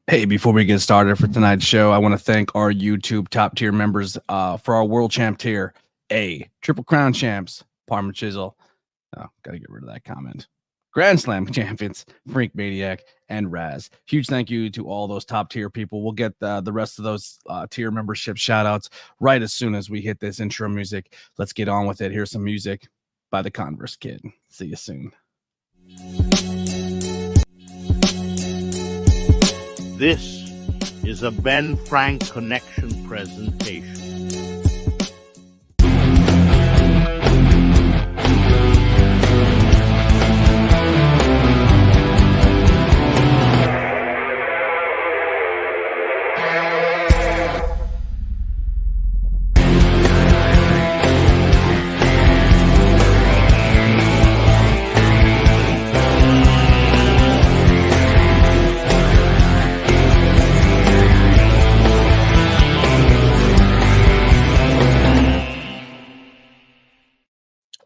Hey, before we get started for tonight's show, I want to thank our YouTube top tier members for our world champ tier. Triple Crown champs, Parma Chisel. Oh, gotta get rid of that comment. Grand Slam champions, Freak Maniac, and Raz. Huge thank you to all those top tier people. We'll get the rest of those tier membership shout outs right as soon as we hit this intro music. Let's get on with it. Here's some music by the Converse Kid. See you soon. This is a Ben Frank Connection presentation.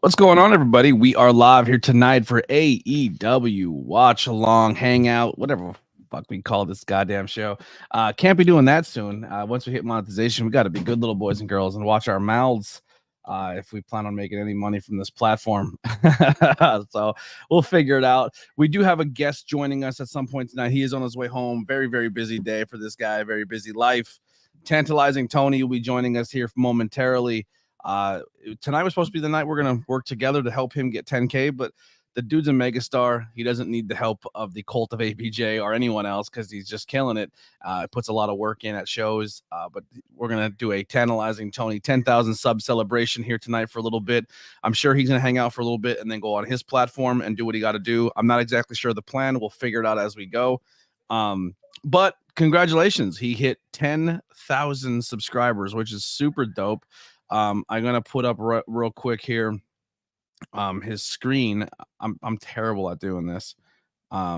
What's going on, everybody? We are live here tonight for AEW Watch Along, Hangout, whatever fuck we call this goddamn show. Can't be doing that soon. Once we hit monetization, we got to be good little boys and girls and watch our mouths if we plan on making any money from this platform. So we'll figure it out. We do have a guest joining us at some point tonight. He is on his way home. Very, very busy day for this guy. Very busy life. Tantalizing Tony will be joining us here momentarily. Tonight was supposed to be the night we're gonna work together to help him get 10K, but the dude's a megastar. He doesn't need the help of the cult of ABJ or anyone else because he's just killing it. Puts a lot of work in at shows. But we're gonna do a Tantalizing Tony 10,000 sub celebration here tonight for a little bit. I'm sure he's gonna hang out for a little bit and then go on his platform and do what he got to do. I'm not exactly sure the plan. We'll figure it out as we go. But congratulations, he hit 10,000 subscribers, which is super dope. I'm gonna put up real quick here his screen. I'm terrible at doing this. I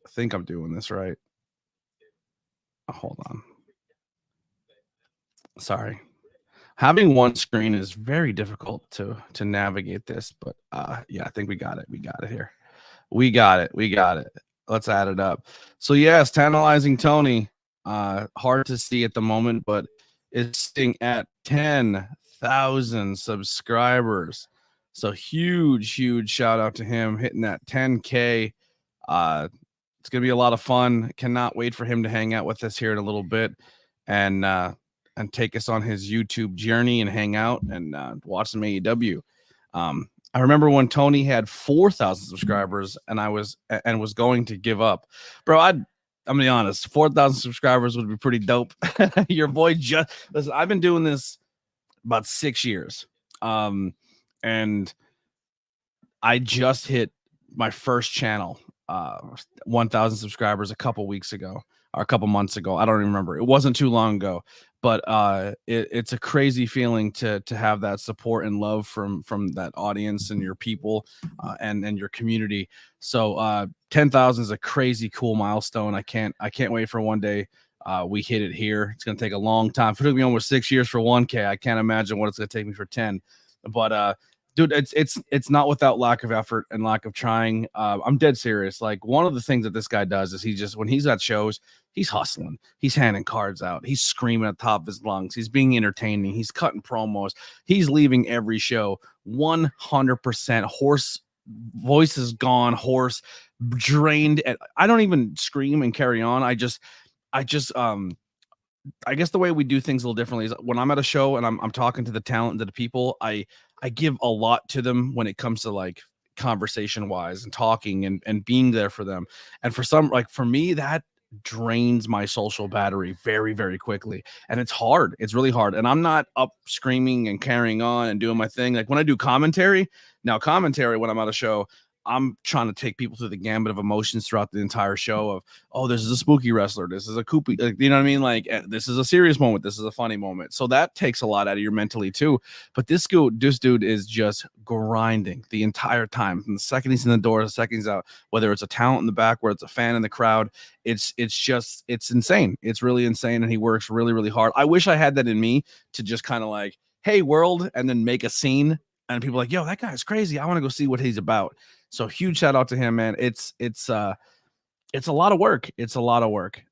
think I'm doing this right. Hold on. Sorry. Having one screen is very difficult to navigate this, but yeah, I think we got it. We got it here. We got it. Let's add it up. So yes, Tantalizing Tony. Hard to see at the moment, but it's sitting at 10,000 subscribers. So huge shout out to him hitting that 10K. It's going to be a lot of fun. Cannot wait for him to hang out with us here in a little bit and take us on his YouTube journey and hang out and watch some AEW. I remember when Tony had 4,000 subscribers and was going to give up. Bro, I'm gonna be honest, 4,000 subscribers would be pretty dope. Your boy listen, I've been doing this about 6 years. And I just hit my first channel, 1,000 subscribers a couple weeks ago or a couple months ago. I don't even remember. It wasn't too long ago, but it's a crazy feeling to have that support and love from that audience and your people and your community. So 10,000 is a crazy cool milestone. I can't wait for one day we hit it here. It's gonna take a long time. It took me almost 6 years for 1K. I can't imagine what it's gonna take me for 10. But dude, it's not without lack of effort and lack of trying. I'm dead serious. Like, one of the things that this guy does is when he's at shows, he's hustling, he's handing cards out, he's screaming at the top of his lungs, he's being entertaining, he's cutting promos, he's leaving every show 100% hoarse, voice is gone, hoarse, drained. And I don't even scream and carry on. I guess the way we do things a little differently is when I'm at a show and I'm talking to the talent and to the people, I give a lot to them when it comes to like conversation wise and talking and being there for them. And for me, that drains my social battery very, very quickly. And it's hard. It's really hard. And I'm not up screaming and carrying on and doing my thing. Like when I do commentary when I'm at a show, I'm trying to take people through the gambit of emotions throughout the entire show of, oh, this is a spooky wrestler. This is a koopy, you know what I mean? Like, this is a serious moment. This is a funny moment. So that takes a lot out of your mentally too. But this dude is just grinding the entire time. From the second he's in the door, the second he's out, whether it's a talent in the back, whether it's a fan in the crowd, it's insane. It's really insane. And he works really, really hard. I wish I had that in me to just kind of like, hey, world, and then make a scene. And people are like, yo, that guy's crazy. I want to go see what he's about. So huge shout out to him, man. It's it's a lot of work. It's a lot of work.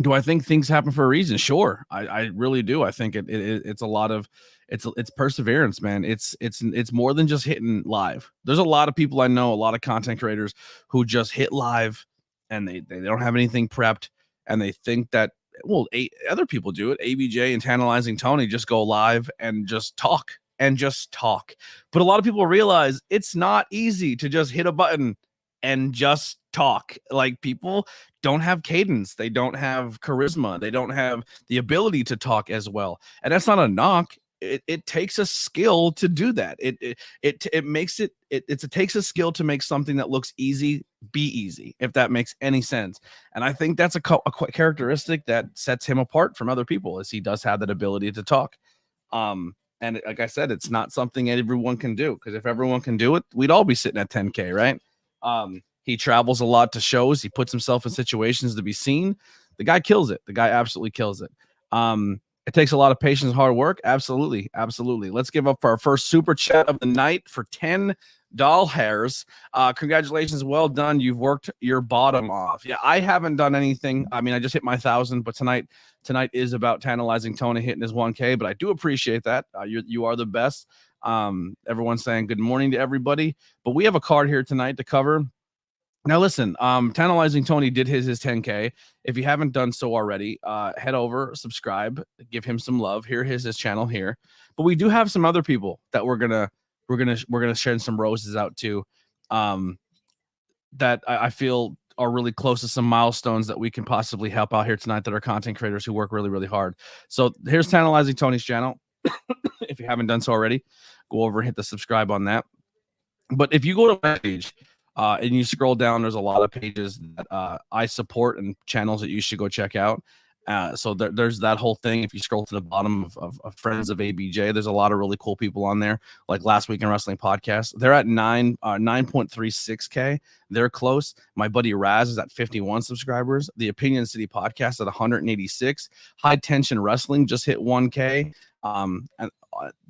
Do I think things happen for a reason? Sure, I really do. I think it's a lot of it's perseverance, man. It's more than just hitting live. There's a lot of people I know, a lot of content creators who just hit live and they don't have anything prepped, and they think that, well, other people do it. ABJ and Tantalizing Tony just go live and just talk and just talk. But a lot of people realize it's not easy to just hit a button and just talk. Like, people don't have cadence, they don't have charisma, they don't have the ability to talk as well. And that's not a knock. It takes a skill to do that. It makes it takes a skill to make something that looks easy be easy, if that makes any sense. And I think that's a characteristic that sets him apart from other people, is he does have that ability to talk. And like I said, it's not something everyone can do, because if everyone can do it, we'd all be sitting at 10K, right? He travels a lot to shows. He puts himself in situations to be seen. The guy kills it. The guy absolutely kills it. It takes a lot of patience, hard work. Absolutely. Absolutely. Let's give up for our first super chat of the night for 10 doll hairs. Congratulations. Well done. You've worked your bottom off. Yeah, I haven't done anything. I mean, I just hit my 1,000, but tonight is about Tantalizing Tony hitting his 1K, but I do appreciate that. You are the best. Everyone's saying good morning to everybody, but we have a card here tonight to cover. Now listen, Tantalizing Tony did his 10K. If you haven't done so already, head over, subscribe, give him some love. Here is his channel here. But we do have some other people that we're gonna share some roses out to, that I feel are really close to some milestones that we can possibly help out here tonight, that are content creators who work really, really hard. So here's Tantalizing Tony's channel. If you haven't done so already, go over and hit the subscribe on that. But if you go to my page, and you scroll down, there's a lot of pages that I support and channels that you should go check out. So there's that whole thing. If you scroll to the bottom of Friends of ABJ, there's a lot of really cool people on there, like Last Week in Wrestling Podcast. They're at 9.36K. They're close. My buddy Raz is at 51 subscribers. The Opinion City Podcast at 186. High Tension Wrestling just hit 1K. And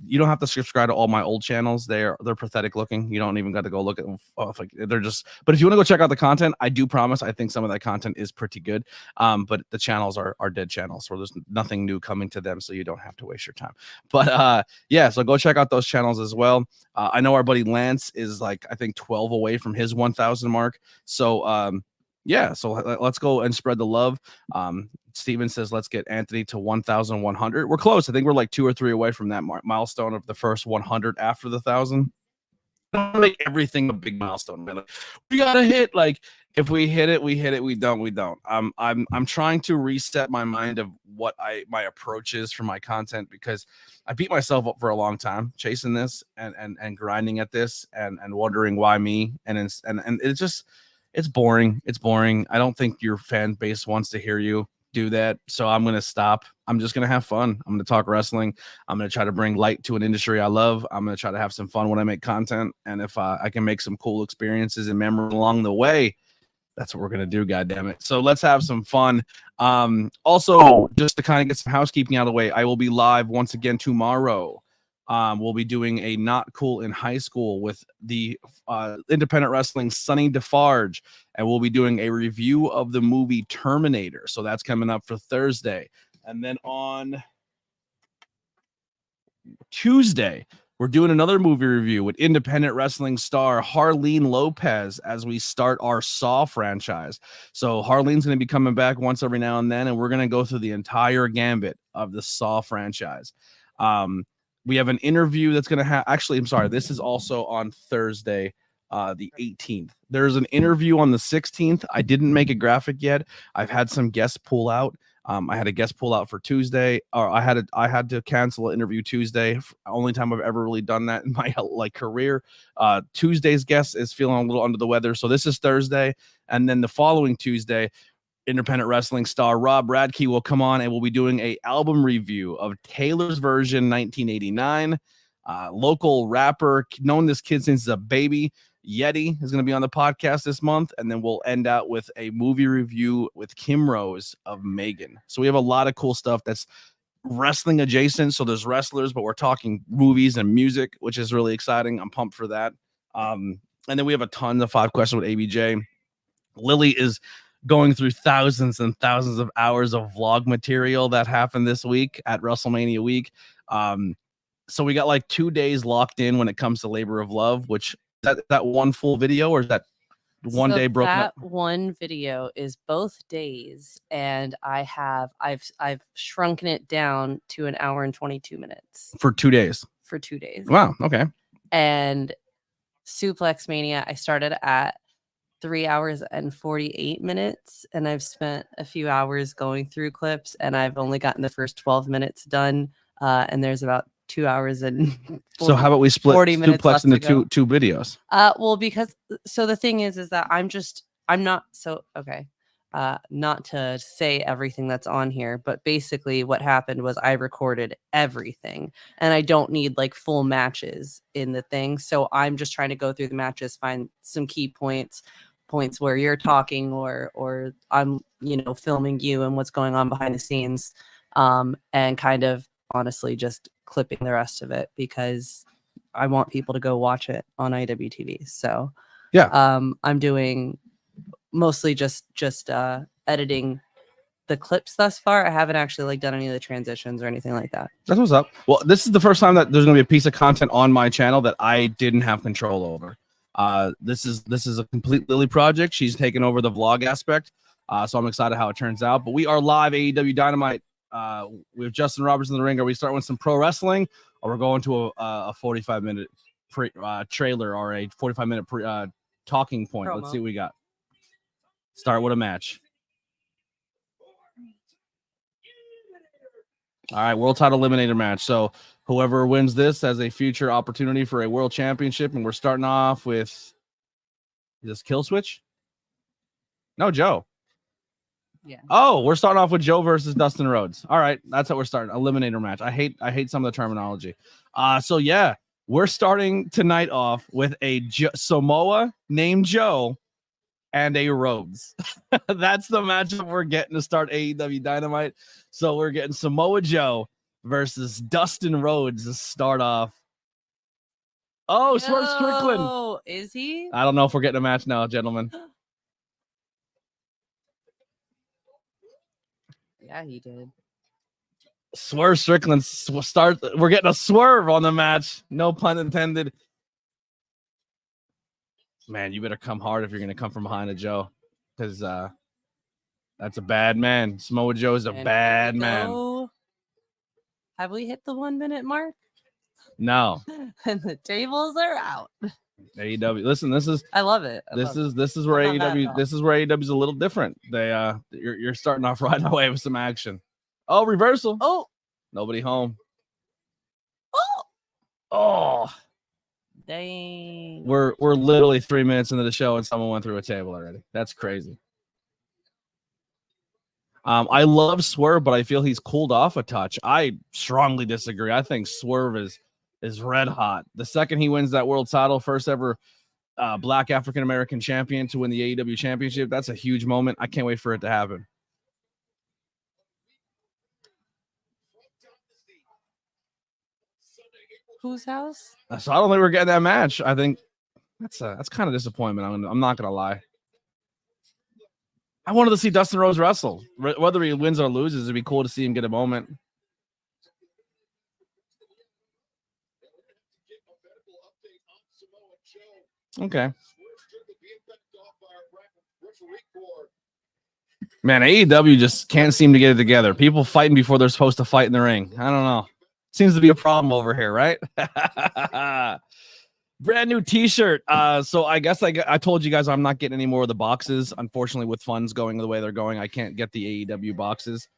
you don't have to subscribe to all my old channels. They're pathetic looking. You don't even got to go look at them. Like, they're just, but if you want to go check out the content, I do promise I think some of that content is pretty good. But the channels are dead channels, so there's nothing new coming to them, so you don't have to waste your time. But yeah, so go check out those channels as well. I know our buddy Lance is, like, I think 12 away from his 1,000 mark. So yeah, so let's go and spread the love. Steven says, let's get Anthony to 1,100. We're close. I think we're like 2 or 3 away from that milestone of the first 100 after the 1,000. Don't make everything a big milestone, man. Like, we gotta hit, like, if we hit it, we hit it. We don't. I'm trying to reset my mind of what my approach is for my content, because I beat myself up for a long time chasing this and grinding at this and wondering why me, and it's just, it's boring. It's boring. I don't think your fan base wants to hear you do that, so I'm gonna stop. I'm just gonna have fun. I'm gonna talk wrestling. I'm gonna try to bring light to an industry I love. I'm gonna try to have some fun when I make content, and if I can make some cool experiences and memories along the way, that's what we're gonna do. God damn it! So let's have some fun. Also, just to kind of get some housekeeping out of the way, I will be live once again tomorrow. We'll be doing a Not Cool in High School with the independent wrestling Sonny Defarge, and we'll be doing a review of the movie Terminator. So that's coming up for Thursday. And then on Tuesday, we're doing another movie review with independent wrestling star Harleen Lopez as we start our Saw franchise. So Harleen's going to be coming back once every now and then, and we're going to go through the entire gambit of the Saw franchise. We have an interview that's going to have, actually, I'm sorry, this is also on Thursday, the 18th. There's an interview on the 16th. I didn't make a graphic yet. I've had some guests pull out. I had a guest pull out for Tuesday, or I had to cancel an interview Tuesday. Only time I've ever really done that in my career. Tuesday's guest is feeling a little under the weather, so this is Thursday, and then the following Tuesday, independent wrestling star Rob Radke will come on, and we'll be doing a album review of Taylor's Version 1989. Local rapper, known this kid since he's a baby, Yeti, is going to be on the podcast this month, and then we'll end out with a movie review with Kim Rose of Megan. So we have a lot of cool stuff that's wrestling adjacent. So there's wrestlers, but we're talking movies and music, which is really exciting. I'm pumped for that. And then we have a ton of 5 questions with ABJ. Lily is going through thousands and thousands of hours of vlog material that happened this week at WrestleMania week. So we got like 2 days locked in when it comes to Labor of Love, which that one full video, or is that one day broken up? That one video is both days, and I've shrunken it down to 1 hour and 22 minutes For 2 days. for 2 days. Wow. Okay. And Suplex Mania, I started at 3 hours and 48 minutes, and I've spent a few hours going through clips, and I've only gotten the first 12 minutes done. And there's about 2 hours and 40, so how about we split 40 minutes Suplex into two videos? Well, because so the thing is that I'm not so okay. Not to say everything that's on here, but basically what happened was I recorded everything, and I don't need like full matches in the thing. So I'm just trying to go through the matches, find some key points where you're talking or I'm, filming you and what's going on behind the scenes, and kind of honestly just clipping the rest of it because I want people to go watch it on IWTV. So yeah, I'm doing mostly just editing the clips thus far. I haven't actually done any of the transitions or anything like that. That's what's up. Well, this is the first time that there's going to be a piece of content on my channel that I didn't have control over. This is a complete Lily project. She's taken over the vlog aspect. So I'm excited how it turns out. But we are live AEW Dynamite. We have Justin Roberts in the ring. Are we starting with some pro wrestling, or we're going to a 45-minute trailer or a 45-minute talking point? Promo. Let's see what we got. Start with a match. All right, world title eliminator match. So whoever wins this has a future opportunity for a world championship, and we're starting off with, is this Kill Switch? No, Joe. Yeah. Oh, we're starting off with Joe versus Dustin Rhodes. All right, that's how we're starting. Eliminator match. I hate some of the terminology. So yeah, we're starting tonight off with a Samoa named Joe and a Rhodes. That's the matchup we're getting to start AEW Dynamite. So we're getting Samoa Joe versus Dustin Rhodes to start off. Oh, Swerve Strickland. Oh, is he? I don't know if we're getting a match now, gentlemen. Yeah, he did. Swerve Strickland start. We're getting a swerve on the match. No pun intended. Man, you better come hard if you're going to come from behind a Joe, because that's a bad man. Samoa Joe is a bad man. Have we hit the 1 minute mark? No. And the tables are out. AEW. Listen, this is. I love it. This is where AEW. This is where AEW is a little different. You're starting off right away with some action. Oh, reversal. Oh, nobody home. Oh, dang. We're literally 3 minutes into the show and someone went through a table already. That's crazy. I love Swerve, but I feel he's cooled off a touch. I strongly disagree. I think Swerve is red hot. The second he wins that world title, first ever Black African American champion to win the AEW championship, that's a huge moment. I can't wait for it to happen. Whose house? So I don't think we're getting that match. I think that's kind of disappointment. I'm not gonna lie. I wanted to see Dustin Rhodes wrestle. Whether he wins or loses, it'd be cool to see him get a moment. Okay. Man, AEW just can't seem to get it together. People fighting before they're supposed to fight in the ring. I don't know. Seems to be a problem over here, right? Brand new t-shirt. So I guess I told you guys I'm not getting any more of the boxes. Unfortunately, with funds going the way they're going, I can't get the AEW boxes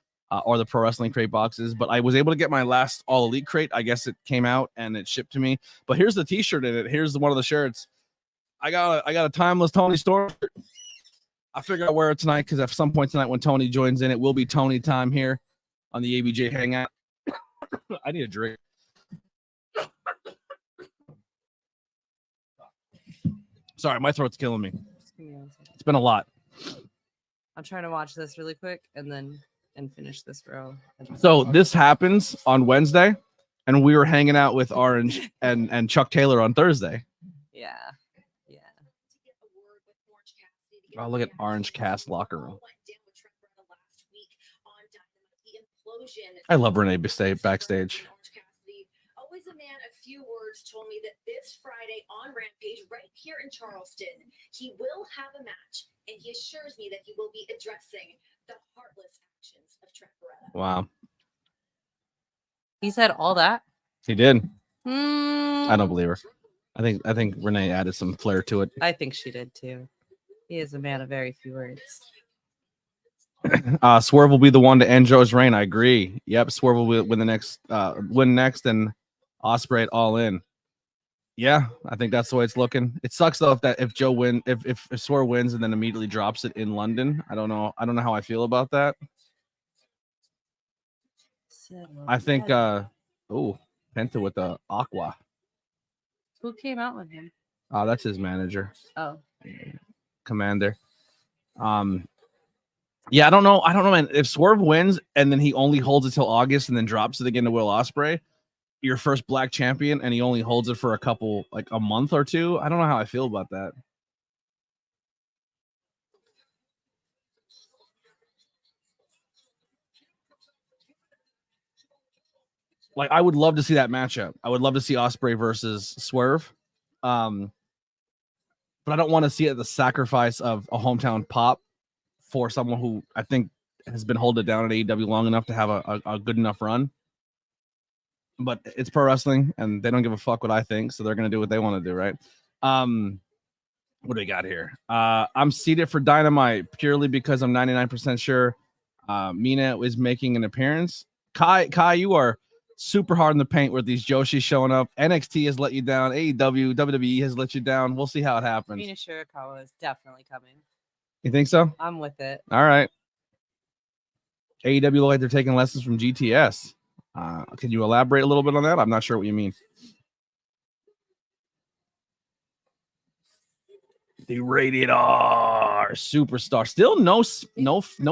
or the Pro Wrestling Crate boxes. But I was able to get my last All Elite crate. I guess it came out and it shipped to me. But here's the t-shirt in it. Here's one of the shirts. I got a timeless Tony Storm. I figured I'd wear it tonight because at some point tonight when Tony joins in, it will be Tony time here on the ABJ Hangout. I need a drink. Sorry, my throat's killing me. It's been a lot. I'm trying to watch this really quick and finish this row. So this happens on Wednesday, and we were hanging out with Orange and Chuck Taylor on Thursday. Yeah. Oh, look at Orange Cast locker room. I love Renee backstage. Always a man of few words told me that this Friday on Rampage, right here in Charleston, he will have a match, and he assures me that he will be addressing the heartless actions of Trent Beretta. Wow, He said all that. he did. Hmm. I don't believe her. I think Renee added some flair to it. I think she did too. He is a man of very few words. Swerve will be the one to end Joe's reign. I agree. Yep, Swerve will win next, and Ospreay All In. Yeah, I think that's the way it's looking. It sucks though if Joe win if Swerve wins and then immediately drops it in London. I don't know how I feel about that. I think Penta with the Aqua. Who came out with him? That's his manager. Oh, Commander. Yeah, I don't know, man. If Swerve wins and then he only holds it till August and then drops it again to Will Ospreay, your first black champion, and he only holds it for a month or two. I don't know how I feel about that. Like, I would love to see that matchup. I would love to see Ospreay versus Swerve. But I don't want to see it at the sacrifice of a hometown pop for someone who I think has been holding it down at AEW long enough to have a good enough run. But it's pro wrestling, and they don't give a fuck what I think, so they're going to do what they want to do, right? What do we got here? I'm seated for Dynamite purely because I'm 99% sure Mina is making an appearance. Kai, you are super hard in the paint with these Joshis showing up. NXT has let you down. AEW, WWE has let you down. We'll see how it happens. Mina Shirakawa is definitely coming. You think so? I'm with it. All right. AEW like they're taking lessons from GTS. Can you elaborate a little bit on that? I'm not sure what you mean. The Rated R superstar. Still no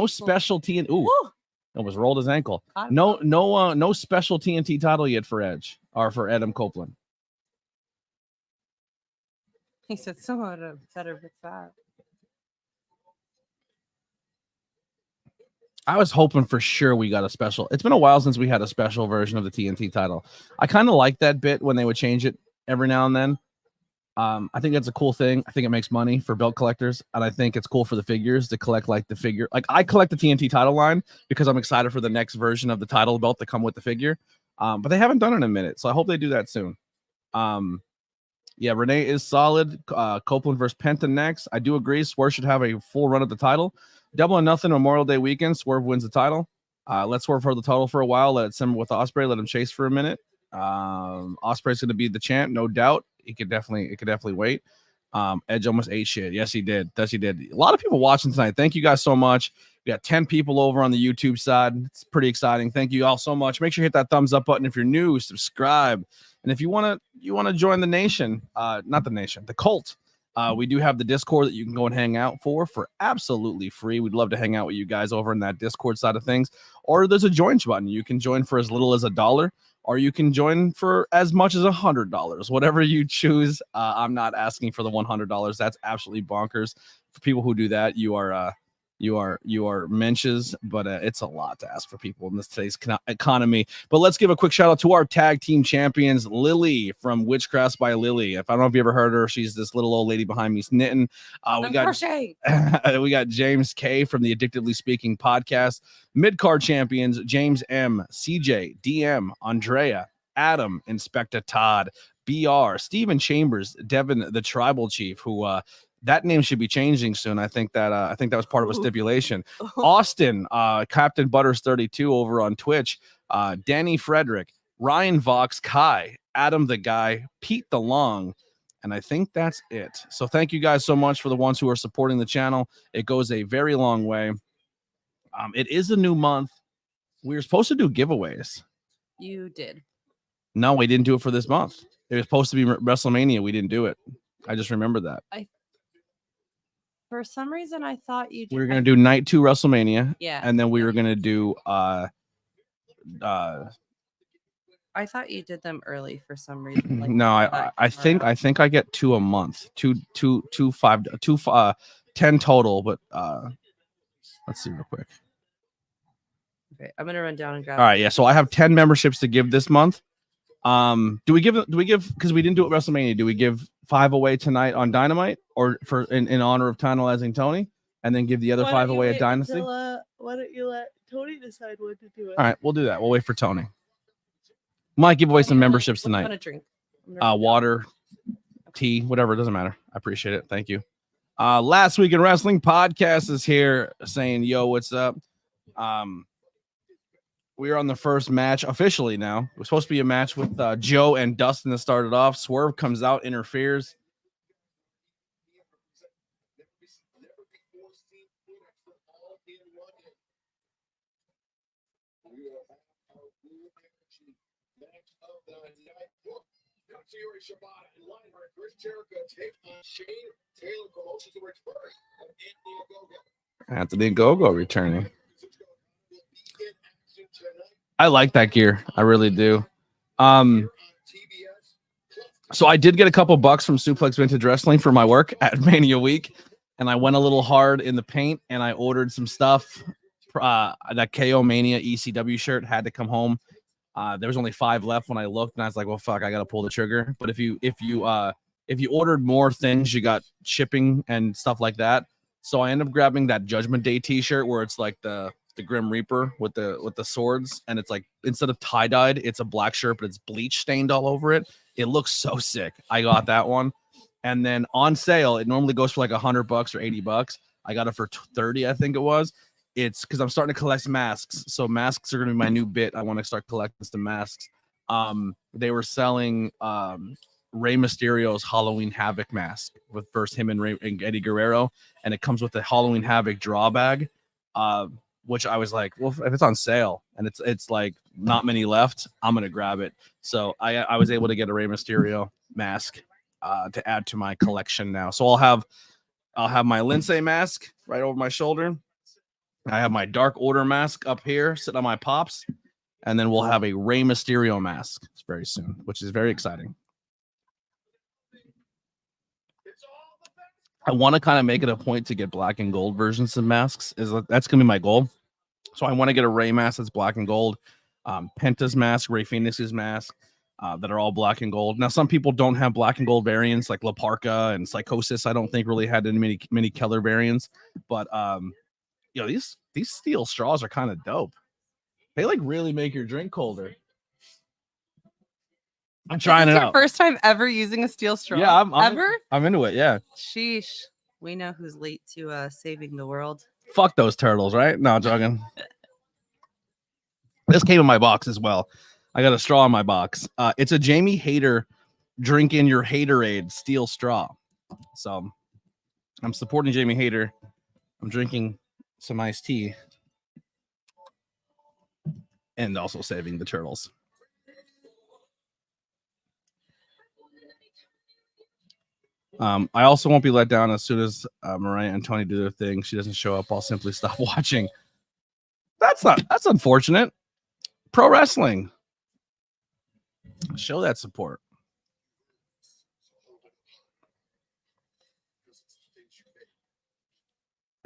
specialty. Ooh, almost rolled his ankle. No special TNT title yet for Edge or for Adam Copeland. He said someone better fix that. I was hoping for sure we got a special. It's been a while since we had a special version of the TNT title. I kind of like that bit when they would change it every now and then. I think that's a cool thing. I think it makes money for belt collectors, and I think it's cool for the figures to collect like the figure. Like, I collect the TNT title line because I'm excited for the next version of the title belt to come with the figure. But they haven't done it in a minute, so I hope they do that soon. Yeah, Renee is solid. Copeland versus Penta next. I do agree. Swerve should have a full run of the title. Double or nothing Memorial Day weekend. Swerve wins the title. Let Swerve hold the title for a while. Let it simmer with Ospreay. Let him chase for a minute. Ospreay's going to be the champ, no doubt. It could definitely wait. Edge almost ate shit. Yes, he did. A lot of people watching tonight. Thank you guys so much. We got 10 people over on the YouTube side. It's pretty exciting. Thank you all so much. Make sure you hit that thumbs up button if you're new. Subscribe. And if you want to join the nation, not the nation, the cult. We do have the Discord that you can go and hang out for absolutely free. We'd love to hang out with you guys over in that Discord side of things. Or there's a join button. You can join for as little as $1, or you can join for as much as $100. Whatever you choose. I'm not asking for the $100. That's absolutely bonkers. For people who do that, you are mensches, but it's a lot to ask for people in today's economy. But let's give a quick shout out to our tag team champions, Lily from Witchcrafts by Lily. If I don't know if you ever heard her, she's this little old lady behind me knitting. We got James K from the Addictively Speaking podcast. Mid-card champions, James M, CJ, DM, Andrea, Adam, Inspector Todd, BR, Steven Chambers, Devin the Tribal Chief, who that name should be changing soon. I think that was part of a stipulation. Austin, Captain Butters 32 over on Twitch, Danny Frederick, Ryan Vox, Kai, Adam the Guy, Pete the Long, and I think that's it. So thank you guys so much for the ones who are supporting the channel. It goes a very long way. It is a new month. We were supposed to do giveaways. You did. No, we didn't do it for this month. It was supposed to be WrestleMania. We didn't do it. I just remember that. For some reason, I thought you did. We were going to do night 2 WrestleMania. Yeah. And then we were going to do I thought you did them early for some reason. Like, no, I think I get 2 a month. 10 10 total, but let's see real quick. Okay, I'm gonna run down and grab. All right, yeah. So I have 10 memberships to give this month. Do we give because we didn't do it at WrestleMania? Do we give 5 away tonight on Dynamite, or for in honor of Tantalizing Tony, and then give the other 5 away at Dynasty? Why don't you let Tony decide what to do? All right, we'll do that. We'll wait for Tony. Might give away some memberships What do you tonight. want to drink? Water, tea, whatever. It doesn't matter. I appreciate it. Thank you. Last Week in Wrestling podcast is here saying, yo, what's up? We are on the first match officially now. It was supposed to be a match with Joe and Dustin that started off. Swerve comes out, interferes. Anthony Gogo returning. I like that gear. I really do. So I did get a couple bucks from Suplex Vintage Wrestling for my work at Mania Week, and I went a little hard in the paint, and I ordered some stuff. That KO Mania ECW shirt had to come home. There was only 5 left when I looked, and I was like, well, fuck, I got to pull the trigger. But if you ordered more things, you got shipping and stuff like that. So I ended up grabbing that Judgment Day t-shirt where it's like the Grim Reaper with the swords, and it's like instead of tie-dyed, it's a black shirt, but it's bleach stained all over it. It looks so sick. I got that one. And then on sale, it normally goes for like $100 or $80. I got it for 30, I think it was. It's because I'm starting to collect masks. So masks are going to be my new bit. I want to start collecting some masks. They were selling Rey Mysterio's Halloween Havoc mask with first him and Eddie Guerrero, and it comes with the Halloween Havoc draw bag, which I was like, well, if it's on sale and it's like not many left, I'm gonna grab it. So I was able to get a Rey Mysterio mask to add to my collection now. So I'll have my Lindsay mask right over my shoulder. I have my Dark Order mask up here sitting on my pops, and then we'll have a Rey Mysterio mask very soon, which is very exciting. I want to kind of make it a point to get black and gold versions of masks. That's gonna be my goal. So I want to get a Rey mask that's black and gold, Penta's mask, Rey Phoenix's mask, that are all black and gold. Now some people don't have black and gold variants, like La Parka and Psychosis. I don't think really had many color variants, but these steel straws are kind of dope. They like really make your drink colder. I'm trying it out. First time ever using a steel straw? Yeah, I'm into it. Yeah. Sheesh. We know who's late to saving the world. Fuck those turtles, right? No, I'm joking. This came in my box as well. I got a straw in my box. It's a Jamie Hayter drink in your Haterade steel straw. So I'm supporting Jamie Hayter. I'm drinking some iced tea and also saving the turtles. I also won't be let down as soon as Mariah and Tony do their thing. She doesn't show up. I'll simply stop watching. That's unfortunate. Pro wrestling. Show that support.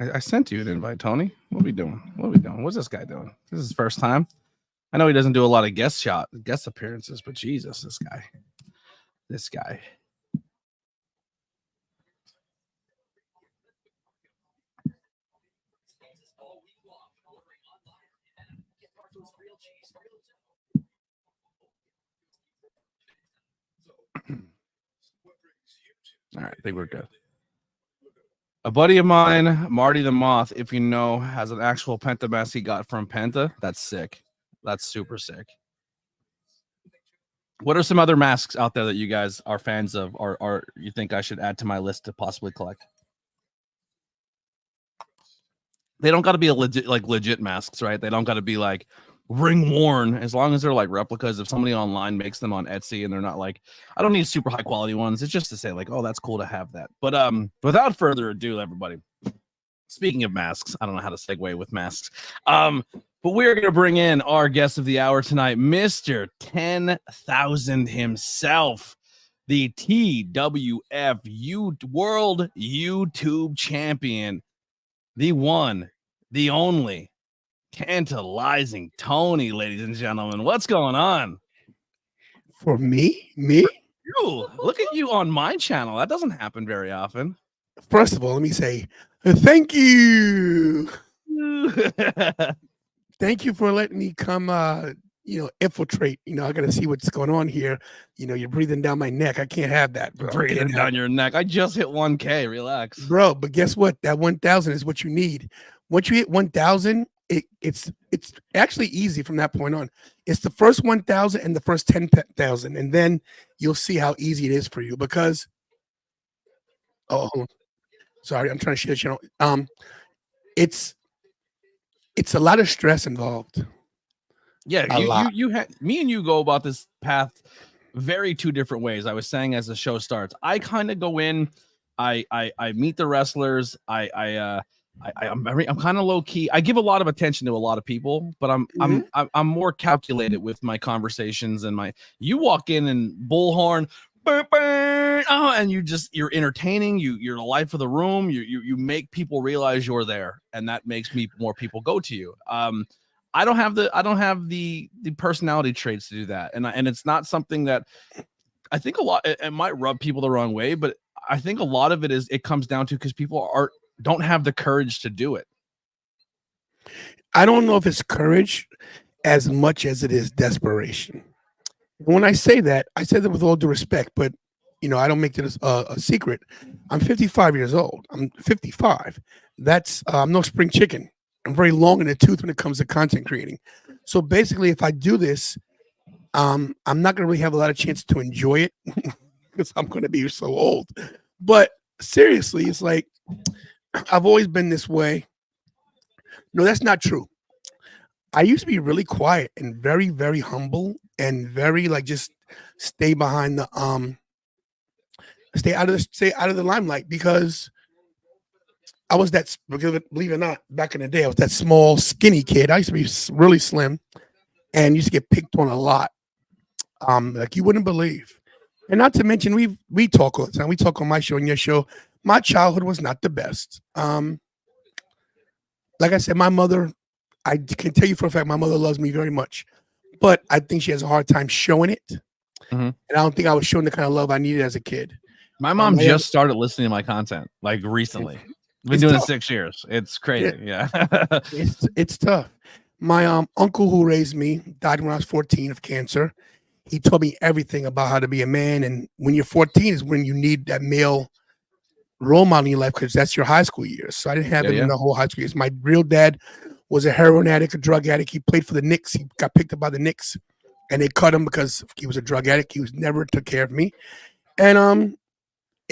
I sent you an invite, Tony. What are we doing? What's this guy doing? This is his first time. I know he doesn't do a lot of guest appearances, but Jesus, this guy. All right, I think we're good. A buddy of mine, Marty the Moth, if you know, has an actual Penta mask he got from Penta. That's sick. That's super sick. What are some other masks out there that you guys are fans of, or you think I should add to my list to possibly collect? They don't got to be legit masks, right? They don't got to be like ring worn, as long as they're like replicas. If somebody online makes them on Etsy and they're not like, I don't need super high quality ones. It's just to say like, oh, that's cool to have that. But without further ado, everybody, speaking of masks, I don't know how to segue with masks. But we're going to bring in our guest of the hour tonight, Mr. 10,000 himself, the TWF World YouTube Champion, the one, the only, Tantalizing Tony, ladies and gentlemen. What's going on? For me? You, look at you on my channel. That doesn't happen very often. First of all, let me say thank you. Thank you for letting me come, infiltrate. I got to see what's going on here. You're breathing down my neck. I can't have that, bro. Breathing down your neck. I just hit 1K. Relax. Bro, but guess what? That 1,000 is what you need. Once you hit 1,000, it's actually easy from that point on. It's the first 1,000 and the first 10,000, and then you'll see how easy it is for you. Because, sorry, I'm trying to share the channel. It's a lot of stress involved. Yeah, you had me and you go about this path very two different ways. I was saying as the show starts, I kind of go in, I meet the wrestlers, I'm kind of low key. I give a lot of attention to a lot of people, but I'm more calculated with my conversations and you walk in and bullhorn, and you're entertaining, you're the life of the room, you make people realize you're there, and that makes more people go to you. I don't have the personality traits to do that, and it's not something that I think it might rub people the wrong way, but I think a lot of it comes down to because people don't have the courage to do it. I don't know if it's courage as much as it is desperation. When I say that with all due respect, but I don't make it a secret. I'm 55 years old. I'm 55. That's I'm no spring chicken. I'm very long in the tooth when it comes to content creating. So basically, if I do this, I'm not going to really have a lot of chance to enjoy it because I'm going to be so old. But seriously, it's like I've always been this way. No, that's not true. I used to be really quiet and very, very humble and very just stay behind the stay out of the limelight, because I was that, believe it or not, back in the day, I was that small, skinny kid. I used to be really slim and used to get picked on a lot. Like you wouldn't believe. And not to mention, we talk all the time. We talk on my show and your show. My childhood was not the best. Like I said, my mother, I can tell you for a fact, my mother loves me very much, but I think she has a hard time showing it. And I don't think I was showing the kind of love I needed as a kid. My mom just started listening to my content recently. Been doing it 6 years. It's crazy. Yeah. It's tough. My uncle who raised me died when I was 14 of cancer. He taught me everything about how to be a man. And when you're 14 is when you need that male role model in your life, because that's your high school years. So I didn't have it in the whole high school years. My real dad was a heroin addict, a drug addict. He played for the Knicks. He got picked up by the Knicks, and they cut him because he was a drug addict. He never took care of me. And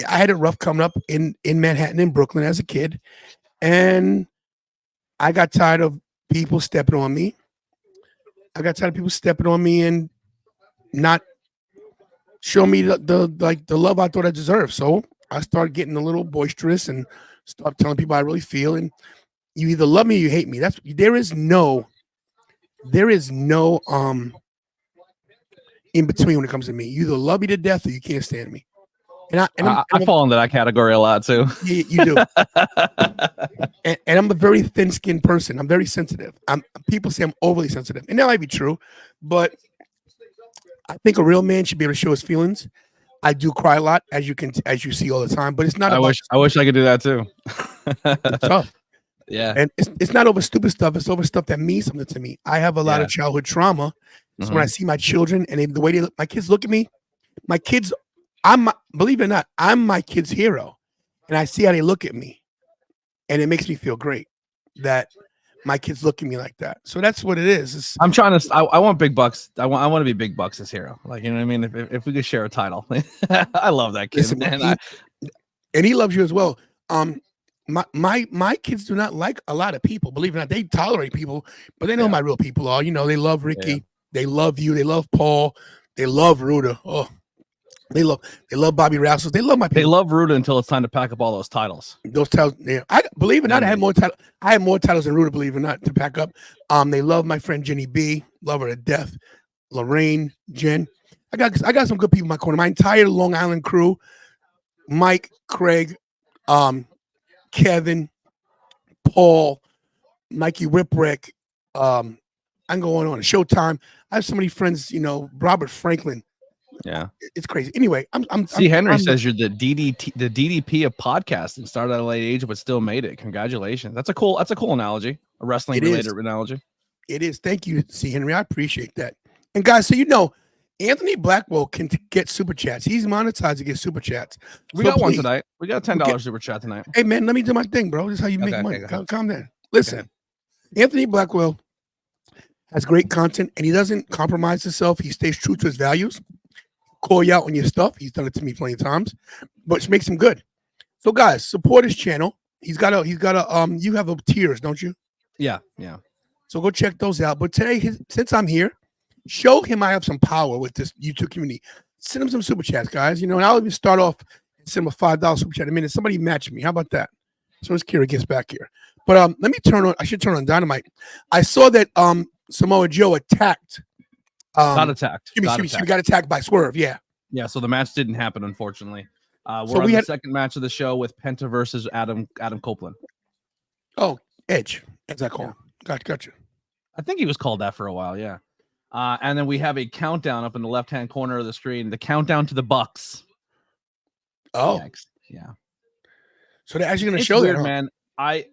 I had it rough coming up in Manhattan, in Brooklyn as a kid. And I got tired of people stepping on me. And not show me the love I thought I deserved. So I started getting a little boisterous and start telling people I really feel. And you either love me or you hate me. There is no in between when it comes to me. You either love me to death or you can't stand me. I fall into that category a lot too. You do. and I'm a very thin-skinned person. I'm very sensitive. People say I'm overly sensitive, and that might be true, but I think a real man should be able to show his feelings. I do cry a lot, as you see all the time, but it's not. I wish I could do that too. It's tough. Yeah, and it's not over stupid stuff. It's over stuff that means something to me. I have a lot of childhood trauma. So when I see my children and the way my kids look at me, my kids. Believe it or not, I'm my kid's hero, and I see how they look at me, and it makes me feel great that my kids look at me like that. So that's what it is. I'm trying to. I want big bucks. I want to be Big Bucks' hero. You know what I mean? If we could share a title, I love that kid. Listen, man. And he loves you as well. My kids do not like a lot of people. Believe it or not, they tolerate people, but they know my real people are. They love Ricky. They love you. They love Paul. They love Ruda. Oh. They love Bobby Rousey. They love my people. They love Ruda until it's time to pack up all those titles. Those titles, I believe it or not, I had more titles. I had more titles than Ruda, believe it or not, to pack up. They love my friend Jenny B. Love her to death. Lorraine, Jen. I got some good people in my corner. My entire Long Island crew, Mike, Craig, Kevin, Paul, Mikey Whipwreck, I'm going on Showtime. I have so many friends, Robert Franklin. Yeah. It's crazy. Anyway, Henry I'm says you're the DDP of podcasting. Started at a late age, but still made it. Congratulations. That's a cool analogy. A wrestling related analogy. It is. Thank you, C. Henry. I appreciate that. And guys, so Anthony Blackwell can get super chats. He's monetized to get super chats. We got one tonight. We got a $10 super chat tonight. Hey man, let me do my thing, bro. This is how you make money. Calm down. Listen, Anthony Blackwell has great content, and he doesn't compromise himself. He stays true to his values. Call you out on your stuff. He's done it to me plenty of times, but it makes him good. So guys, support his channel. He's got a you have a tiers, don't you? Yeah. So go check those out. But today, since I'm here, show him I have some power with this YouTube community. Send him some super chats, guys. And I'll even start off and send him a $5 super chat in a minute. Somebody match me. How about that? As soon as Kira gets back here. But let me I should turn on Dynamite. I saw that Samoa Joe attacked. Got attacked. He got attacked by Swerve. Yeah. Yeah. So the match didn't happen, unfortunately. So we had the second match of the show with Penta versus Adam Copeland. Oh, Edge, as I call him. Gotcha. I think he was called that for a while. Yeah. And then we have a countdown up in the left-hand corner of the screen. The countdown to the Bucks. Oh, yeah. So they're actually going to show weird, that, huh? man. I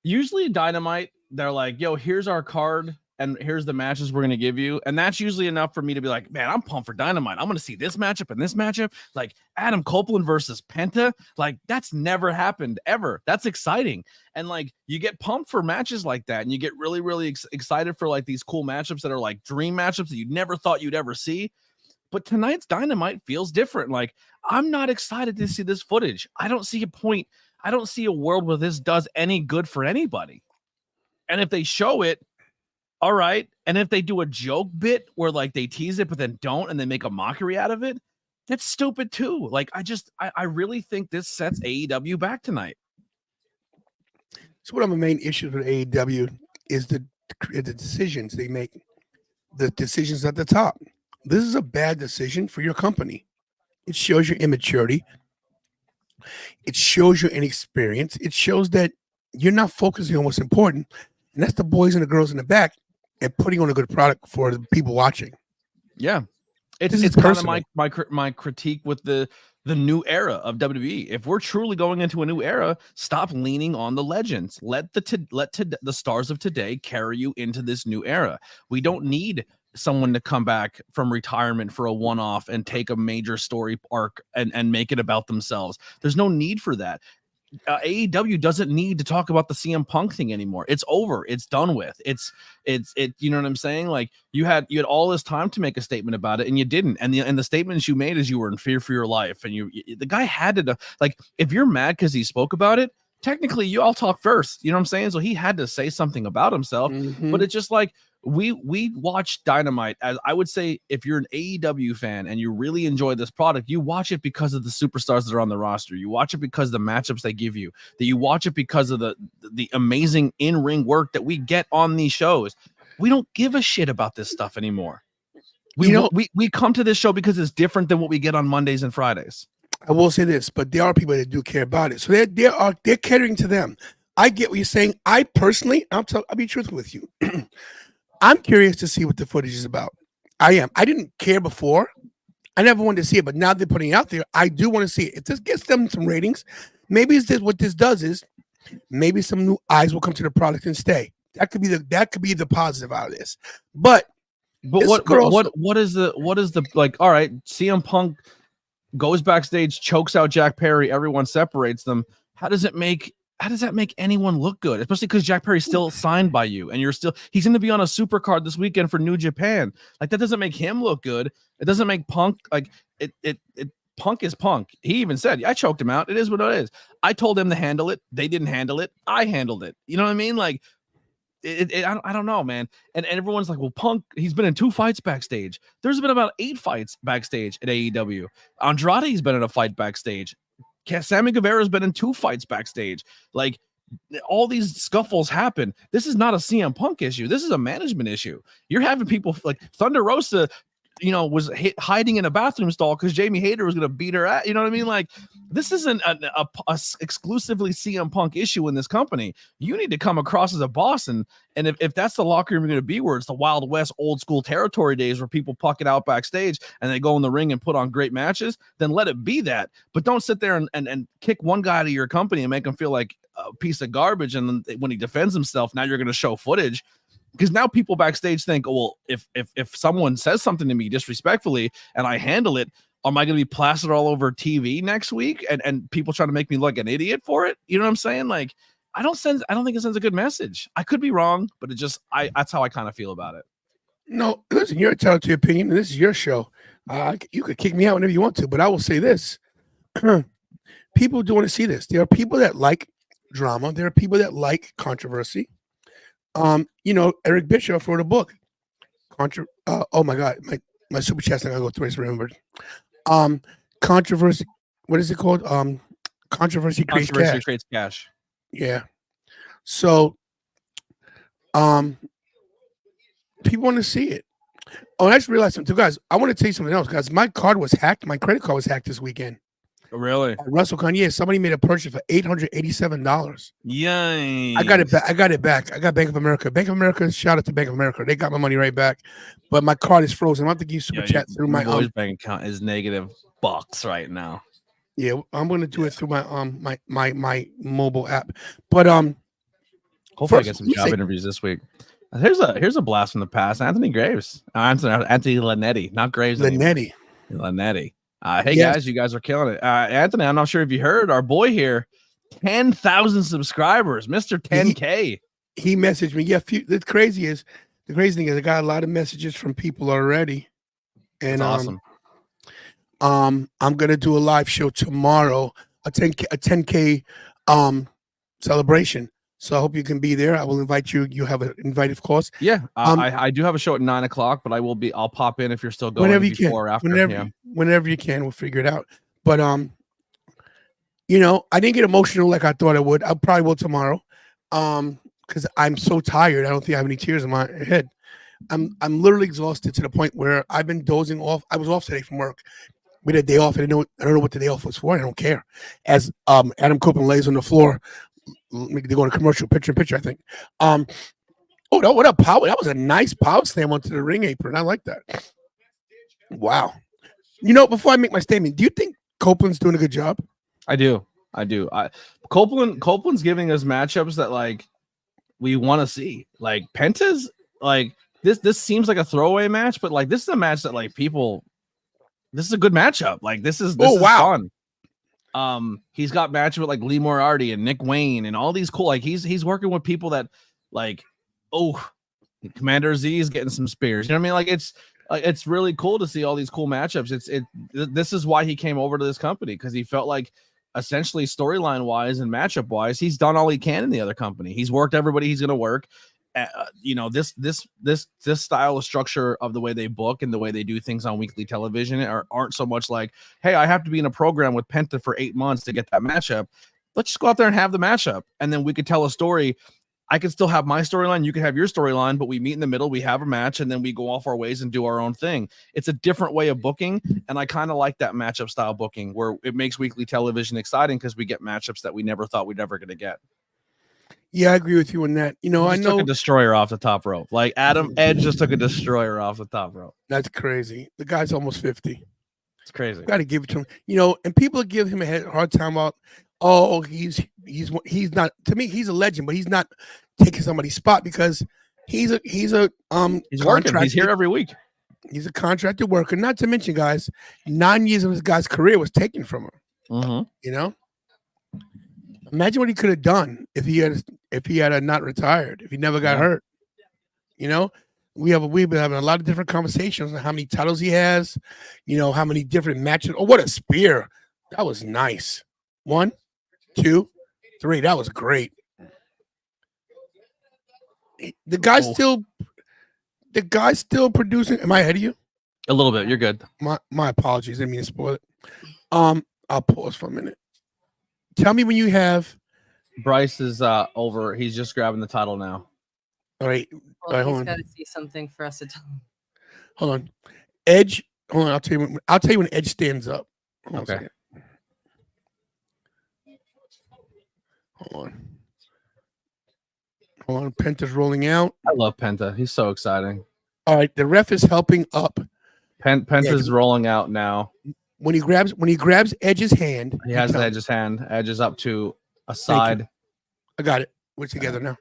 usually Dynamite. They're like, "Yo, here's our card, and here's the matches we're gonna give you," and that's usually enough for me to be like, "Man, I'm pumped for Dynamite. I'm gonna see this matchup and this matchup." Like Adam Copeland versus Penta. Like that's never happened ever. That's exciting, and like you get pumped for matches like that, and you get really, really excited for like these cool matchups that are like dream matchups that you never thought you'd ever see. But tonight's Dynamite feels different. Like I'm not excited to see this footage. I don't see a point. I don't see a world where this does any good for anybody. And if they show it, all right. And if they do a joke bit where like they tease it, but then don't, and they make a mockery out of it, that's stupid too. Like I really think this sets AEW back tonight. So one of the main issues with AEW is the decisions they make, the decisions at the top. This is a bad decision for your company. It shows your immaturity. It shows your inexperience. It shows that you're not focusing on what's important, and that's the boys and the girls in the back and putting on a good product for the people watching. Yeah, it's kind of my critique with the new era of WWE. If we're truly going into a new era, stop leaning on the legends. Let the stars of today carry you into this new era. We don't need someone to come back from retirement for a one-off and take a major story arc and make it about themselves. There's no need for that. AEW doesn't need to talk about the CM Punk thing anymore. It's over. It's done with. It's you know what I'm saying? Like you had all this time to make a statement about it and you didn't. And the statements you made is you were in fear for your life. And the guy had to, like, if you're mad because he spoke about it, technically you all talk first. You know what I'm saying? So he had to say something about himself. Mm-hmm. But it's just like we watch Dynamite. As I would say, if you're an AEW fan and you really enjoy this product, you watch it because of the superstars that are on the roster. You watch it because of the matchups they give you. That you watch it because of the amazing in-ring work that we get on these shows. We don't give a shit about this stuff anymore. We come to this show because it's different than what we get on Mondays and Fridays. I will say this, but there are people that do care about it. So they're catering to them. I get what you're saying. I personally, I'll be truthful with you. I'm curious to see what the footage is about. I am. I didn't care before. I never wanted to see it, but now they're putting it out there. I do want to see it. If this gets them some ratings, maybe what this does is maybe some new eyes will come to the product and stay. That could be the positive out of this. But what is the like? All right, CM Punk goes backstage, chokes out Jack Perry. Everyone separates them. How does that make anyone look good? Especially because Jack Perry's still signed by you, and he's going to be on a super card this weekend for New Japan. Like that doesn't make him look good. It doesn't make Punk like it. Punk is Punk. He even said, "I choked him out. It is what it is." I told them to handle it. They didn't handle it. I handled it. You know what I mean? Like I don't know, man. And everyone's like, well, Punk, he's been in 2 fights backstage. There's been about 8 fights backstage at AEW. Andrade's been in a fight backstage. Sammy Guevara's been in 2 fights backstage. Like all these scuffles happen. This is not a CM Punk issue. This is a management issue. You're having people like Thunder Rosa was hiding in a bathroom stall because Jamie Hayter was going to beat her at. You know what I mean? Like, this isn't a exclusively CM Punk issue in this company. You need to come across as a boss, and if that's the locker room you're going to be, where it's the Wild West old school territory days where people puck it out backstage and they go in the ring and put on great matches, then let it be that. But don't sit there and kick one guy out of your company and make him feel like a piece of garbage. And then when he defends himself, now you're going to show footage. Because now people backstage think, oh, well, if someone says something to me disrespectfully and I handle it, am I going to be plastered all over TV next week and people trying to make me look like an idiot for it? You know what I'm saying? Like, I don't think it sends a good message. I could be wrong, but that's how I kind of feel about it. No, listen, you're entitled to your opinion, and this is your show. You could kick me out whenever you want to, but I will say this: people do want to see this. There are people that like drama. There are people that like controversy. Eric Bischoff wrote a book. Oh my God, my super chat's not gonna go through. I just remembered. Controversy. What is it called? Controversy creates cash. Yeah. So, people want to see it. Oh, and I just realized something, guys. I want to tell you something else, guys. My card was hacked. My credit card was hacked this weekend. Really? At WrestleCon, yeah. Somebody made a purchase for $887. Yay! I got it back. I got Bank of America. Bank of America. Shout out to Bank of America. They got my money right back, but my card is frozen. I'm have to give super chat through my bank account is negative bucks right now. Yeah, I'm gonna do it through my my mobile app. But hopefully I get some job interviews this week. Here's a blast from the past. Anthony Graves. Anthony Linetti, not Graves. Linetti. Hey guys, you guys are killing it. Anthony, I'm not sure if you heard our boy here, 10,000 subscribers, Mr. 10K. He messaged me. Yeah, the crazy thing is I got a lot of messages from people already. And that's awesome. I'm gonna do a live show tomorrow, a 10K celebration. So I hope you can be there. I will invite you. You have an invite, of course. Yeah, I do have a show at 9:00, but I'll pop in if you're still going whenever you before can. Or after. Whenever you can, we'll figure it out. But I didn't get emotional like I thought I would. I probably will tomorrow. Because I'm so tired. I don't think I have any tears in my head. I'm literally exhausted to the point where I've been dozing off. I was off today from work. We had a day off. I don't know what the day off was for. I don't care. As Adam Copeland lays on the floor. They go to commercial picture in picture, I think. What a power! That was a nice power slam onto the ring apron. I like that. Wow. Before I make my statement, do you think Copeland's doing a good job? I do. Copeland's giving us matchups that like we want to see. Like Penta's like this seems like a throwaway match, but like this is a match that like people. This is a good matchup. Like this is fun. He's got matches with like Lee Moriarty and Nick Wayne and all these cool. Like he's working with people that like, Commander Z is getting some spears. You know what I mean? Like it's really cool to see all these cool matchups. This is why he came over to this company, because he felt like essentially storyline wise and matchup wise, he's done all he can in the other company. He's worked everybody he's going to work. This style of structure of the way they book and the way they do things on weekly television aren't so much like, hey, I have to be in a program with Penta for 8 months to get that matchup. Let's just go out there and have the matchup, and then we could tell a story. I could still have my storyline, you could have your storyline, but we meet in the middle, we have a match, and then we go off our ways and do our own thing. It's a different way of booking, and I kind of like that matchup style booking where it makes weekly television exciting because we get matchups that we never thought we'd ever going to get. Yeah, I agree with you on that. I know took a destroyer off the top rope. Like Edge just took a destroyer off the top rope. That's crazy. The guy's almost 50. It's crazy. Got to give it to him. And people give him a hard time about, he's not. To me, he's a legend, but he's not taking somebody's spot because he's working. He's here every week. He's a contracted worker. Not to mention, guys, 9 years of this guy's career was taken from him. Mm-hmm. Imagine what he could have done if he had not retired, if he never got hurt. We've been having a lot of different conversations on how many titles he has, how many different matches. Oh, what a spear. That was nice. 1, 2, 3. That was great. The guy's still producing. Am I ahead of you? A little bit. You're good. My apologies. I didn't mean to spoil it. I'll pause for a minute. Tell me when you have. Bryce is over. He's just grabbing the title now. All right. Well, he's got to see something for us to tell him. Hold on. Edge. Hold on, I'll tell you. I'll tell you when Edge stands up. Hold on a second. Hold on. Penta's rolling out. I love Penta. He's so exciting. All right, the ref is helping up. Penta's rolling out now. When he grabs Edge's hand, He has Edge's hand. Edge is up to a side. I got it. We're together now.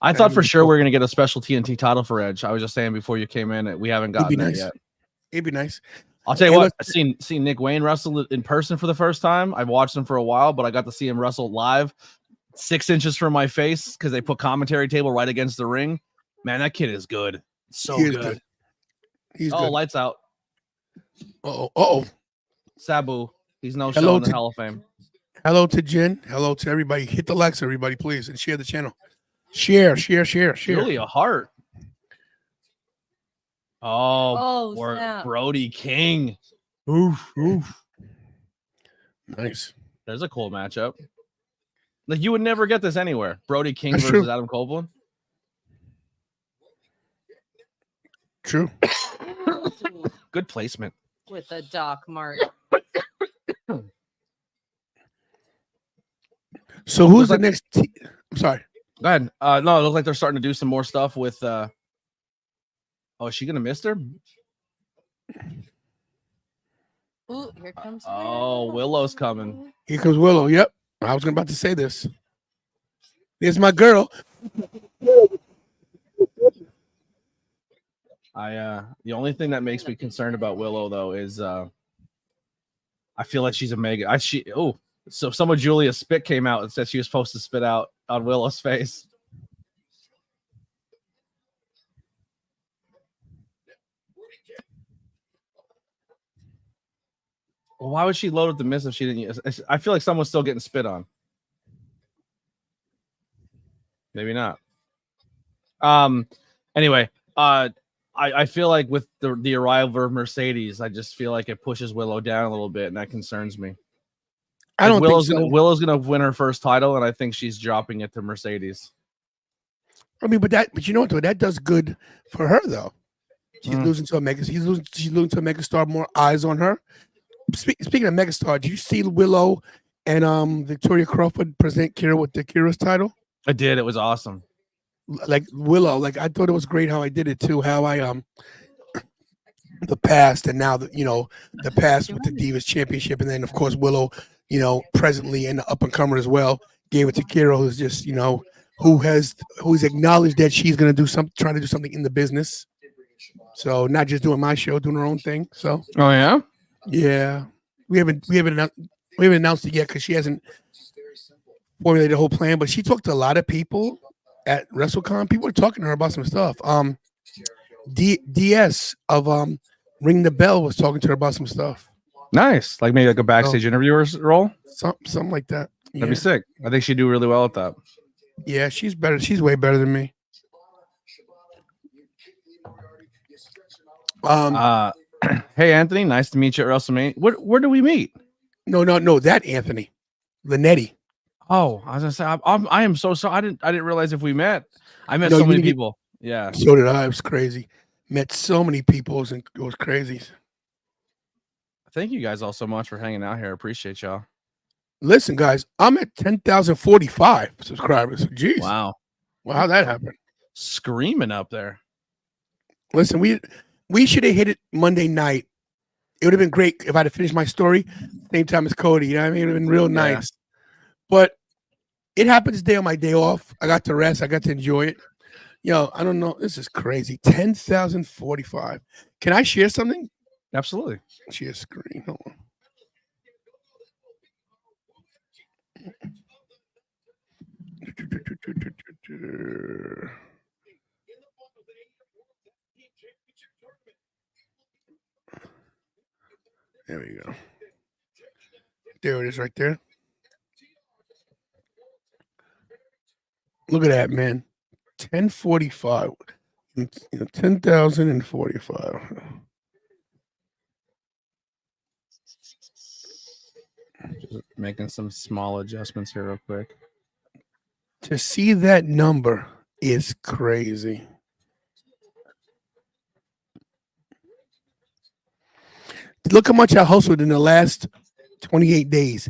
I thought for sure we were going to get a special TNT title for Edge. I was just saying before you came in, we haven't gotten that yet. It'd be nice. I'll tell you what, I've seen Nick Wayne wrestle in person for the first time. I've watched him for a while, but I got to see him wrestle live 6 inches from my face because they put commentary table right against the ring. Man, that kid is good. So good. He's good. Lights out. Uh-oh. Sabu. He's no show in the Hall of Fame. Hello to Jen. Hello to everybody. Hit the likes, everybody, please, and share the channel. Share. Julia Hart. Oh, snap. Brody King. Oof. Nice. There's a cool matchup. Like you would never get this anywhere. Brody King versus true. Adam Copeland. True. Good placement. With the Doc Mark. So who's the next? I'm sorry. Go ahead. No, it looks like they're starting to do some more stuff with. Oh, is she gonna miss her? Ooh, here comes. Oh, Willow's coming. Here comes Willow. Yep. I was about to say this. There's my girl. The only thing that makes me concerned about Willow though is I feel like she's a mega. So some of Julia's spit came out and said she was supposed to spit out on Willow's face. Well, why would she load up the miss if she didn't use? I feel like someone's still getting spit on. Maybe not. Anyway, I feel like with the arrival of Mercedes, I just feel like it pushes Willow down a little bit, and that concerns me. I don't Willow's think so. Willow's gonna win her first title, and I think she's dropping it to Mercedes. I mean, but you know what? Though that does good for her though. She's losing to a mega. She's losing to a megastar. More eyes on her. Speaking of megastar, did you see Willow and Victoria Crawford present Kira with the Kira's title? I did. It was awesome. Like Willow, like I thought it was great how I did it too. How I the past and now the past with the Divas Championship, and then of course Willow, presently and the up and comer as well, gave it to Kira, who's just who's acknowledged that she's gonna do something, trying to do something in the business. So not just doing my show, doing her own thing. So yeah, we haven't announced it yet because she hasn't formulated the whole plan. But she talked to a lot of people at WrestleCon. People are talking to her about some stuff. DS of Ring the Bell was talking to her about some stuff. Nice, like maybe like a backstage interviewer's role, something like that. That'd be sick. I think she'd do really well at that. Yeah, she's better. She's way better than me. Hey Anthony, nice to meet you at WrestleMania. Where do we meet? No, that Anthony Linetti. Oh, I was gonna say I am so sorry. I didn't realize if we met. I met so many people. Yeah, so did I. It was crazy. Met so many people, and it was crazy. Thank you guys all so much for hanging out here. I appreciate y'all. Listen, guys, I'm at 10,045 subscribers. Jeez, wow, how'd that happen? Screaming up there. Listen, we should have hit it Monday night. It would have been great if I'd have finished my story same time as Cody. You know what I mean? It would have been real nice. But it happened today on my day off. I got to rest. I got to enjoy it. I don't know. This is crazy. 10,045. Can I share something? Absolutely. Share screen. Hold on. There we go. There it is right there. Look at that, man. 1045. 10,045. Just making some small adjustments here real quick. To see that number is crazy. Look how much I hustled in the last 28 days.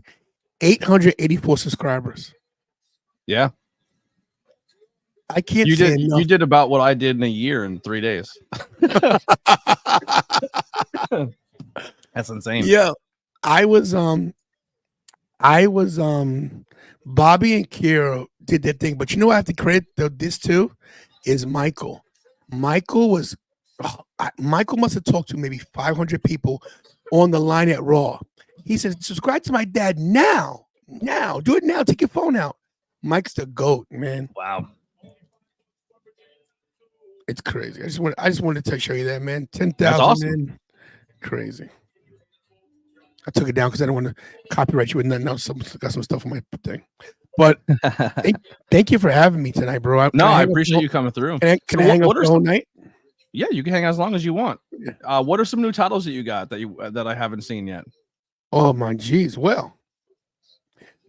884 subscribers. Yeah. I can't You say did enough. you did about what I did in a year in 3 days. That's insane. Yeah. I was Bobby and Kira did their thing, but you know what I have to credit this to is Michael. Michael must have talked to maybe 500 people on the line at Raw. He said, subscribe to my dad now. Now. Do it now. Take your phone out. Mike's the GOAT, man. Wow. It's crazy. I just wanted to show you that, man. 10,000, That's awesome. man. Crazy. I took it down because I don't want to copyright you with nothing else. Got some stuff on my thing. But thank you for having me tonight, bro. I appreciate you coming through. Can I hang up the whole night? Yeah, you can hang as long as you want. Yeah. What are some new titles that you got that I haven't seen yet? Oh my geez. Well,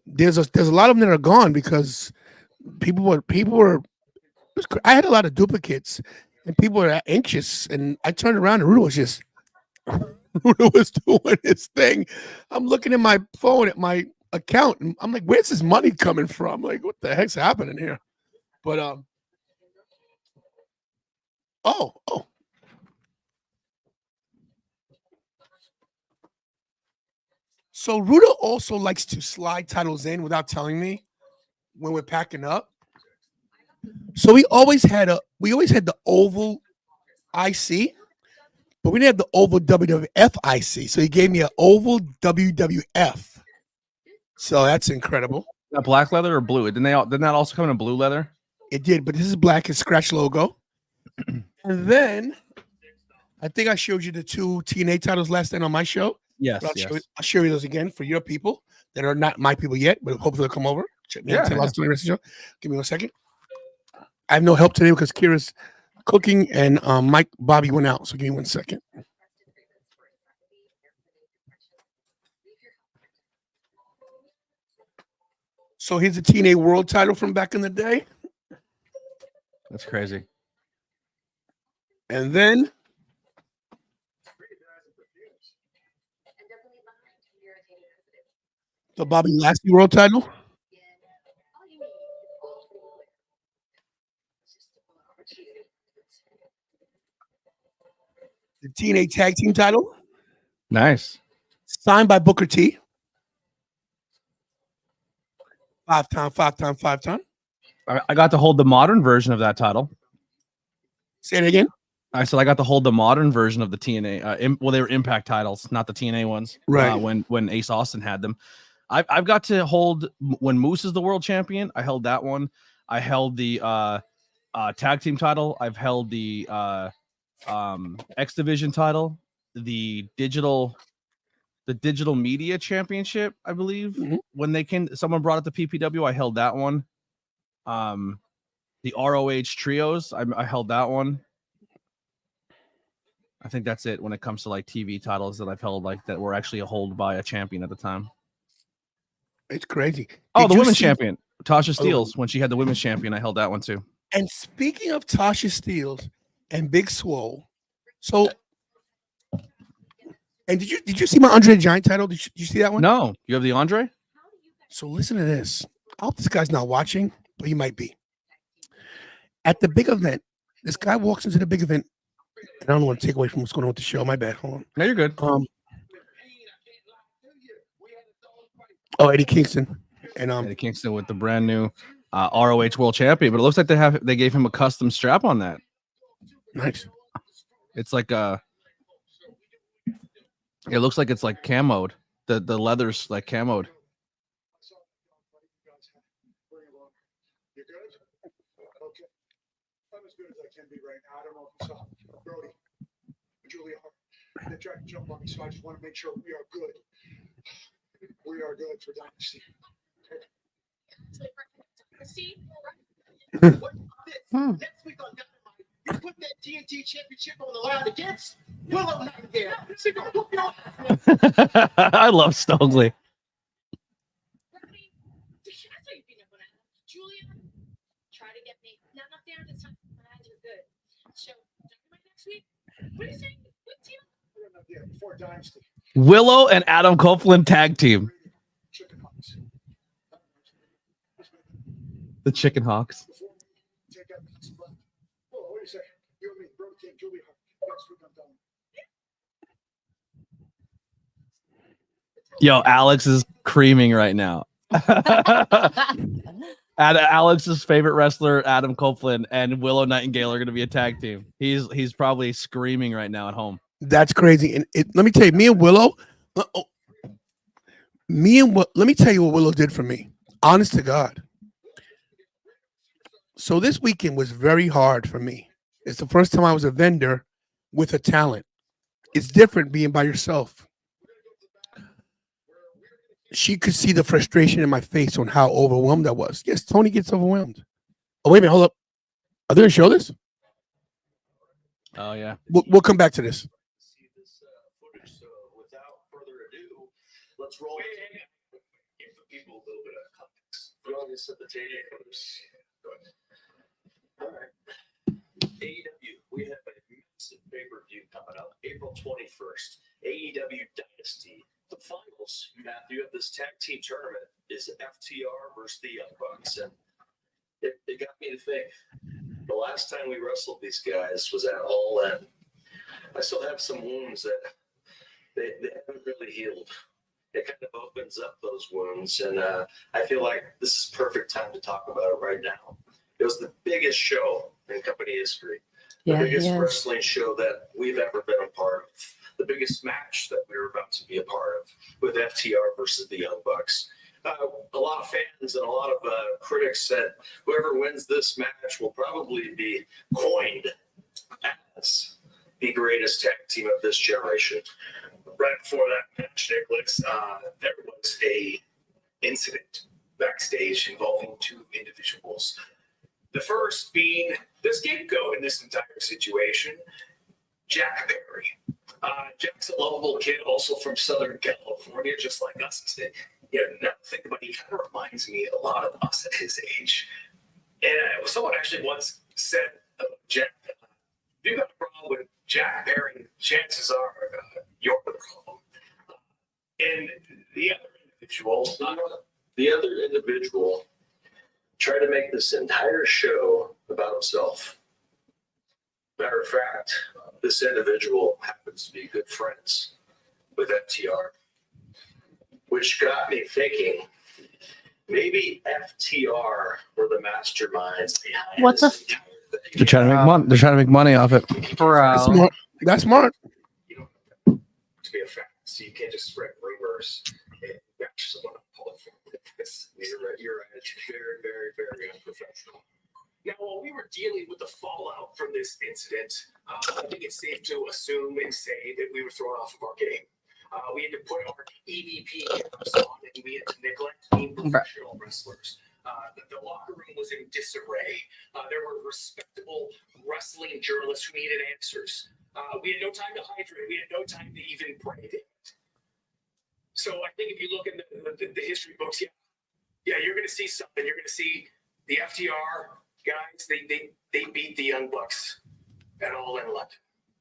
there's a lot of them that are gone because people were I had a lot of duplicates and people were anxious, and I turned around and Rudo was just Rudo was doing his thing. I'm looking at my phone at my account and I'm like, where's this money coming from? Like, what the heck's happening here? But oh. So Rudo also likes to slide titles in without telling me when we're packing up. So we always had the oval IC, but we didn't have the oval WWF IC. So he gave me an oval WWF. So that's incredible. That black leather or blue? Didn't that also come in a blue leather? It did, but this is black and scratch logo. And then I think I showed you the 2 TNA titles last night on my show. Yes. I'll show you those again for your people that are not my people yet, but hopefully they'll come over. Check me out. Tantalizing Tony Wrestling Show. Give me 1 second. I have no help today because Kira's cooking and Bobby went out. So give me 1 second. So here's the TNA World title from back in the day. That's crazy. And then the Bobby Lashley World title. The TNA Tag Team title. Nice. Signed by Booker T. 5-time. I got to hold the modern version of that title. Say it again. I said I got to hold the modern version of the TNA. Well, they were Impact titles, not the TNA ones. Right. When Ace Austin had them, I've got to hold when Moose is the world champion. I held that one. I held the tag team title. I've held the X Division title, the digital media championship. I believe when they came, someone brought it to PPW. I held that one. The ROH trios. I held that one. I think that's it when it comes to like TV titles that I've held like that were actually held by a champion at the time. It's crazy. Oh, the women's champion, Tasha Steelz, when she had the women's champion, I held that one too. And speaking of Tasha Steelz and Big Swole, so and did you see my Andre the Giant title? Did you see that one? No, you have the Andre. So listen to this. I hope this guy's not watching, but he might be. At the big event, this guy walks into the big event. And I don't want to take away from what's going on with the show. My bad. Hold on. No, you're good. Eddie Kingston. And Eddie Kingston with the brand new ROH World Champion, but it looks like they gave him a custom strap on that. Nice. It's like it looks like it's like camoed. The leather's like camoed. As good as I can be right now. I don't know if you saw Brody, Julia, they tried to jump on me, so I just want to make sure we are good. We are good for Dynasty. Next week on Dynamite, you put that TNT championship on the line against Willow Nightingale. I love Stokely. Julia, try to get me. Not enough there this time. My eyes are good. So, Dynamite next week? What are you saying? What team? Yeah, before Dynasty. Willow and Adam Copeland tag team. Chicken Hawks. The Chicken Hawks. Before we take out this blood. Oh, wait a second. You and me, Brody King, Julie Hart. Next week I'm done. Yo, Alex is creaming right now. Alex's favorite wrestler, Adam Copeland, and Willow Nightingale are going to be a tag team. He's probably screaming right now at home. That's crazy. And let me tell you, me and Willow, let me tell you what Willow did for me. Honest to God. So this weekend was very hard for me. It's the first time I was a vendor with a talent. It's different being by yourself. She could see the frustration in my face on how overwhelmed I was. Yes, Tony gets overwhelmed. Oh, wait a minute, hold up. Are they going to show this? Oh, yeah. We'll come back to this. See this footage. So without further ado, let's roll. Give the people a little bit of context. Throw this at the table. Go ahead. All right. AEW, we have a massive pay-per-view coming up April 21st. AEW Dynasty. The finals, Matthew, of this tag team tournament is FTR versus the Young Bucks. And it got me to think. The last time we wrestled these guys was at All In. I still have some wounds that they haven't really healed. It kind of opens up those wounds. And I feel like this is perfect time to talk about it right now. It was the biggest show in company history. The biggest wrestling show that we've ever been a part of. The biggest match that we were about to be a part of with FTR versus the Young Bucks. A lot of fans and a lot of critics said whoever wins this match will probably be coined as the greatest tag team of this generation. Right before that match, Nicholas, there was a incident backstage involving two individuals. The first being the scapegoat in this entire situation, Jack Perry. Jack's a lovable kid, also from Southern California, just like us. Now think about it, he kind of reminds me a lot of us at his age. And someone actually once said about Jack, if you got a problem with Jack Perry, chances are you're the problem. And the other individual tried to make this entire show about himself. Matter of fact, this individual happens to be good friends with FTR, which got me thinking maybe FTR were the masterminds behind What the this entire thing. They're trying to make money. They're trying to make money off it. Bro. That's smart. You know, to be a fact, so you can't just spread rumors and bash someone up public. You're right. It's very, very, very unprofessional. Now, while we were dealing with the fallout from this incident, I think it's safe to assume and say that we were thrown off of our game. We had to put our EVP caps on, and we had to neglect being professional wrestlers. The locker room was in disarray. There were respectable wrestling journalists who needed answers. We had no time to hydrate. We had no time to even pray. So I think if you look in the history books, yeah, you're going to see something. You're going to see the FTR guys. They beat the Young Bucks at All In London.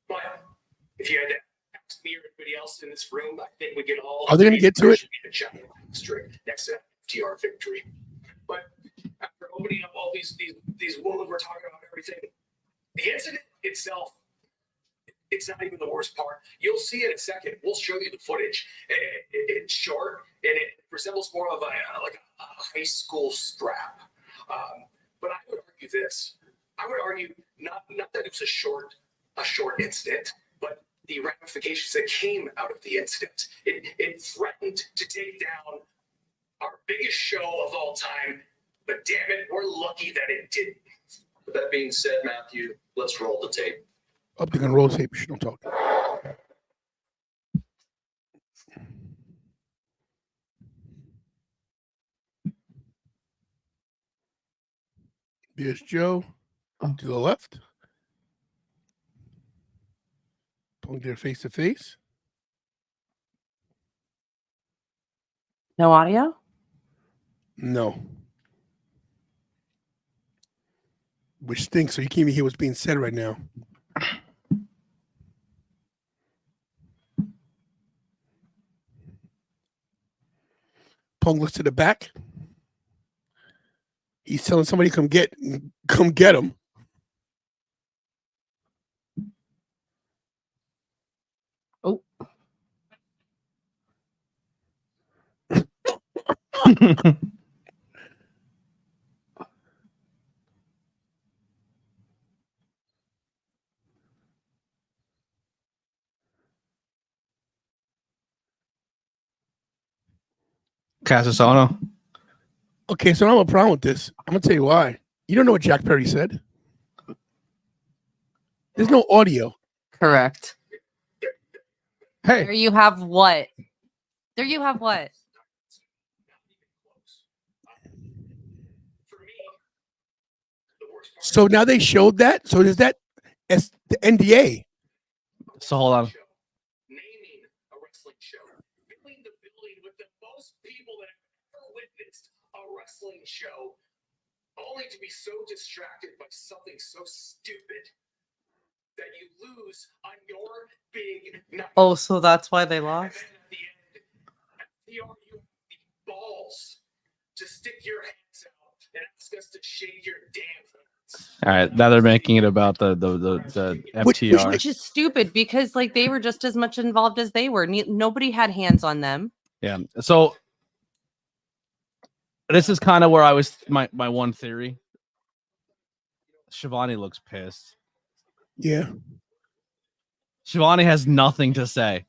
But if you had to ask me or anybody else in this room, I think we can all. Are they going to get to it? A giant asterisk next to that FTR victory. But after opening up all these wounds, we're talking about everything. The incident itself, it's not even the worst part. You'll see in a second. We'll show you the footage. It's short and it resembles more of a high school scrap. But I would argue this. I would argue not that it was a short incident, but the ramifications that came out of the incident. It threatened to take down our biggest show of all time, but damn it, we're lucky that it didn't. With that being said, Matthew, let's roll the tape. Up they're gonna roll the tape. She don't talk. There's Joe to the left. Pulling their face to face. No audio? No. Which stinks, so you can't even hear what's being said right now. Punk looks to the back. He's telling somebody, come get him. Oh. Casasono. Okay, so I don't have a problem with this. I'm gonna tell you why. You don't know what Jack Perry said. There's no audio. Correct. Hey, There you have what? There you have what? So now they showed that. So is that as the NDA? so hold on. Naming a wrestling show, filling the building with the most people that have ever witnessed a wrestling show, only to be so distracted by something so stupid that you lose on your big night. Oh, so that's why they lost? And at the end, FTR, you have the balls to stick your hands out and ask us to shake your damn hands. All right, now they're making it about the FTR. Which is stupid because like they were just as much involved as they were. Nobody had hands on them. Yeah. So this is kind of where I was. My one theory. Shivani looks pissed. Yeah, Shivani has nothing to say.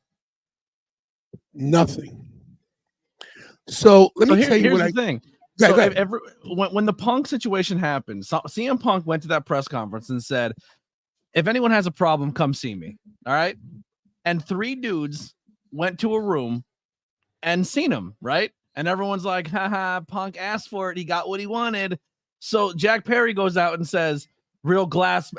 nothing. So let me tell you here's what the thing. Go So ahead. when the Punk situation happened, CM Punk went to that press conference and said, if anyone has a problem, come see me. All right. And 3 dudes went to a room and seen him. Right. And everyone's like, haha, Punk asked for it. He got what he wanted. So Jack Perry goes out and says, real glass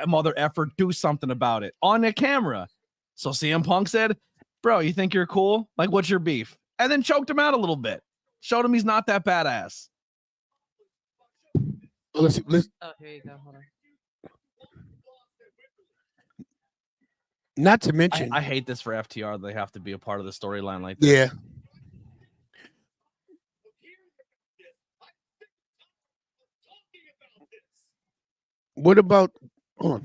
mother effort, do something about it on the camera. So CM Punk said, bro, you think you're cool? Like, what's your beef? And then choked him out a little bit. Showed him he's not that badass. Let's Oh, here you go. Hold on. not to mention. I hate this for FTR. They have to be a part of the storyline like this. Yeah. What about? Hold on.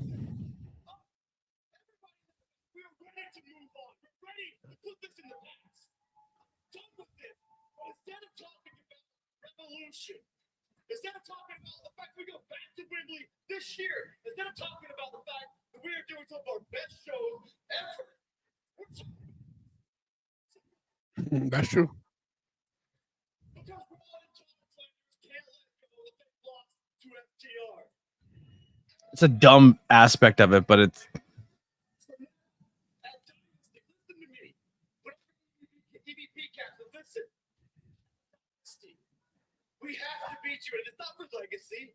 We're ready to move on. We're ready to put this in the past. Done with this. But instead of talking about revolution, instead of talking about the fact we go back to Wembley this year, instead of talking about the fact that we are doing some of our best shows ever, we're That's true. because we're all in Tantalizers can't let go that they lost to FTR. It's a dumb aspect of it, but it's Listen to me. DVP captain, listen. Steve, we have to beat you, and it's not for legacy.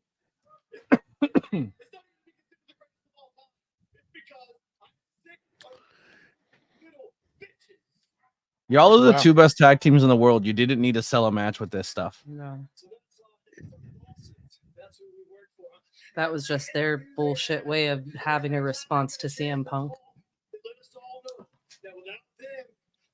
It's not even because the greatest of all time. It's because I'm sick of little bitches. y'all are the Wow. 2 best tag teams in the world. You didn't need to sell a match with this stuff. No. So that's who we work for. That was just their bullshit way of having a response to CM Punk. They let us all know that without them,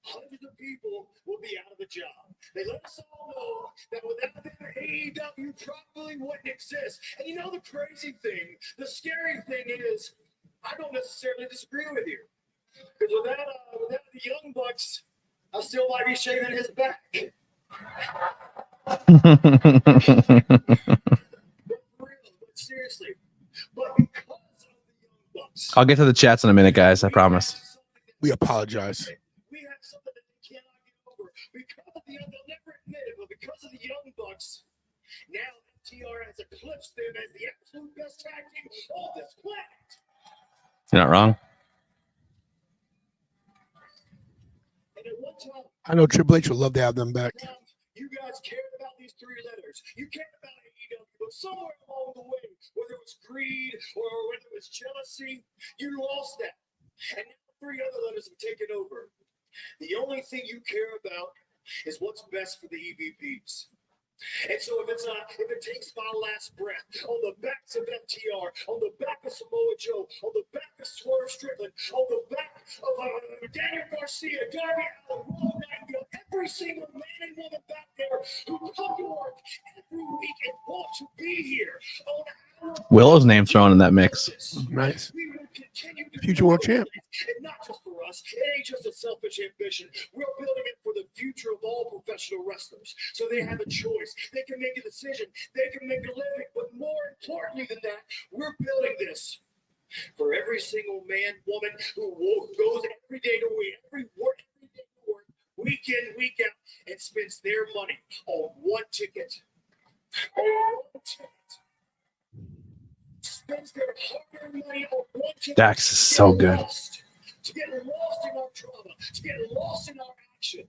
hundreds of people will be out of a job. They let us all know that without them, AEW probably wouldn't exist. And you know the crazy thing, the scary thing is, I don't necessarily disagree with you. Because without the Young Bucks, I still might be shaving his back. But seriously, but because of the Young Bucks, I'll get to the chats in a minute, guys. I promise. We apologize. we have something that they cannot get over. Because of the they'll never admit it, but because of the Young Bucks, now FTR has eclipsed them as the absolute best tag team on this planet. You're not wrong. And at one time, I know Triple H would love to have them back. you guys cared about these 3 letters. You cared about AEW, but somewhere along the way, whether it was greed or whether it was jealousy, you lost that. And now 3 other letters have taken over. The only thing you care about is what's best for the EVPs. And so if it takes my last breath on the backs of FTR, on the back of Samoa Joe, on the back of Swerve Strickland, on the back of Daniel Garcia, Darby Allin, Raw Night, Every single man and woman back there who come to work every week and want to be here on our Willow's name thrown in that mix. Nice. we will continue to Future world grow champ. it. And not just for us. It ain't just a selfish ambition. We're building it for the future of all professional wrestlers. So they have a choice. They can make a decision. They can make a living. But more importantly than that, we're building this for every single man, woman who goes every day to work, week in, week out, and spends their money on one ticket. Spends their hard-earned money on one ticket. Dax is so good. To get lost in our drama, to get lost in our action.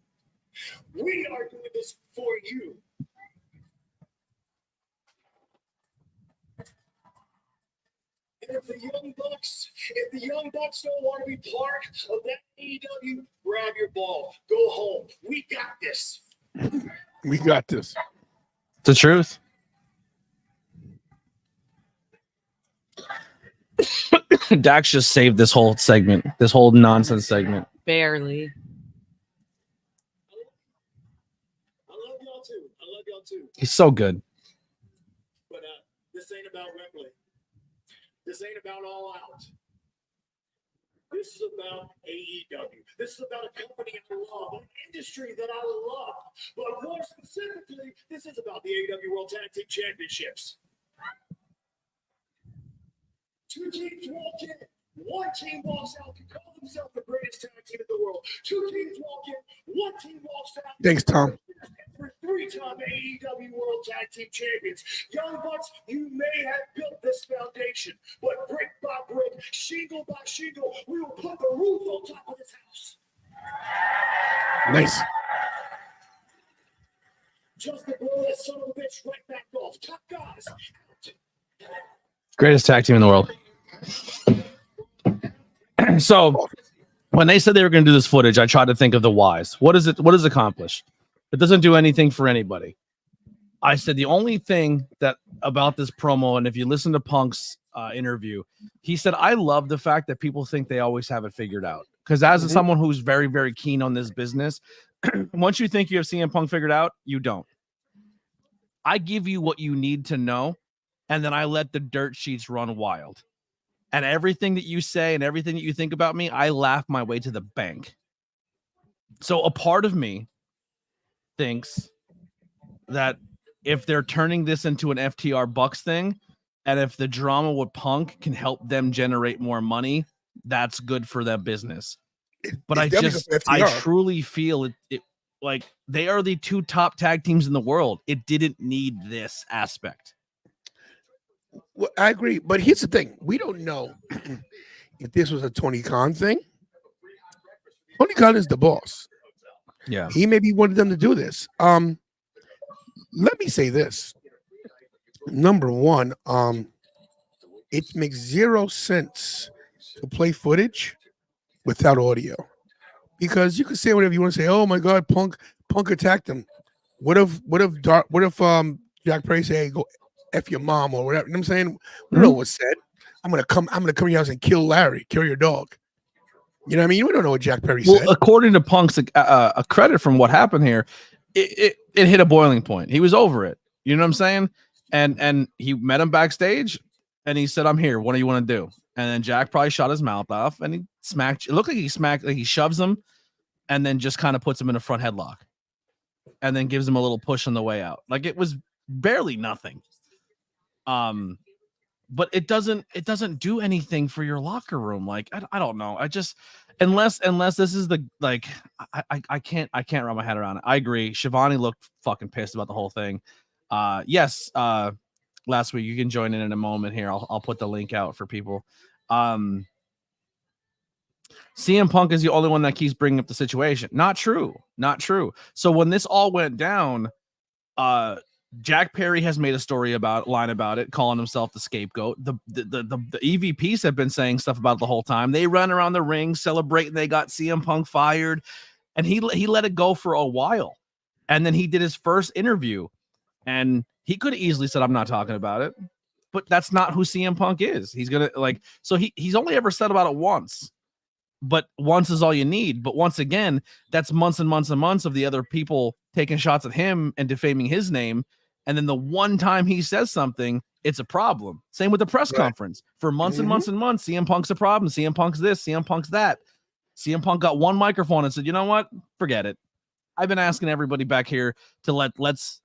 We are doing this for you. And if the Young Bucks don't want to be part of that AEW, grab your ball, go home. We got this. We got this. It's the truth. Dax just saved this whole segment, this whole nonsense segment. Barely. I love y'all too. He's so good. But this ain't about Wembley. This ain't about All Out. This is about AEW. This is about a company I love, an industry that I love. But more specifically, this is about the AEW World Tag Team Championships. Two teams walk in. One team walks out to call themselves the greatest tag team in the world. Two teams walk in. One team walks out. Thanks, Tom. For three-time AEW World Tag Team Champions. Young Bucks, you may have built this foundation, but brick by brick, shingle by shingle, we will put the roof on top of this house. Nice. Just to blow that son of a bitch right back off. Top guys. Greatest tag team in the world. So when they said they were going to do this footage, I tried to think of the whys. What does it accomplish? It doesn't do anything for anybody. I said the only thing that about this promo, and if you listen to Punk's interview, he said, I love the fact that people think they always have it figured out. Because as someone who's very, very keen on this business, once you think you have CM Punk figured out, you don't. I give you what you need to know, and then I let the dirt sheets run wild. And everything that you say and everything that you think about me, I laugh my way to the bank. So a part of me thinks that if they're turning this into an FTR Bucks thing, and if the drama with Punk can help them generate more money, that's good for their business. But I truly feel it like they are the two top tag teams in the world. It didn't need this aspect. Well, I agree, but here's the thing: we don't know if this was a Tony Khan thing. Tony Khan is the boss. Yeah, he maybe wanted them to do this. Let me say this: number one, it makes zero sense to play footage without audio, because you can say whatever you want to say. Oh my God, Punk attacked him. What if Jack Perry say, hey, go F your mom or whatever? You know what I'm saying? We don't know what's said. I'm gonna come to your house and kill Larry, kill your dog. You know what I mean? We don't know what Jack Perry said. According to Punk's a credit from what happened here, it hit a boiling point. He was over it. You know what I'm saying? And he met him backstage, and he said, "I'm here. What do you want to do?" And then Jack probably shot his mouth off, and he smacked. It looked like he shoves him, and then just kind of puts him in a front headlock, and then gives him a little push on the way out. Like it was barely nothing. But it doesn't do anything for your locker room. Like I don't know. I just unless this is the like I can't wrap my head around it. I agree. Shivani looked fucking pissed about the whole thing. Yes. Last week, you can join in a moment here. I'll put the link out for people. CM Punk is the only one that keeps bringing up the situation. Not true. So when this all went down, Jack Perry has made a line about it, calling himself the scapegoat. The EVPs have been saying stuff about it the whole time. They run around the ring celebrating they got CM Punk fired, and he let it go for a while. And then he did his first interview, and he could have easily said, I'm not talking about it, but that's not who CM Punk is. He's going to he's only ever said about it once, but once is all you need. But once again, that's months and months and months of the other people taking shots at him and defaming his name. And then the one time he says something, it's a problem. Same with the press conference. For months and months and months, CM Punk's a problem. CM Punk's this, CM Punk's that. CM Punk got one microphone and said, you know what? Forget it. I've been asking everybody back here to let's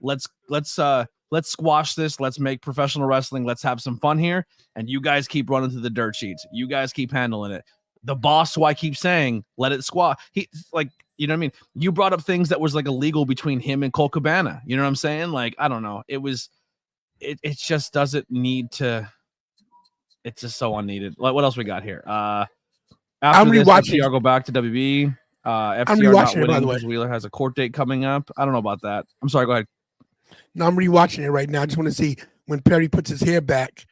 squash this. Let's make professional wrestling. Let's have some fun here. And you guys keep running through the dirt sheets. You guys keep handling it. The boss, who I keep saying, let it squash. He like, you know what I mean? You brought up things that was like illegal between him and Colt Cabana. You know what I'm saying? Like, I don't know. It just doesn't need to. It's just so unneeded. Like, what else we got here? After I'm this, rewatching. FTR go back to WB. FTR I'm not rewatching it, by winning the way. because Wheeler has a court date coming up. I don't know about that. I'm sorry. Go ahead. No, I'm rewatching it right now. I just want to see when Perry puts his hair back.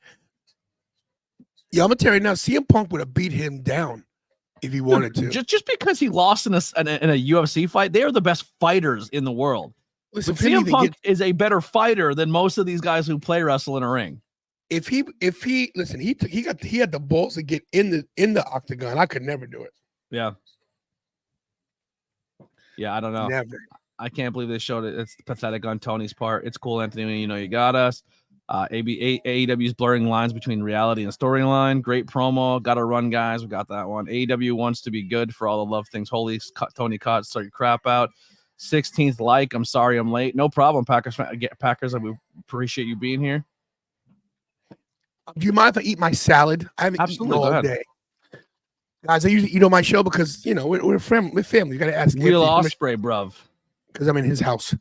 Yeah, I'm gonna tell you now. CM Punk would have beat him down if he wanted to. Just because he lost in a UFC fight, they are the best fighters in the world. Listen, But CM Punk is a better fighter than most of these guys who play wrestle in a ring. If he listen, he had the balls to get in the octagon. I could never do it. Yeah. Yeah, I don't know. Never. I can't believe they showed it. It's pathetic on Tony's part. It's cool, Anthony. You know you got us. AEW's blurring lines between reality and storyline. Great promo. Got to run, guys. We got that one. AEW wants to be good for all the love things. Holy Tony caught. Sort your crap out. 16th like. I'm sorry I'm late. No problem, Packers. Packers. I appreciate you being here. Do you mind if I eat my salad? I haven't eaten Absolutely, go all ahead. day. Guys, I usually eat on my show because, you know, we're family. You got to ask Real Osprey, bruv. because I'm in his house.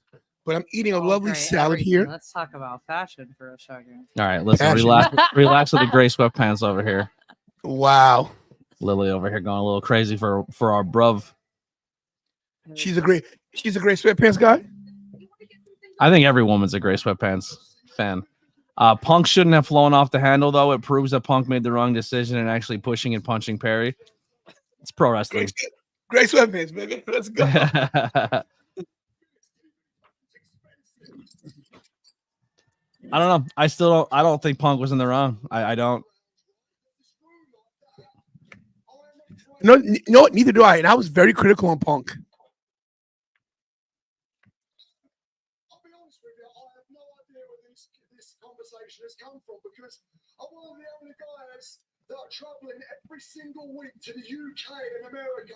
But I'm eating a lovely Okay, salad everything. here. Let's talk about fashion for a second. All right, listen. Passion. Relax with the gray sweatpants over here. Wow. Lily over here going a little crazy for our bruv. She's a great sweatpants guy. I think every woman's a gray sweatpants fan. Punk shouldn't have flown off the handle, though. It proves that Punk made the wrong decision in actually pushing and punching Perry. It's pro wrestling. Great sweatpants, baby. Let's go. I don't know. I don't think Punk was in the wrong. I don't. No, neither do I. And I was very critical on Punk. I'll be honest with you, I have no idea where this conversation has come from because I'm one of the only guys that are traveling every single week to the UK and America,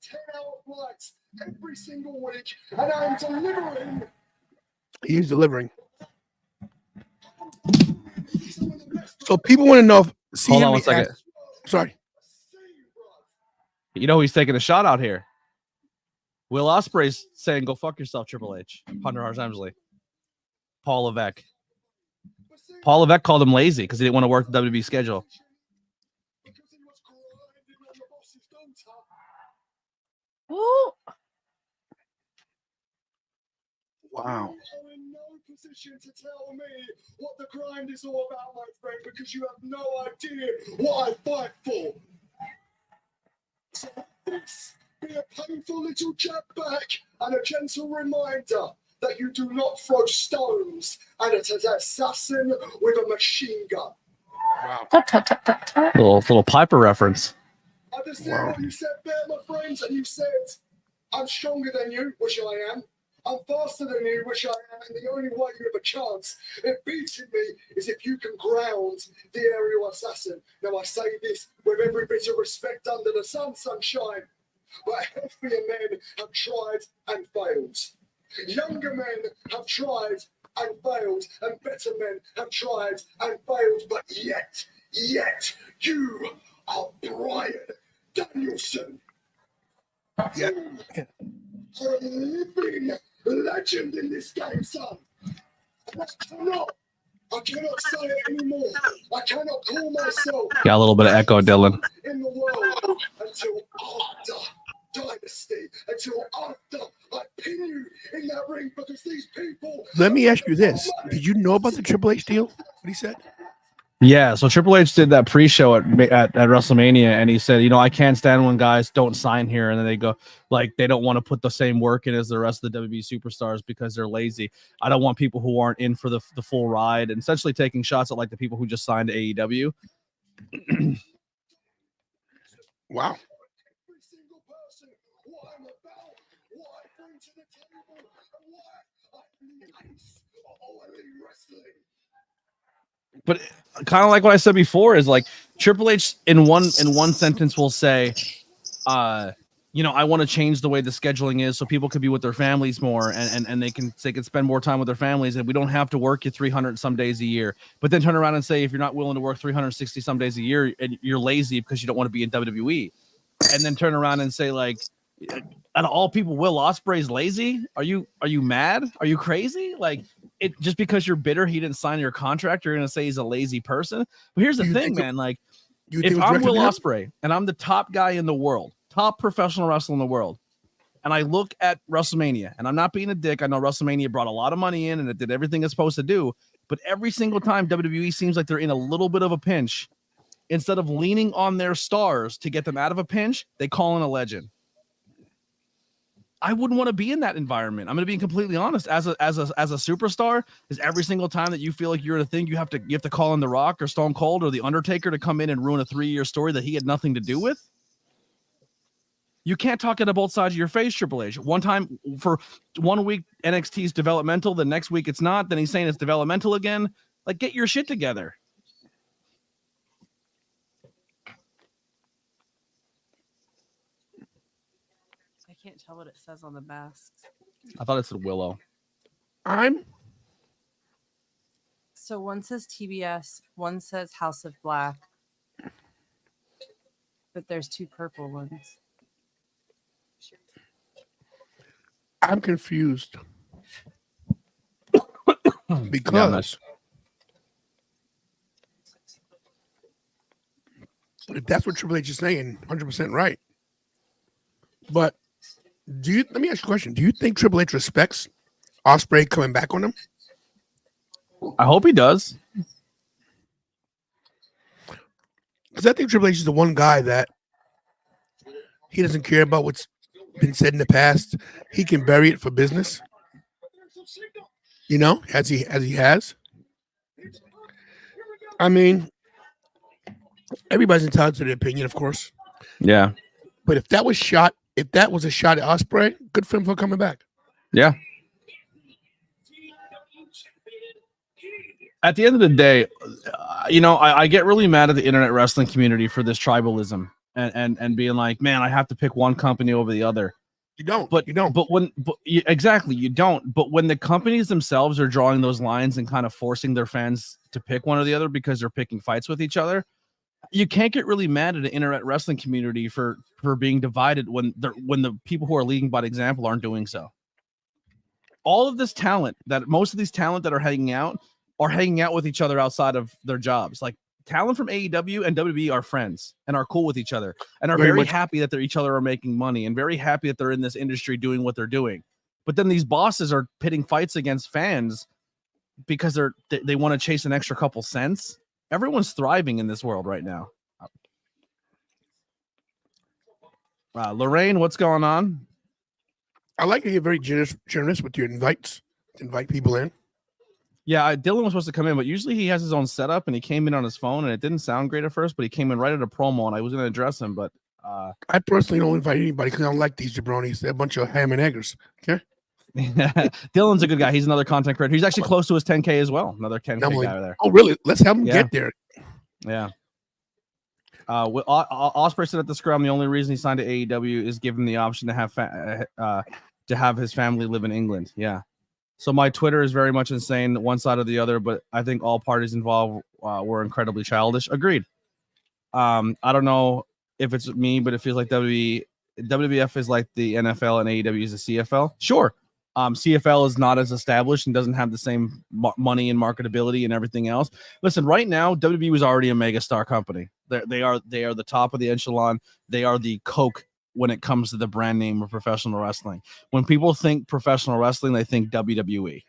8-10-hour flights every single week, and I'm delivering. He's delivering. So people want to know if Hold on one second. Sorry. You know who's taking a shot out here? Will Ospreay's saying, "Go fuck yourself, Triple H." Hunter Hearst Hemsley. Paul Levesque. Paul Levesque called him lazy because he didn't want to work the WWE schedule. Wow. You're in no position to tell me what the grind is all about, my friend, because you have no idea what I fight for. So this be a painful little jab back and a gentle reminder that you do not throw stones at an assassin with a machine gun. Wow. Little Piper reference. I understand what you said there, my friends, and you said, I'm stronger than you, which I am. I'm faster than you, which I am, and the only way you have a chance at beating me is if you can ground the aerial assassin. Now, I say this with every bit of respect under the sun, sunshine, but healthier men have tried and failed. Younger men have tried and failed, and better men have tried and failed, but yet, you are Brian Danielson. Yeah. You're a living legend in this game, son. And I cannot say it anymore. I cannot call myself Got a little bit of echo, Dylan. in the world until after Dynasty, until after I pin you in that ring, because these people. Let me ask you this. Did you know about the Triple H deal? What he said? Yeah, so Triple H did that pre-show at WrestleMania, and he said, I can't stand when guys don't sign here, and then they go, like, they don't want to put the same work in as the rest of the WWE superstars because they're lazy. I don't want people who aren't in for the full ride, and essentially taking shots at, like, the people who just signed to AEW. Wow. But kind of like what I said before is like Triple H in one sentence will say, I want to change the way the scheduling is so people could be with their families more and they can spend more time with their families and we don't have to work you 300 some days a year. But then turn around and say if you're not willing to work 360 some days a year and you're lazy because you don't want to be in WWE, and then turn around and say like, out of all people, Will Ospreay's lazy? Are you mad? Are you crazy? Like it just because you're bitter he didn't sign your contract, you're gonna say he's a lazy person? But here's the thing, man. Like if I'm Will Ospreay and I'm the top guy in the world, top professional wrestler in the world, and I look at WrestleMania, and I'm not being a dick. I know WrestleMania brought a lot of money in and it did everything it's supposed to do, but every single time WWE seems like they're in a little bit of a pinch, instead of leaning on their stars to get them out of a pinch, they call in a legend. I wouldn't want to be in that environment. I'm going to be completely honest. As a superstar, is every single time that you feel like you're in a thing, you have to call in The Rock or Stone Cold or The Undertaker to come in and ruin a 3-year story that he had nothing to do with? You can't talk out of both sides of your face, Triple H. One time for 1 week, NXT's developmental. The next week it's not. Then he's saying it's developmental again. Like, get your shit together. I can't tell what it says on the masks. I thought it said Willow. So one says TBS, one says House of Black, but there's 2 purple ones. I'm confused because if that's what Triple H is saying, 100% right. But let me ask you a question. Do you think Triple H respects Ospreay coming back on him? I hope he does. Because I think Triple H is the one guy that he doesn't care about what's been said in the past. He can bury it for business. As he has. I mean, everybody's entitled to their opinion, of course. Yeah. But if that was a shot at Ospreay, good for him for coming back. Yeah. At the end of the day, I get really mad at the internet wrestling community for this tribalism and being like, man, I have to pick one company over the other. You don't. Exactly, you don't. But when the companies themselves are drawing those lines and kind of forcing their fans to pick one or the other because they're picking fights with each other, you can't get really mad at the internet wrestling community for being divided when the people who are leading by example aren't doing so. All of this talent, most of these talent that are hanging out with each other outside of their jobs. Like talent from AEW and WWE are friends and are cool with each other and are very happy that each other are making money and very happy that they're in this industry doing what they're doing. But then these bosses are pitting fights against fans because they want to chase an extra couple cents. Everyone's thriving in this world right now. Lorraine, what's going on? I like that you're very generous with your invites to invite people in. Yeah, Dylan was supposed to come in, but usually he has his own setup, and he came in on his phone, and it didn't sound great at first, but he came in right at a promo, and I was going to address him, but... I personally don't invite anybody because I don't like these jabronis. They're a bunch of ham and eggers. Okay? Dylan's a good guy. He's another content creator. He's actually close to his 10K as well. Another 10K guy there. Oh, really? Let's have him get there. Yeah. Ospreay said at the scrum, the only reason he signed to AEW is given the option to have his family live in England. Yeah. So my Twitter is very much insane, one side or the other, but I think all parties involved were incredibly childish. Agreed. I don't know if it's me, but it feels like WWF is like the NFL and AEW is the CFL. Sure. CFL is not as established and doesn't have the same money and marketability and everything else. Listen, right now, WWE is already a megastar company. They are the top of the echelon. They are the Coke when it comes to the brand name of professional wrestling. When people think professional wrestling, they think WWE.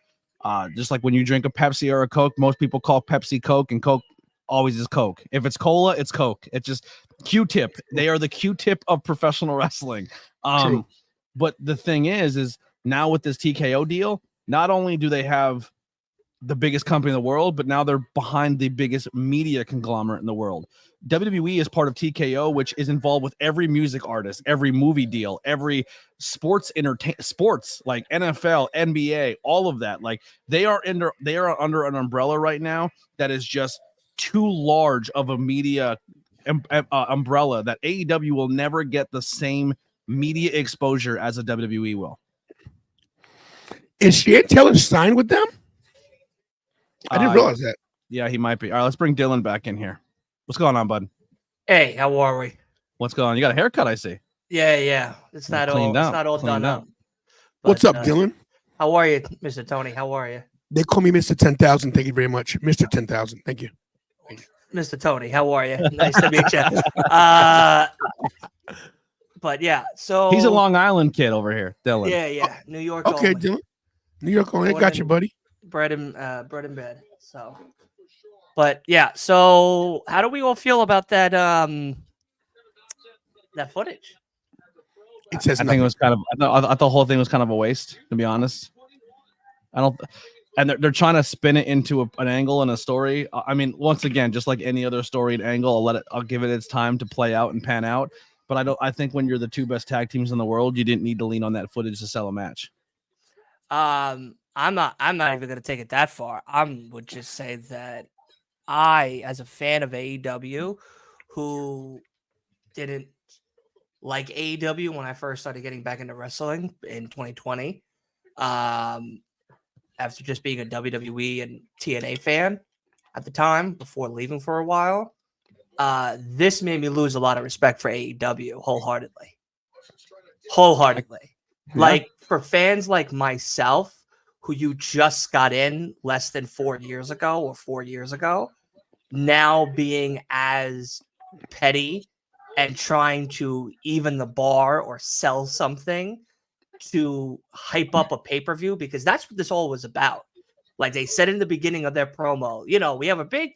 Just like when you drink a Pepsi or a Coke, most people call Pepsi Coke, and Coke always is Coke. If it's cola, it's Coke. It's just Q-tip. They are the Q-tip of professional wrestling. But the thing is now with this TKO deal, not only do they have the biggest company in the world, but now they're behind the biggest media conglomerate in the world. WWE is part of TKO, which is involved with every music artist, every movie deal, every sports like NFL, NBA, all of that. Like they are under an umbrella right now that is just too large of a media umbrella that AEW will never get the same media exposure as a WWE will. Is Shea Taylor signed with them? I didn't realize that. Yeah, he might be. All right, let's bring Dylan back in here. What's going on, bud? Hey, how are we? What's going on? You got a haircut, I see. Yeah. It's not all done up. What's up, Dylan? How are you, Mr. Tony? How are you? They call me Mr. 10,000. Thank you very much. Mr. 10,000. Thank you. Mr. Tony, how are you? Nice to meet you. But yeah, so he's a Long Island kid over here, Dylan. Yeah. New York. Okay, only. Dylan. New York only. Got you, buddy. Bread and bed. So, but yeah. So, how do we all feel about that? That footage. It says I think it was kind of. I thought the whole thing was kind of a waste, to be honest. I don't. And they're trying to spin it into an angle and a story. I mean, once again, just like any other story and angle, I'll give it its time to play out and pan out. But I think when you're the two best tag teams in the world, you didn't need to lean on that footage to sell a match. I'm not even going to take it that far. I would just say that I, as a fan of AEW, who didn't like AEW when I first started getting back into wrestling in 2020, after just being a WWE and TNA fan at the time before leaving for a while, this made me lose a lot of respect for AEW wholeheartedly. Yeah. Like for fans like myself, who you just got in less than 4 years ago or 4 years ago, now being as petty and trying to even the bar or sell something to hype up a pay-per-view, because that's what this all was about. Like they said in the beginning of their promo, we have a big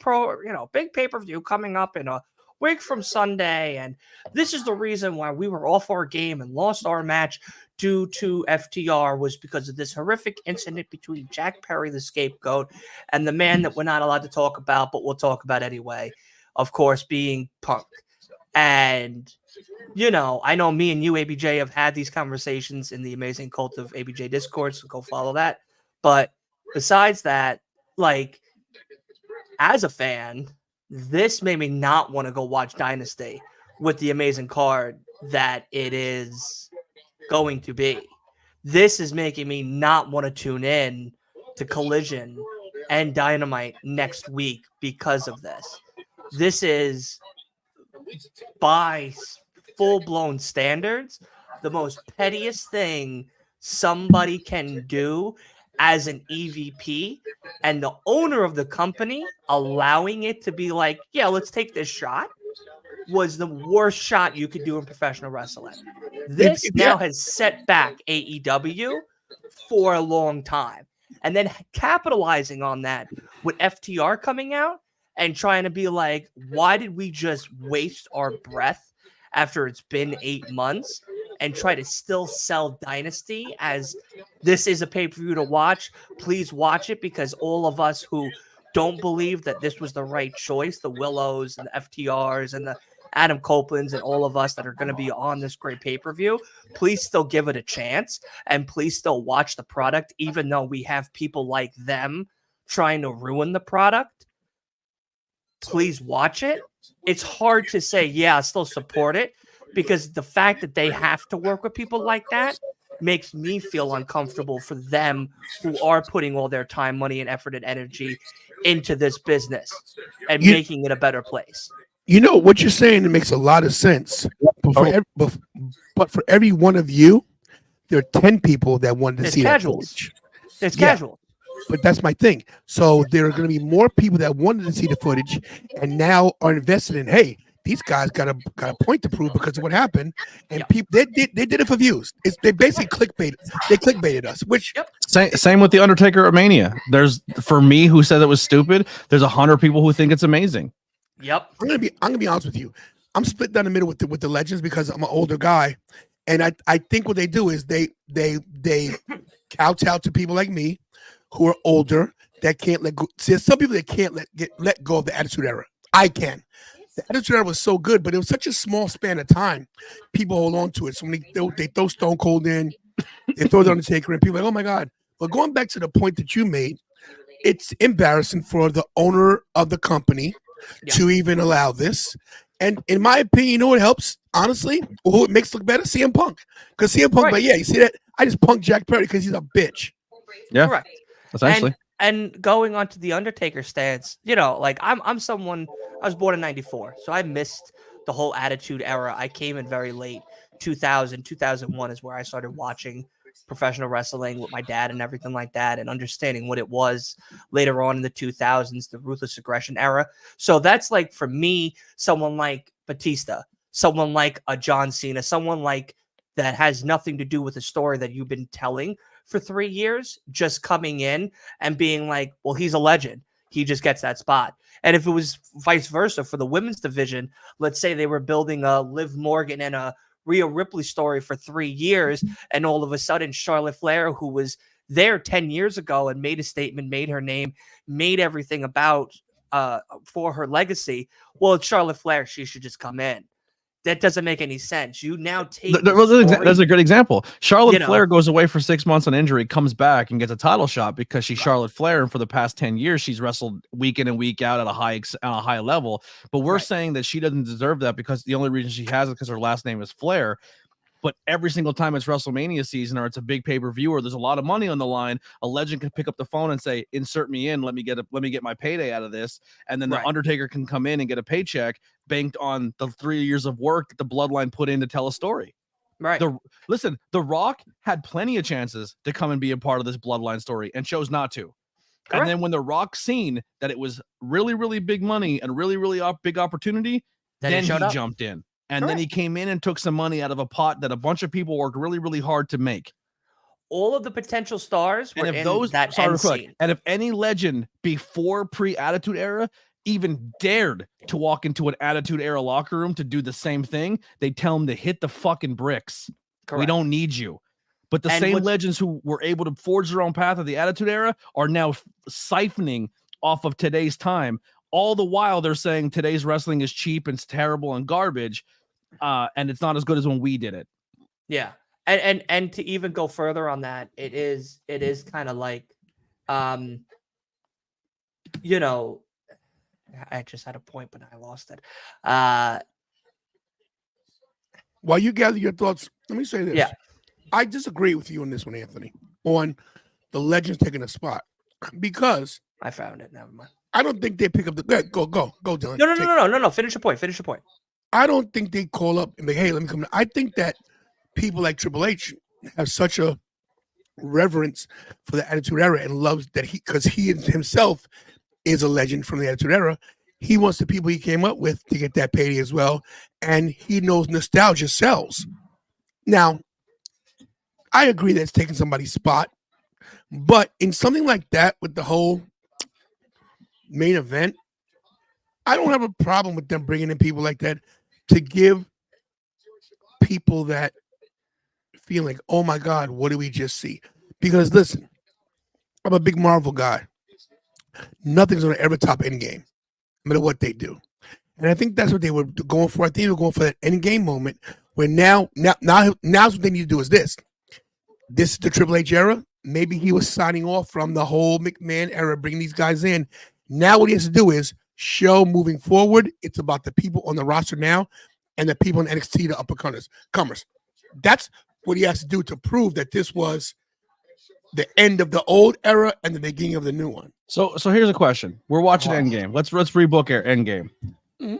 big pay-per-view coming up in a week from Sunday, and this is the reason why we were off our game and lost our match due to FTR was because of this horrific incident between Jack Perry, the scapegoat, and the man that we're not allowed to talk about, but we'll talk about anyway, of course, being Punk. And, I know me and you, ABJ, have had these conversations in the Amazing Cult of ABJ Discord, so go follow that. But besides that, like, as a fan, this made me not want to go watch Dynasty with the amazing card that it is going to be. This is making me not want to tune in to Collision and Dynamite next week because of this. This is, by full-blown standards, the most pettiest thing somebody can do as an EVP, and the owner of the company allowing it to be like, yeah, let's take this shot, was the worst shot you could do in professional wrestling. This now has set back AEW for a long time. And then capitalizing on that with FTR coming out and trying to be like, why did we just waste our breath after it's been 8 months and try to still sell Dynasty as this is a pay-per-view to watch? Please watch it, because all of us who don't believe that this was the right choice, the Willows and the FTRs and the Adam Copelands and all of us that are going to be on this great pay-per-view, please still give it a chance and please still watch the product, even though we have people like them trying to ruin the product. Please watch it. It's hard to say, yeah, I still support it, because the fact that they have to work with people like that makes me feel uncomfortable for them who are putting all their time, money, and effort and energy into this business and making it a better place. What you're saying, it makes a lot of sense. But for every one of you, there are 10 people that wanted to see casuals. that footage. It's casual. But that's my thing. So there are going to be more people that wanted to see the footage and now are invested in, hey, these guys got a point to prove because of what happened. And people they did it for views. They basically clickbaited us, which same with the Undertaker at Mania. There's, for me, who said it was stupid, there's 100 people who think it's amazing. Yep. I'm gonna be honest with you. I'm split down the middle with the legends because I'm an older guy, and I think what they do is they kowtow to people like me who are older that can't let go. See, there's some people that can't let go of the Attitude Era. I can. The Attitude Era was so good, but it was such a small span of time. People hold on to it. So when they throw Stone Cold in, they throw the Undertaker in, people are like, oh my God. But going back to the point that you made, it's embarrassing for the owner of the company to even allow this. And in my opinion, you know what helps, honestly? Who it makes look better? CM Punk. Because CM Punk, but yeah, you see that? I just punked Jack Perry because he's a bitch. Yeah. Correct. Essentially. And going on to the Undertaker stance, you know, like I'm someone, I was born in 94, so I missed the whole Attitude Era. I came in very late. 2001 is where I started watching professional wrestling with my dad and everything like that, and understanding what it was later on in the 2000s, the Ruthless Aggression era. So that's like, for me, someone like Batista, someone like a John Cena, someone like that has nothing to do with the story that you've been telling for 3 years, just coming in and being like, well, he's a legend. He just gets that spot. And if it was vice versa for the women's division, let's say they were building a Liv Morgan and a Rhea Ripley story for 3 years, and all of a sudden Charlotte Flair, who was there 10 years ago and made a statement, made her name, made everything about for her legacy. Well, it's Charlotte Flair. She should just come in. That doesn't make any sense. You now take that's a good example. Charlotte Flair goes away for 6 months on injury, comes back and gets a title shot because she's Charlotte Flair, and for the past 10 years she's wrestled week in and week out at a high level. But we're saying that she doesn't deserve that because the only reason she has it because her last name is Flair. But every single time it's WrestleMania season or it's a big pay-per-view or there's a lot of money on the line, a legend can pick up the phone and say, "Insert me in. Let me get my payday out of this." And then the Undertaker can come in and get a paycheck banked on the 3 years of work that the Bloodline put in to tell a story. Right. Listen, The Rock had plenty of chances to come and be a part of this Bloodline story and chose not to. Correct. And then when The Rock seen that it was really, really big money and really, really big opportunity, then he jumped in. And then he came in and took some money out of a pot that a bunch of people worked really, really hard to make. All of the potential stars were in that end scene. And if any legend before pre-Attitude Era even dared to walk into an Attitude Era locker room to do the same thing, they tell them to hit the fucking bricks. Correct. We don't need you. But the same legends who were able to forge their own path of the Attitude Era are now siphoning off of today's time. All the while they're saying today's wrestling is cheap and it's terrible and garbage. And it's not as good as when we did it. Yeah. And to even go further on that, it is kind of like, you know, I just had a point, but I lost it. While you gather your thoughts, let me say this. Yeah. I disagree with you on this one, Anthony, on the legends taking a spot, because I found it. Never mind. I don't think they pick up the go, Dylan. No. Finish your point. I don't think they call up and be, hey, let me come. I think that people like Triple H have such a reverence for the Attitude Era and loves that because he himself is a legend from the Attitude Era. He wants the people he came up with to get that payday as well. And he knows nostalgia sells. Now, I agree that it's taking somebody's spot, but in something like that with the whole main event, I don't have a problem with them bringing in people like that to give people that feel like, oh my God, what did we just see? Because listen, I'm a big Marvel guy. Nothing's going to ever top Endgame, no matter what they do. And I think that's what they were going for. I think they were going for that Endgame moment where now's what they need to do is this. This is the Triple H era. Maybe he was signing off from the whole McMahon era, bringing these guys in. Now what he has to do is show moving forward. It's about the people on the roster now and the people in NXT, the uppercutters. That's what he has to do to prove that this was the end of the old era and the beginning of the new one. So here's a question. We're watching Endgame. Let's rebook Endgame.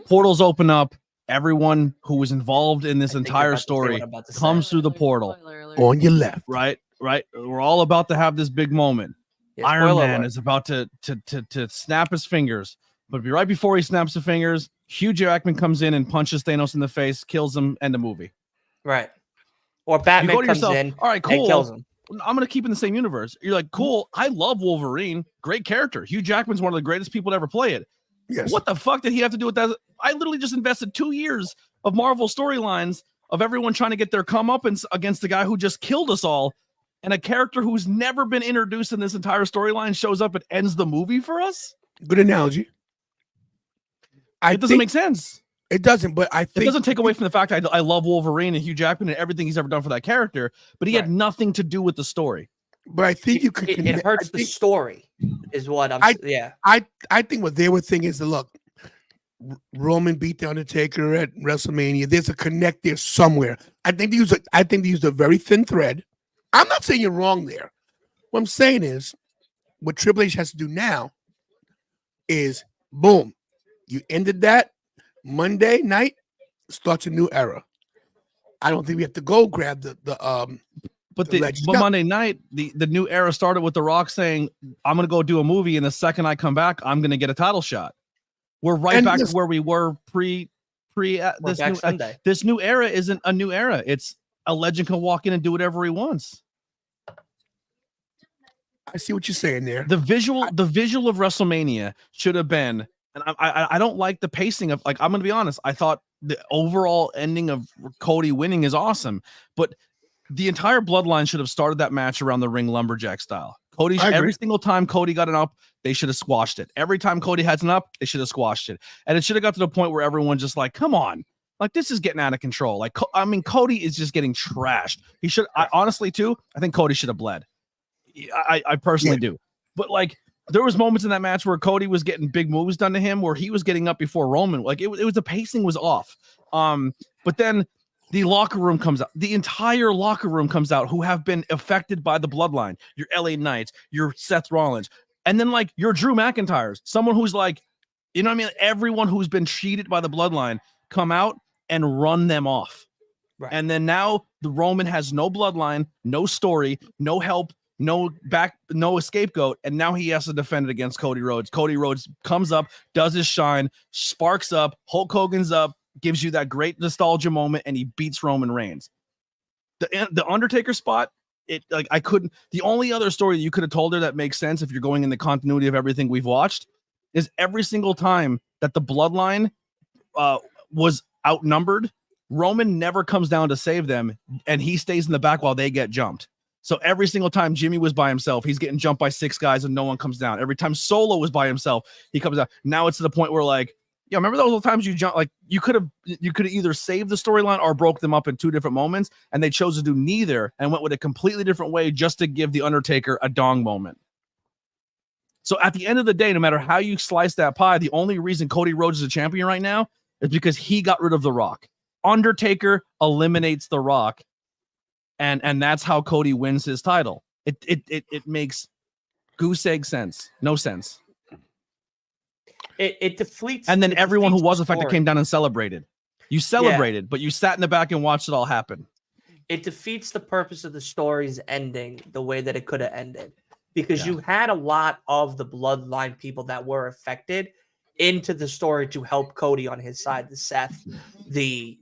Portals open up. Everyone who was involved in this entire story comes through the portal. On your left. Right. We're all about to have this big moment. Yeah, Iron Man is about to snap his fingers. But right before he snaps the fingers, Hugh Jackman comes in and punches Thanos in the face, kills him, end the movie. Right. Or Batman comes in all right, cool. and kills him. I'm going to keep in the same universe. You're like, cool, I love Wolverine. Great character. Hugh Jackman's one of the greatest people to ever play it. Yes. What the fuck did he have to do with that? I literally just invested 2 years of Marvel storylines of everyone trying to get their comeuppance against the guy who just killed us all. and a character who's never been introduced in this entire storyline shows up and ends the movie for us? Good analogy. It doesn't make sense. It doesn't, but I think it doesn't take away from the fact I love Wolverine and Hugh Jackman and everything he's ever done for that character, but he had nothing to do with the story. But I think you could. It hurts the story, is what I'm. Yeah, I think what they were thinking is that look, Roman beat the Undertaker at WrestleMania. There's a connect there somewhere. I think they used a very thin thread. I'm not saying you're wrong there. What I'm saying is, what Triple H has to do now is boom, you ended that Monday night, starts a new era. I don't think we have to go grab But Monday night, the new era started with The Rock saying, I'm going to go do a movie, and the second I come back, I'm going to get a title shot. We're back to where we were this new era isn't a new era. It's a legend can walk in and do whatever he wants. I see what you're saying there. The visual of WrestleMania should have been, and I don't like the pacing of, like, I'm going to be honest, I thought the overall ending of Cody winning is awesome, but the entire bloodline should have started that match around the ring lumberjack style. Every single time Cody got an up, they should have squashed it. Every time Cody has an up, they should have squashed it. And it should have got to the point where everyone's just like, come on. Like, this is getting out of control. Like, I mean, Cody is just getting trashed. He should, honestly, too, I think Cody should have bled. I personally do. But, like, there was moments in that match where Cody was getting big moves done to him, where he was getting up before Roman. Like, it was the pacing was off. But then the locker room comes out. The entire locker room comes out who have been affected by the bloodline. Your LA Knights, your Seth Rollins, and then, like, your Drew McIntyres, someone who's like, you know what I mean? Everyone who's been cheated by the bloodline come out and run them off. Right. And then now the Roman has no bloodline, no story, no help, no scapegoat, and now he has to defend it against Cody Rhodes. Cody Rhodes comes up, does his shine, sparks up, Hulk Hogan's up, gives you that great nostalgia moment, and he beats Roman Reigns. The Undertaker spot, the only other story that you could have told her that makes sense if you're going in the continuity of everything we've watched is every single time that the bloodline was outnumbered, Roman never comes down to save them, and he stays in the back while they get jumped. So every single time Jimmy was by himself, he's getting jumped by 6 guys and no one comes down. Every time Solo was by himself, he comes down. Now it's to the point where, like, yeah, remember those times you jump? Like, you could have either saved the storyline or broke them up in 2 different moments, and they chose to do neither and went with a completely different way just to give the Undertaker a dong moment. So at the end of the day, no matter how you slice that pie, the only reason Cody Rhodes is a champion right now is because he got rid of The Rock. Undertaker eliminates The Rock, and that's how Cody wins his title. It makes goose egg sense. No sense. It deflates. And then everyone who was affected came down and celebrated. You celebrated, but you sat in the back and watched it all happen. It defeats the purpose of the story's ending the way that it could have ended, because you had a lot of the bloodline people that were affected into the story to help Cody on his side. The Seth, the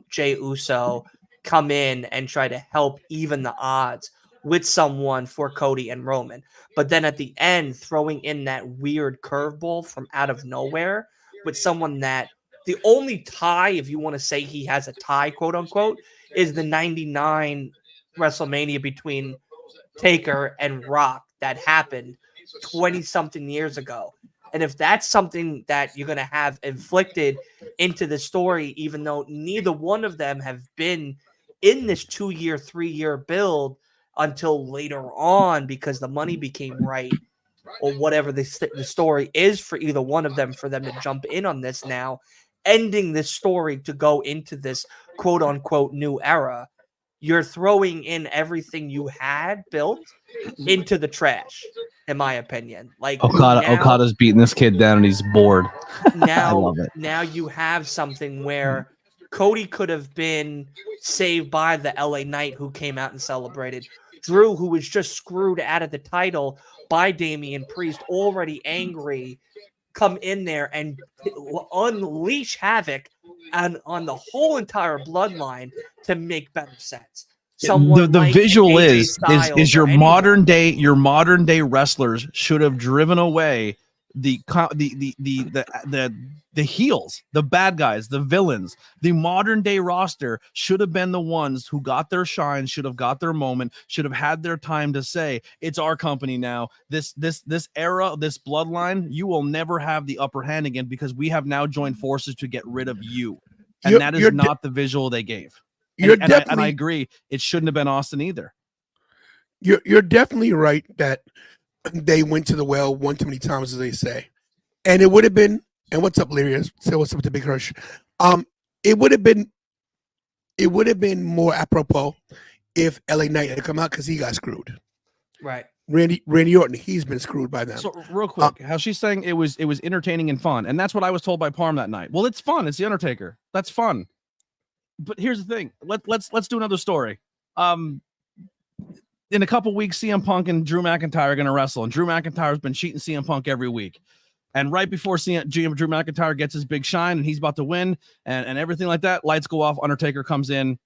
Jey Uso come in and try to help even the odds with someone for Cody and Roman. But then at the end, throwing in that weird curveball from out of nowhere with someone that the only tie, if you want to say he has a tie, quote unquote, is the 99 WrestleMania between Taker and Rock that happened 20 something years ago. And if that's something that you're going to have inflicted into the story, even though neither one of them have been in this 2-year, 3-year build until later on, because the money became right, or whatever the story is for either one of them, for them to jump in on this now, ending this story to go into this quote unquote new era, you're throwing in everything you had built into the trash, in my opinion. Like, Okada's beating this kid down and he's bored. Now you have something where Cody could have been saved by the LA Knight who came out and celebrated. Drew, who was just screwed out of the title by Damian Priest, already angry, come in there and unleash havoc on the whole entire bloodline to make better sense. The visual is your modern day wrestlers should have driven away the heels, the bad guys, the villains, the modern day roster should have been the ones who got their shine, should have got their moment, should have had their time to say, it's our company now. This era, this bloodline, you will never have the upper hand again because we have now joined forces to get rid of you. And that is not the visual they gave. And I agree, it shouldn't have been Austin either. You're definitely right that they went to the well one too many times, as they say. And it would have been, and what's up, Larry? Say what's up with the big Hirsch. It would have been more apropos if LA Knight had come out because he got screwed. Right. Randy Orton, he's been screwed by them. So real quick, how she's saying it was entertaining and fun, and that's what I was told by Parm that night. Well, it's fun. It's the Undertaker. That's fun. But here's the thing. Let's do another story. In a couple weeks, CM Punk and Drew McIntyre are going to wrestle, and Drew McIntyre's been cheating CM Punk every week. And right before Drew McIntyre gets his big shine and he's about to win and everything like that, lights go off. Undertaker comes in,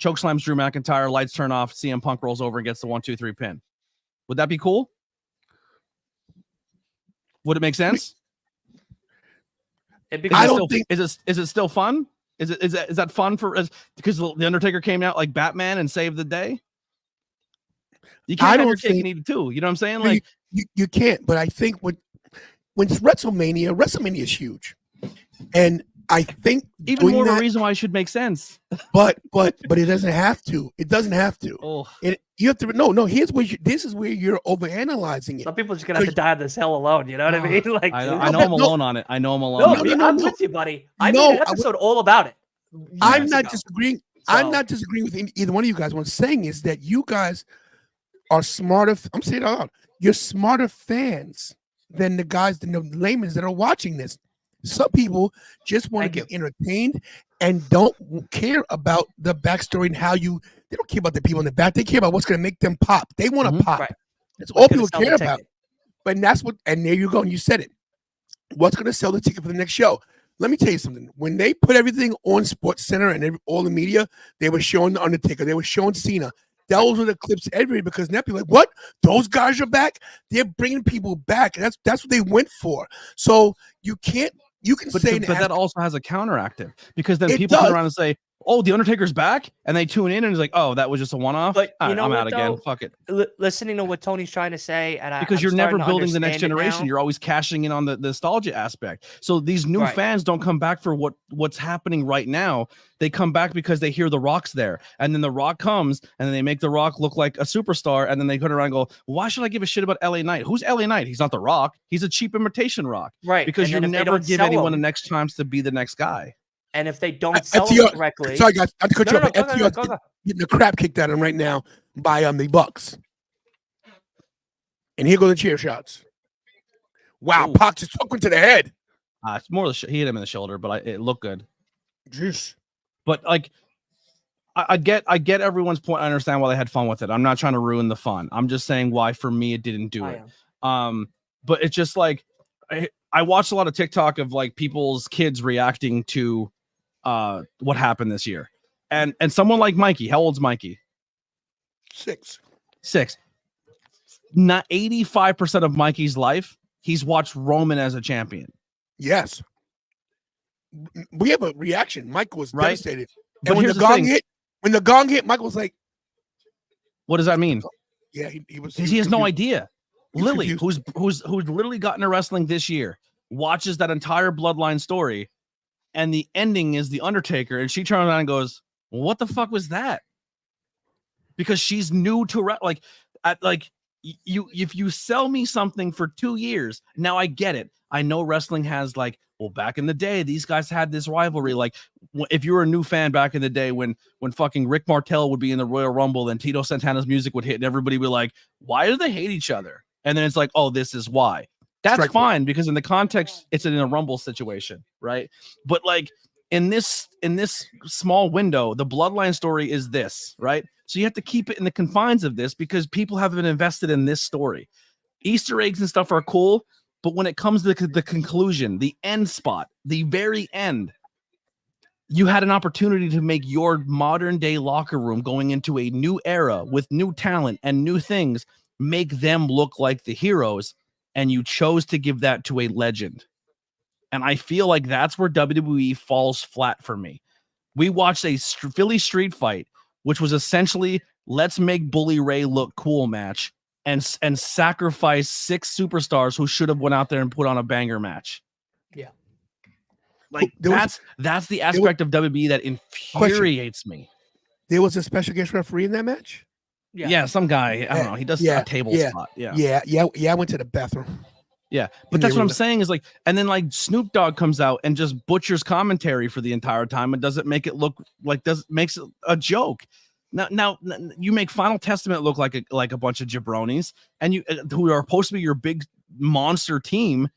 chokeslams Drew McIntyre, lights turn off. CM Punk rolls over and gets the 1-2-3 pin. Would that be cool? Would it make sense? I don't think. Is it still fun? Is that fun because the Undertaker came out like Batman and saved the day? You can't have your cake and eat it too. You know what I'm saying? Like you can't. But I think when it's WrestleMania is huge, and I think even more of a reason why it should make sense. But it doesn't have to. It doesn't have to. Oh, you have to. No. Here's where this is where you're overanalyzing it. Some people are just gonna have to die on this hell alone. You know what I mean? Like I know I'm alone on it. I know I'm alone. No, I'm with you, buddy. I made an episode all about it. I'm not disagreeing. I'm not disagreeing with either one of you guys. What I'm saying is that you guys are smarter. I'm saying it out loud. You're smarter fans than the guys, the laymen that are watching this. Some people just want to get entertained and don't care about the backstory and how they don't care about the people in the back. They care about what's going to make them pop. They want to pop. Right. That's all people care about. But and there you go. And you said it. What's going to sell the ticket for the next show? Let me tell you something. When they put everything on Sports Center and all the media, they were showing The Undertaker. They were showing Cena. Those were the clips everywhere because now people are like, what? Those guys are back? They're bringing people back. That's what they went for. So you can say that also has a counteractive because then people come around and say, oh, the Undertaker's back, and they tune in and it's like, oh, that was just a one-off. But I'm out again. Fuck it. Listening to what Tony's trying to say, and because you're never building the next generation, you're always cashing in on the nostalgia aspect. So these new fans don't come back for what's happening right now. They come back because they hear The Rock's there, and then The Rock comes, and then they make The Rock look like a superstar, and then they turn around and go, why should I give a shit about LA Knight? Who's LA Knight? He's not The Rock. He's a cheap imitation Rock. Right. Because you never give anyone the next chance to be the next guy. And if they don't sell it correctly, sorry guys, I have to cut you off. FTR's getting the crap kicked out of him right now by the Bucks. And here go the chair shots. Wow, Pac just took one to the head. It's more he hit him in the shoulder, but it looked good. Jeez. But like, I get everyone's point. I understand why they had fun with it. I'm not trying to ruin the fun. I'm just saying why for me it didn't do it. But it's just like I watched a lot of TikTok of like people's kids reacting to what happened this year. And someone like Mikey, how old's Mikey? 6. Not 85% of Mikey's life, he's watched Roman as a champion. Yes. We have a reaction. Michael was devastated. But and when the gong hit, Michael was like, what does that mean? Yeah, he was. He has no idea. Lily, who's literally gotten into wrestling this year, watches that entire bloodline story, and the ending is the Undertaker, and she turns around and goes, well, "What the fuck was that?" Because she's new to if you sell me something for 2 years, now I get it. I know wrestling has like, well, back in the day, these guys had this rivalry. Like, if you were a new fan back in the day when fucking Rick Martel would be in the Royal Rumble, and Tito Santana's music would hit, and everybody would be like, why do they hate each other? And then it's like, oh, this is why. That's fine because in the context, it's in a Rumble situation, right? But like in this small window, the bloodline story is this, right? So you have to keep it in the confines of this because people have been invested in this story. Easter eggs and stuff are cool, but when it comes to the conclusion, the end spot, the very end, you had an opportunity to make your modern day locker room going into a new era with new talent and new things, make them look like the heroes. and you chose to give that to a legend. And I feel like that's where WWE falls flat for me. We watched a Philly street fight, which was essentially let's make Bully Ray look cool match and sacrifice 6 superstars who should have went out there and put on a banger match. Yeah. Like that's the aspect of WWE that infuriates me. There was a special guest referee in that match? Yeah, some guy, I don't know, he does a table spot. Yeah, I went to the bathroom. Yeah, but that's what I'm saying is like, and then like Snoop Dogg comes out and just butchers commentary for the entire time and doesn't make it look like makes it a joke. Now you make Final Testament look like a bunch of jabronis, and you who are supposed to be your big monster team.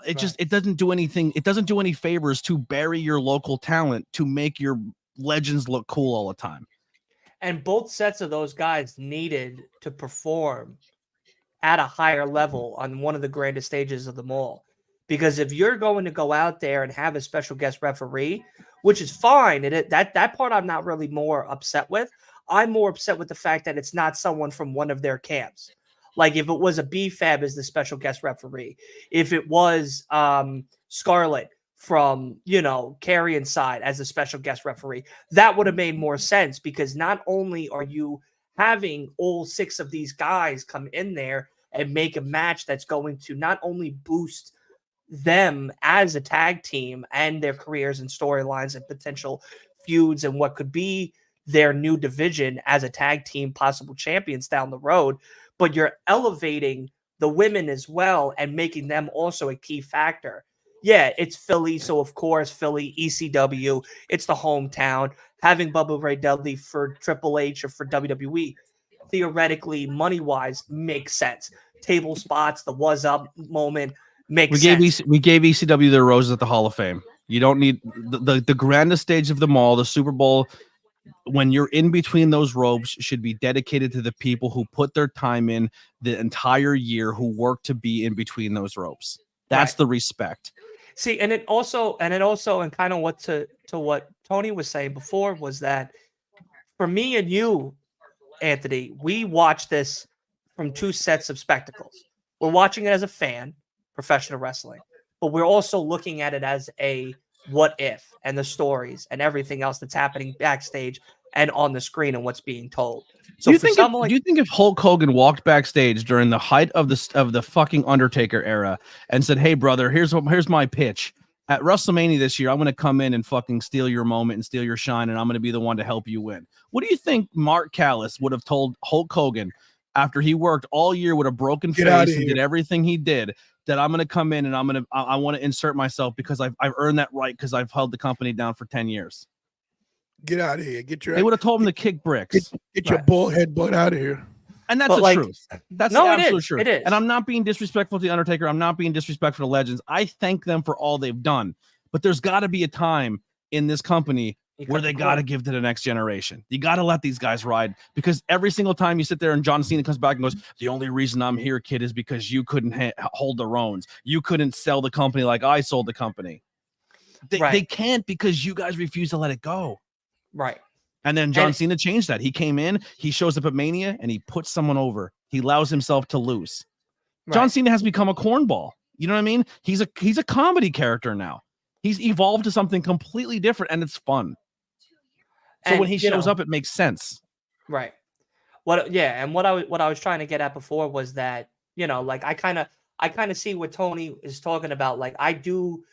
It doesn't do anything. It doesn't do any favors to bury your local talent to make your legends look cool all the time. And both sets of those guys needed to perform at a higher level on one of the greatest stages of them all. Because if you're going to go out there and have a special guest referee, which is fine, that part I'm not really more upset with. I'm more upset with the fact that it's not someone from one of their camps. Like if it was a B-Fab as the special guest referee, if it was Scarlett from, Carrion's side as a special guest referee, that would have made more sense, because not only are you having all 6 of these guys come in there and make a match that's going to not only boost them as a tag team and their careers and storylines and potential feuds and what could be their new division as a tag team, possible champions down the road, but you're elevating the women as well and making them also a key factor. Yeah, it's Philly, so of course Philly, ECW, it's the hometown. Having Bubba Ray Dudley for Triple H or for WWE, theoretically, money-wise, makes sense. Table spots, the was up moment makes sense. We gave ECW their roses at the Hall of Fame. You don't need the grandest stage of them all, the Super Bowl. When you're in between those ropes, should be dedicated to the people who put their time in the entire year, who work to be in between those ropes. That's the respect. See, and it also, and kind of what to what Tony was saying before was that for me and you, Anthony, we watch this from 2 sets of spectacles. We're watching it as a fan, professional wrestling, but we're also looking at it as a what if and the stories and everything else that's happening backstage and on the screen and what's being told. So do you think if Hulk Hogan walked backstage during the height of the fucking Undertaker era and said, "Hey brother, here's my pitch. At WrestleMania this year, I'm going to come in and fucking steal your moment and steal your shine, and I'm going to be the one to help you win." What do you think Mark Callis would have told Hulk Hogan after he worked all year with a broken face and did everything he did, that I'm going to come in and I want to insert myself because I've earned that right because I've held the company down for 10 years. Get out of here. They would have told him to kick bricks. Get your bald head butt out of here. And that's the truth. That's the absolute truth. It is. And I'm not being disrespectful to the Undertaker. I'm not being disrespectful to legends. I thank them for all they've done. But there's got to be a time in this company where they got to give to the next generation. You got to let these guys ride, because every single time you sit there and John Cena comes back and goes, "The only reason I'm here, kid, is because you couldn't hold the reins. You couldn't sell the company like I sold the company." They can't, because you guys refuse to let it go. Right. And then John Cena changed that. He came in, he shows up at Mania, and he puts someone over. He allows himself to lose. Right. John Cena has become a cornball. You know what I mean? He's a comedy character now. He's evolved to something completely different, and it's fun. So when he shows up, it makes sense. Right. What I was trying to get at before was that, like I kind of see what Tony is talking about. Like I do,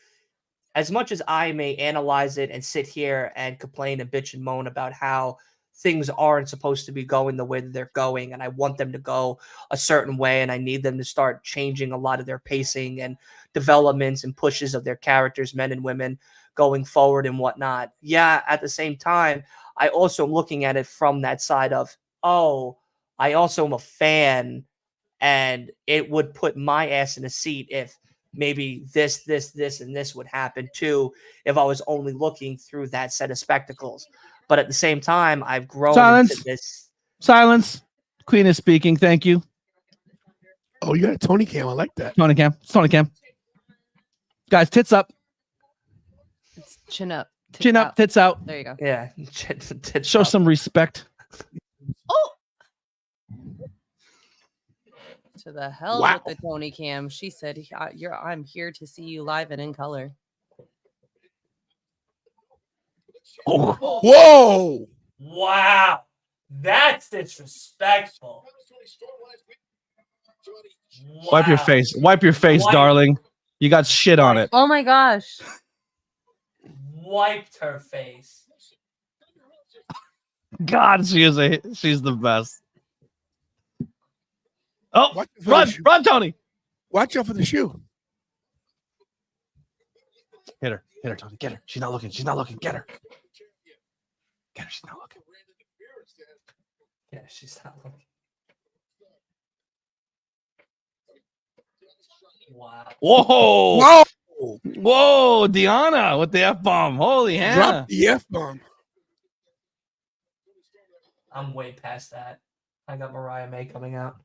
as much as I may analyze it and sit here and complain and bitch and moan about how things aren't supposed to be going the way that they're going, and I want them to go a certain way, and I need them to start changing a lot of their pacing and developments and pushes of their characters, men and women, going forward and whatnot. Yeah, at the same time, I also am looking at it from that side of, I also am a fan, and it would put my ass in a seat if maybe this, and this would happen too, if I was only looking through that set of spectacles. But at the same time, I've grown into this. Silence. Queen is speaking. Thank you. Oh, you got a Tony cam. I like that. Tony cam. It's Tony cam. Guys, tits up. It's chin up. Chin up, tits out. There you go. Yeah. Show some respect. Oh. To the hell Wow. with the Tony Cam. She said, I'm here to see you live and in color. Whoa! Wow. That's disrespectful. Wipe your Wow. face. Wipe your face, Wipe- darling. You got shit on it. Oh my gosh. Wiped her face. God, she's the best. Oh, Watch out for the shoe. run, Tony. Watch out for the shoe. Hit her, Tony. Get her. She's not looking. Get her. Get her. She's not looking. Yeah, she's not looking. Wow. Whoa, Whoa! whoa, Deanna with the F-bomb. Holy Hannah. Drop the F-bomb. I'm way past that. I got Mariah May coming out.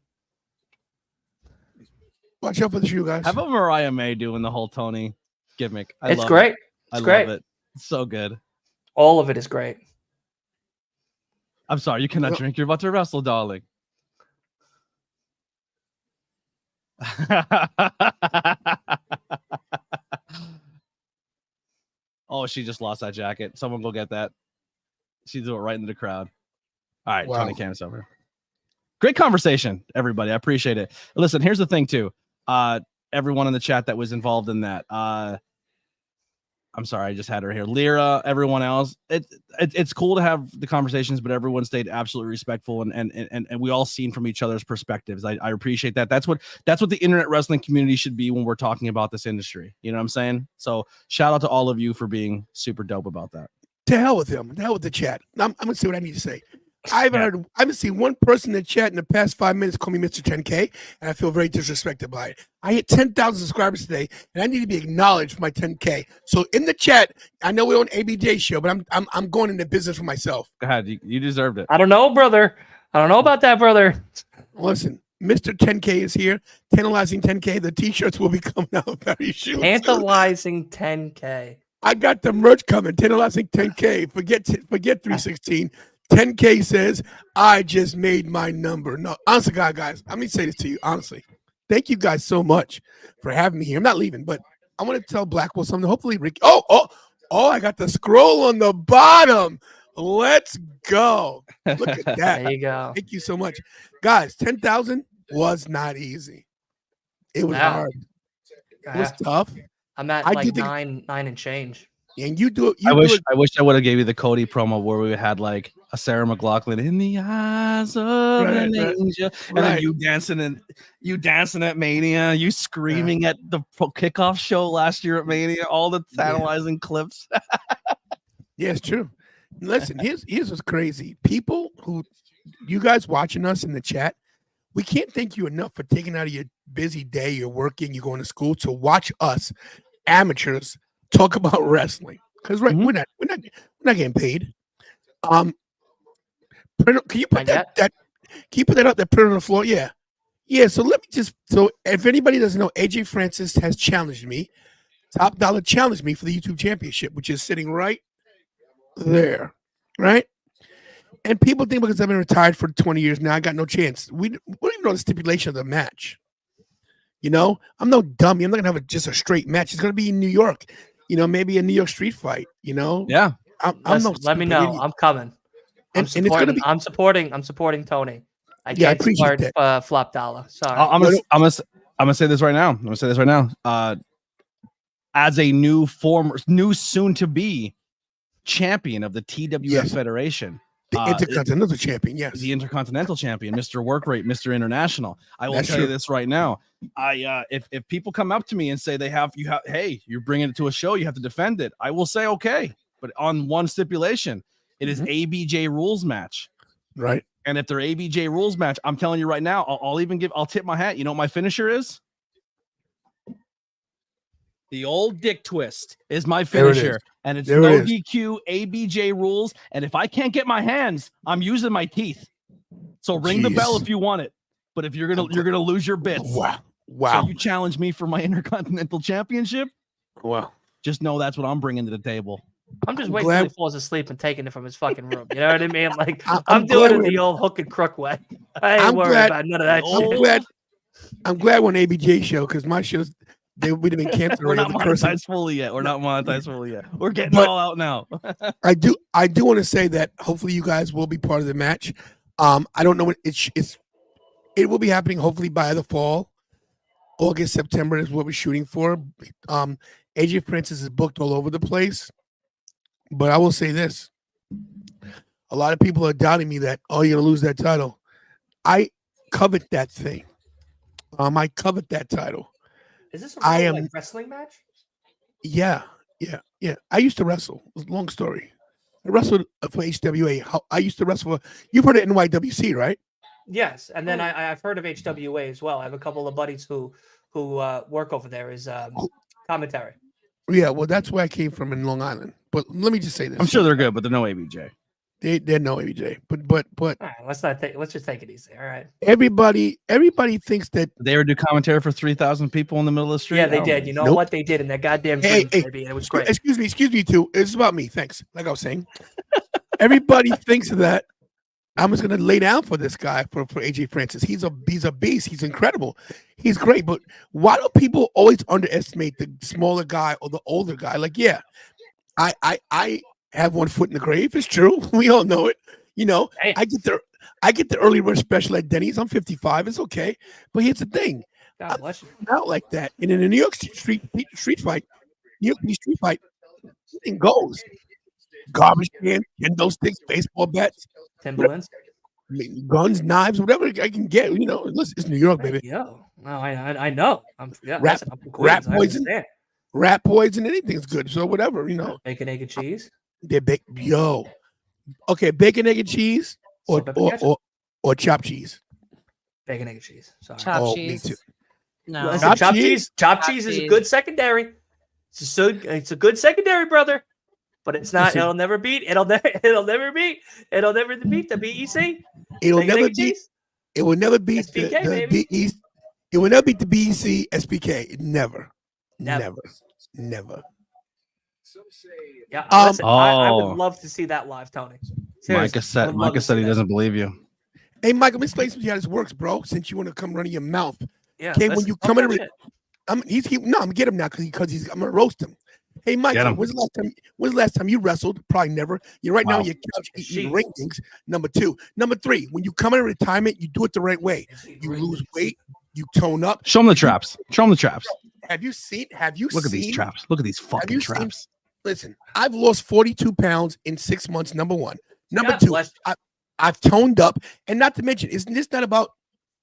Watch out for the shoe, guys. How about Mariah May doing the whole Tony gimmick? I It's love great. It. I It's love great. it. It's so good. All of it is great. I'm sorry, you cannot drink. You're about to wrestle, darling. Oh, she just lost that jacket. Someone go get that. She threw it right into the crowd. All right, Wow. Tony Cam's over. Great conversation, everybody. I appreciate it. Listen, here's the thing, too. Everyone in the chat that was involved in that. I'm sorry, I just had her here. Lyra, everyone else. It's cool to have the conversations, but everyone stayed absolutely respectful and we all seen from each other's perspectives. I appreciate that. That's what the internet wrestling community should be when we're talking about this industry. You know what I'm saying? So shout out to all of you for being super dope about that. To hell with him. To hell with the chat. I'm gonna say what I need to say. I haven't seen one person in the chat in the past 5 minutes call me Mr. 10K, and I feel very disrespected by it. I hit 10,000 subscribers today, and I need to be acknowledged for my 10K. So in the chat, I know we're on ABJ show, but I'm going into business for myself. Go ahead, you deserved it. I don't know, brother. I don't know about that, brother. Listen, Mr. 10K is here. Tantalizing 10K. The t-shirts will be coming out very soon. Tantalizing 10K. I got the merch coming. Tantalizing 10K. Forget 316. 10K says, I just made my number. No, honestly, guys, let me say this to you, honestly. Thank you guys so much for having me here. I'm not leaving, but I want to tell Blackwell something. Hopefully, Rick. Oh, I got the scroll on the bottom. Let's go. Look at that. There you go. Thank you so much. Guys, 10,000 was not easy. It was hard. It was tough. I'm at I like did the- 9 and change. And you do it. I wish I would have gave you the Cody promo where we had like a Sarah McLachlan in the eyes of an angel, and then you dancing at Mania, you screaming at the kickoff show last year at Mania, all the tantalizing clips. Yeah, it's true. Listen, here's what's crazy. People who, you guys watching us in the chat, we can't thank you enough for taking out of your busy day, you're working, you're going to school to watch us amateurs talk about wrestling. Because we're not getting paid. Can you put that can you put that up there, put it on the floor? Yeah. So let me so if anybody doesn't know, AJ Francis has challenged me, Top Dollar challenged me for the YouTube championship, which is sitting right there, right? And people think because I've been retired for 20 years now, I got no chance. We don't even know the stipulation of the match. You know, I'm no dummy. I'm not gonna have just a straight match. It's gonna be in New York. You know, maybe a New York street fight. You know, yeah. Let me know. I'm coming. I'm supporting Tony. I can't support Flop Dollar. Sorry. I'm gonna say this right now. As a new soon to be champion of the TWF Federation. The Intercontinental Champion, yes. The Intercontinental Champion, Mr. Work Rate, Mr. International. I will tell you this right now. If people come up to me and say hey, you're bringing it to a show, you have to defend it. I will say okay, but on one stipulation, it is ABJ rules match, right? And if they're ABJ rules match, I'm telling you right now, I'll tip my hat. You know what my finisher is? The old dick twist is my finisher, and it's no DQ, ABJ rules. And if I can't get my hands, I'm using my teeth. So ring the bell if you want it. But if you're gonna lose your bits. Wow. So you challenge me for my Intercontinental Championship. Wow. Just know that's what I'm bringing to the table. I'm just waiting till he falls asleep and taking it from his fucking room. You know what I mean? Like I'm doing it the old hook and crook way. I ain't worried about none of that shit. I'm glad we're on ABJ show because my shows they would have been canceled. We're not already with the cursing. monetized fully yet. We're not monetized fully yet. We're getting But- all out now. I do want to say that hopefully you guys will be part of the match. I don't know when it will be happening hopefully by the fall. August, September is what we're shooting for. AJ Francis is booked all over the place. But I will say this. A lot of people are doubting me that, oh, you're going to lose that title. I covet that thing. I covet that title. Is this a real, like, wrestling match? Yeah. I used to wrestle. It was a long story. I wrestled for HWA. I used to wrestle for, you've heard of NYWC, right? Yes, and then I've heard of HWA as well. I have a couple of buddies who work over there as commentary. Yeah, well, that's where I came from in Long Island. But let me just say this. I'm sure they're good, but they're no ABJ. They're no ABJ. But All right, let's just take it easy. All right. everybody thinks that Did they ever do commentary for 3,000 people in the middle of the street? Yeah, they did. You know what they did in that goddamn Hey, dream, baby, and it was great. excuse me too. It's about me. Thanks. Like I was saying. Everybody thinks that I'm just gonna lay down for this guy for AJ Francis. He's a beast. He's incredible. He's great. But why do people always underestimate the smaller guy or the older guy? Like, yeah, I have one foot in the grave. It's true. We all know it. You know, Hey. I get the early rush special at Denny's. I'm 55. It's okay. But here's the thing. God bless you. Out like that. And in a New York street fight, anything goes. Garbage can, kendo sticks, baseball bats, Timberlands. guns, knives, whatever I can get. You know, listen, it's New York, baby. Yo, no, I know. I'm Rat- I'm from rat Queens, I poison. understand. Rat poison, anything's good. So whatever, you know. Bacon, egg, and cheese. They're big. Yo, okay, bacon, egg, and cheese, or Salt, pepper, ketchup. or chopped cheese. Bacon, egg, and cheese. Sorry. Chopped Oh, cheese. me too. No. Listen, Chopped chopped cheese? cheese. Chopped cheese is a good secondary. It's a good secondary, brother. But it's not. Listen. It'll never beat. It'll never beat the BEC. It'll Bacon, egg, never and beat. cheese. It will never beat SPK, the baby. BEC. It will never beat the BEC SPK. Never. Never. Yeah, listen, I Oh. would love to see that live, Tony. Seriously, I would love Micah to said see he that. doesn't believe you. Hey, Michael, let me explain to you how this works, bro. Since you want to come running your mouth. Yeah, Okay, when listen, you talk come in, that shit. I'm gonna get him now because I'm gonna roast him. Hey, Michael, him. when's the last time you wrestled? Probably never. You're right now Wow. on your couch eating Jeez. ring things. Number 2. Number 3, when you come in retirement, you do it the right way. You lose weight, you tone up. Show them the traps. Show them the traps. Have you seen? Look at these traps. Look at these fucking you seen- traps. Listen, I've lost 42 pounds in 6 months. Number 1. Number God 2, bless I've toned up, and not to mention, isn't this not about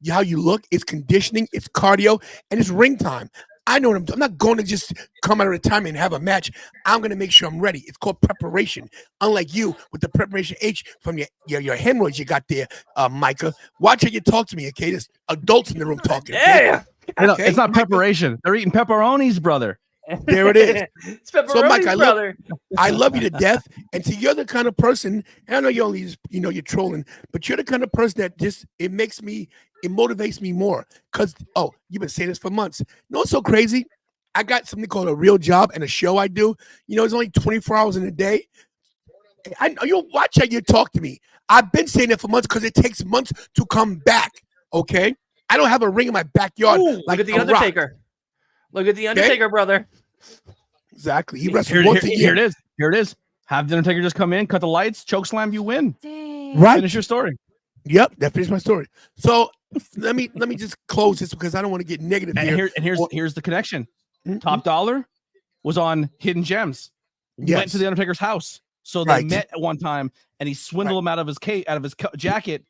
how you look? It's conditioning, it's cardio, and it's ring time. I know what I'm doing. I'm not going to just come out of retirement and have a match. I'm going to make sure I'm ready. It's called preparation. Unlike you with the preparation H from your hemorrhoids you got there, Micah. Watch how you talk to me, okay? There's adults in the room talking. Okay? Yeah, Okay, It's not Micah, preparation. They're eating pepperonis, brother. There it is. It's pepperoni, Mike, I love- brother. I love you to death. And see, you're the kind of person, and I know you only, you're trolling, but you're the kind of person that just, it motivates me more. Because, you've been saying this for months. You know what's so crazy? I got something called a real job and a show I do. It's only 24 hours in a day. I know you'll watch how you talk to me. I've been saying it for months because it takes months to come back. Okay? I don't have a ring in my backyard. Ooh, like look at the a rock. Undertaker. Look at the Undertaker, brother. Exactly. He wrestles once a year. Here it is. Here it is. Have the Undertaker just come in, cut the lights, choke slam, you win. Dang. Right. Finish your story. Yep, that finished my story. So let me just close this because I don't want to get negative here. Here's the connection. Mhm. Top Dollar was on Hidden Gems. Went Yes. to the Undertaker's house. So they Right. met at one time, and he swindled him out of his jacket.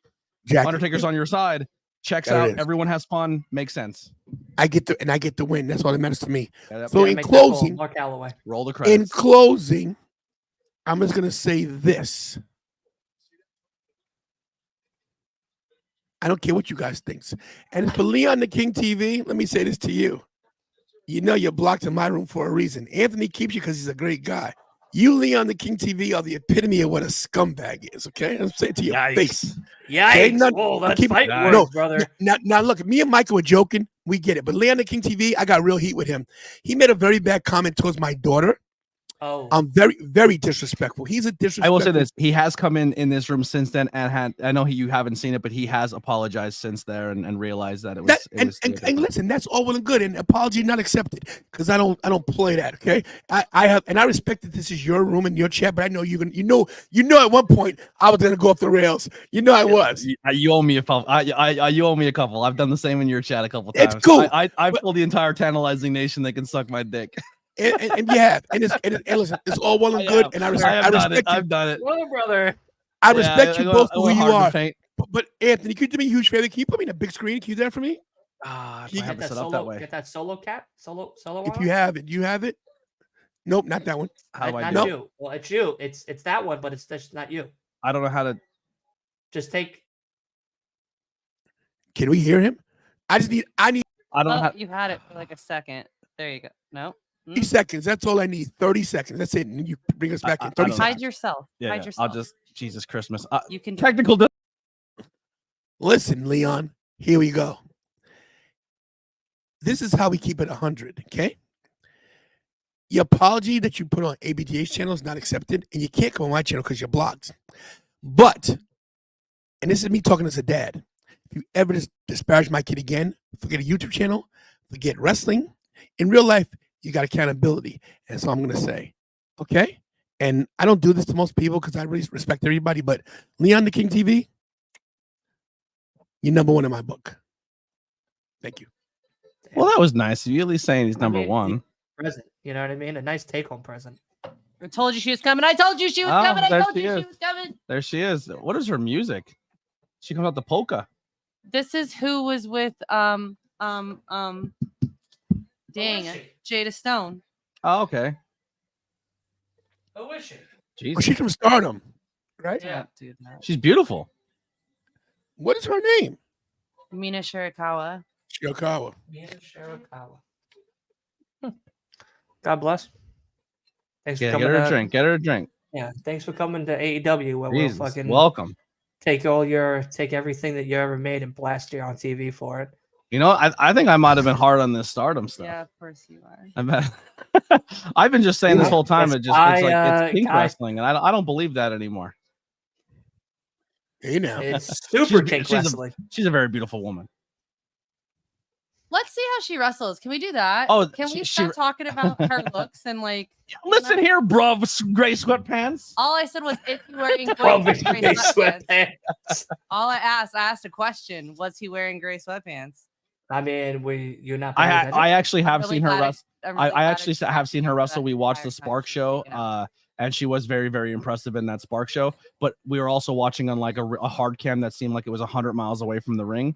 Jack, Undertaker's on your side. Checks There it out. is. Everyone has fun. Makes sense. I get the win. That's all that matters to me. Yeah, So Yeah, in make that call, closing, Mark Calloway. roll the in credits. closing, I'm just gonna say this. I don't care what you guys think. And for Leon the King TV, let me say this to you. You're blocked in my room for a reason. Anthony keeps you because he's a great guy. You, Leon the King TV, are the epitome of what a scumbag is. Okay, I'm saying it to your Yikes. face. Yikes! Okay, none- Whoa, that's keep- fight no, words, brother. Now, look, me and Michael were joking. We get it. But Leon the King TV, I got real heat with him. He made a very bad comment towards my daughter. Oh, Very, very disrespectful. He's a disrespectful. I will say this: he has come in this room since then, and I know you haven't seen it, but he has apologized since there and realized that it was. And listen, that's all well and good, and apology not accepted because I don't play that. Okay, I have, and I respect that this is your room and your chat, but I know you're gonna, you know, at one point I was gonna go off the rails. You know I was. You owe me a couple. You owe me a couple. I've done the same in your chat a couple times. It's cool. I pulled the entire Tantalizing Nation. They can suck my dick. And you have, and listen, it's all well and good, and I respect you. I've done it. well, brother. I respect you both for who you are. Paint. But Anthony, could you do me a huge favor? Can you put me in a big screen? Can you do that for me? If You I have get it that set up that solo, way. get that solo cap, solo. If one? you have it, you have it. Nope, not that one. How do I Not do it? you. Well, it's you. It's that one, but it's just not you. I don't know how to. Just take. Can we hear him? I need. I don't know Oh, how. you had it for like a second. There you go. No. 30 seconds. That's all I need. 30 seconds. That's it. And you bring us back in 30 don't know. seconds. Hide yourself. Yeah, Hide yourself. I'll just Jesus Christmas. You can. Technical. Listen, Leon, here we go. This is how we keep it 100, okay? Your apology that you put on ABJ's channel is not accepted, and you can't come on my channel because you're blocked. But, and this is me talking as a dad, if you ever disparage my kid again, forget a YouTube channel, forget wrestling. In real life, you got accountability. And that's all I'm going to say, okay? And I don't do this to most people because I really respect everybody, but Leon the King TV, you're number one in my book. Thank you. Well, that was nice. You at least saying he's number one. Present. You know what I mean? A nice take-home present. I told you she was coming. I told you she was coming. I there told she you is. she was coming. There she is. What is her music? She comes out the polka. This is who was with dang it, Jada Stone. Oh, okay. Who is she? Well, Jesus. she's from Stardom, right? Yeah. Dude, that. She's beautiful. What is her name? Mina Shirakawa. Shirakawa. Mina Shirakawa. God bless. Thanks for Yeah, coming. get her a drink. Get her a drink. Yeah, thanks for coming to AEW where Jesus. we'll fucking Welcome. take everything that you ever made and blast you on TV for it. You know, I think I might have been hard on this Stardom stuff. Yeah, of course you are. I bet. I've been just saying this whole time. It's like kink wrestling, and I don't believe that anymore. Hey now. It's super kink she's wrestling. She's a very beautiful woman. Let's see how she wrestles. Can we do that? Oh, can we she- stop talking about her looks and like? Listen here, bro, gray sweatpants. All I said was if you wearing gray Probably sweatpants. sweatpants. All I asked a question. Was he wearing gray sweatpants? I mean, you're not. I actually have really seen her glad wrestle. I'm really I glad actually I have seen her that wrestle. We watched the entire time Spark she was show, making up. and she was very, very impressive in that Spark show. But we were also watching on like a hard cam that seemed like it was 100 miles away from the ring.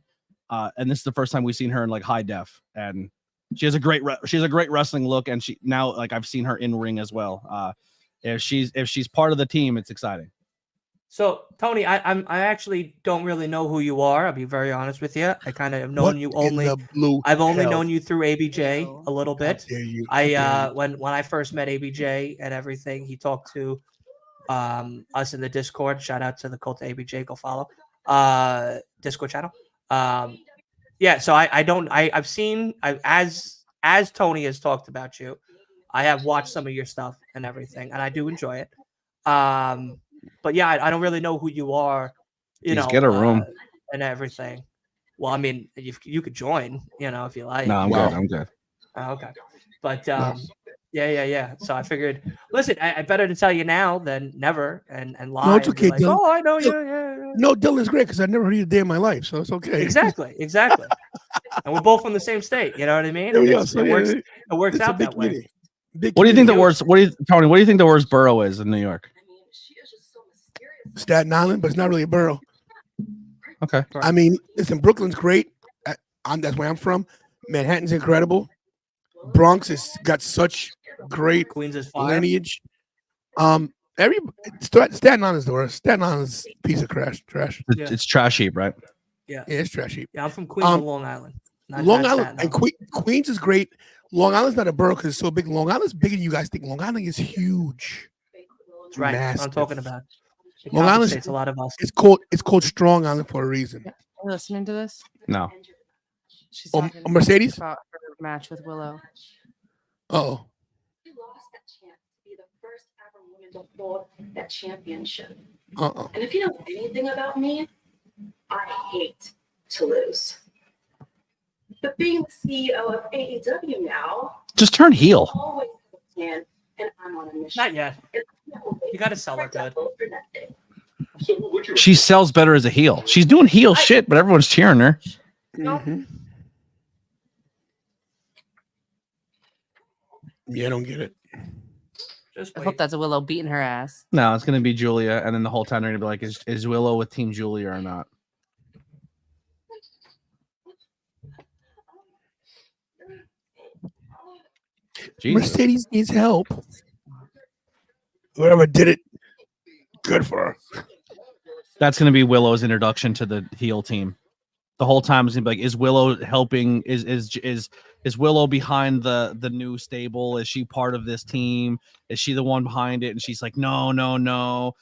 And this is the first time we've seen her in like high def, and she has a great wrestling look. And she now like I've seen her in ring as well. If she's part of the team, it's exciting. So Tony, I actually don't really know who you are. I'll be very honest with you. I kind of have known you only. I've only known you through ABJ a little bit. When I first met ABJ and everything, he talked to us in the Discord. Shout out to the cult of ABJ. Go follow Discord channel. Yeah. So I've seen as Tony has talked about you. I have watched some of your stuff and everything, and I do enjoy it. But yeah, I don't really know who you are, get a room and everything. Well, I mean, you could join, if you like. No, I'm good. I'm good. Oh, okay. But yeah. So I figured, listen, I better to tell you now than never and lie. No, it's okay, like, Dylan. oh, I know you. Yeah. No, Dylan's great because I never heard you a day in my life, so it's okay. Exactly. And we're both from the same state. You know what I mean? It works out that way. What do you think the worst? Tony? What do you think the worst borough is in New York? Staten Island, but it's not really a borough. Okay. I mean, listen, Brooklyn's great. That's where I'm from. Manhattan's incredible. Bronx has got such great Queens is fire. lineage. Staten Island is the worst. Staten Island is a piece of trash. It's trash heap, right? Yeah, it's trash heap. Yeah, I'm from Queens, Long Island. Long Island and Queens is great. Long Island's not a borough because it's so big. Long Island's bigger than you guys think. Long Island is huge. That's right. Massive. I'm talking about. Long Island a lot of us. It's called Strong Island for a reason. Are you listening to this? No. She's Mercedes about her match with Willow. Oh. going to hold that championship. Uh-uh. And if you know anything about me, I hate to lose. But being the CEO of AEW now, Just turn heel. I always have a plan, and I'm on a mission. Not yet. And I can't wait You got to sell her for that good. vote for that day. So what's your She sells better as a heel. She's doing heel shit, but everyone's cheering her. Mhm. Yeah, I don't get it. Just I wait. hope that's Willow beating her ass. No, it's gonna be Julia, and then the whole time they're gonna be like, "Is Willow with Team Julia or not?" Jesus. Mercedes needs help. Whoever did it, good for her. That's gonna be Willow's introduction to the heel team. The whole time is gonna be like, "Is Willow helping? Is Willow behind the new stable? Is she part of this team? Is she the one behind it?" And she's like, "No.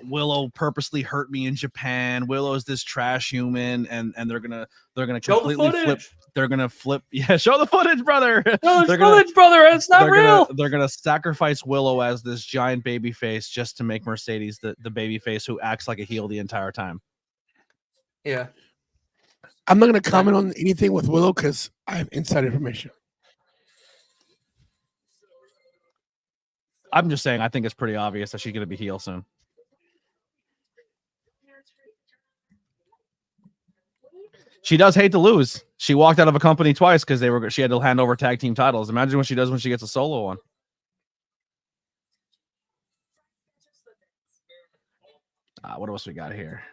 Willow purposely hurt me in Japan. Willow's this trash human," and they're gonna Show the completely flip. footage. They're gonna flip. Yeah, show the footage, brother. No, it's They're gonna- footage, brother. It's not they're real. They're gonna sacrifice Willow as this giant baby face just to make Mercedes the baby face who acts like a heel the entire time. Yeah. I'm not going to comment on anything with Willow because I have inside information. I'm just saying, I think it's pretty obvious that she's gonna be heel soon. She does hate to lose. She walked out of a company twice because she had to hand over tag team titles. Imagine what she does when she gets a solo one. What else we got here?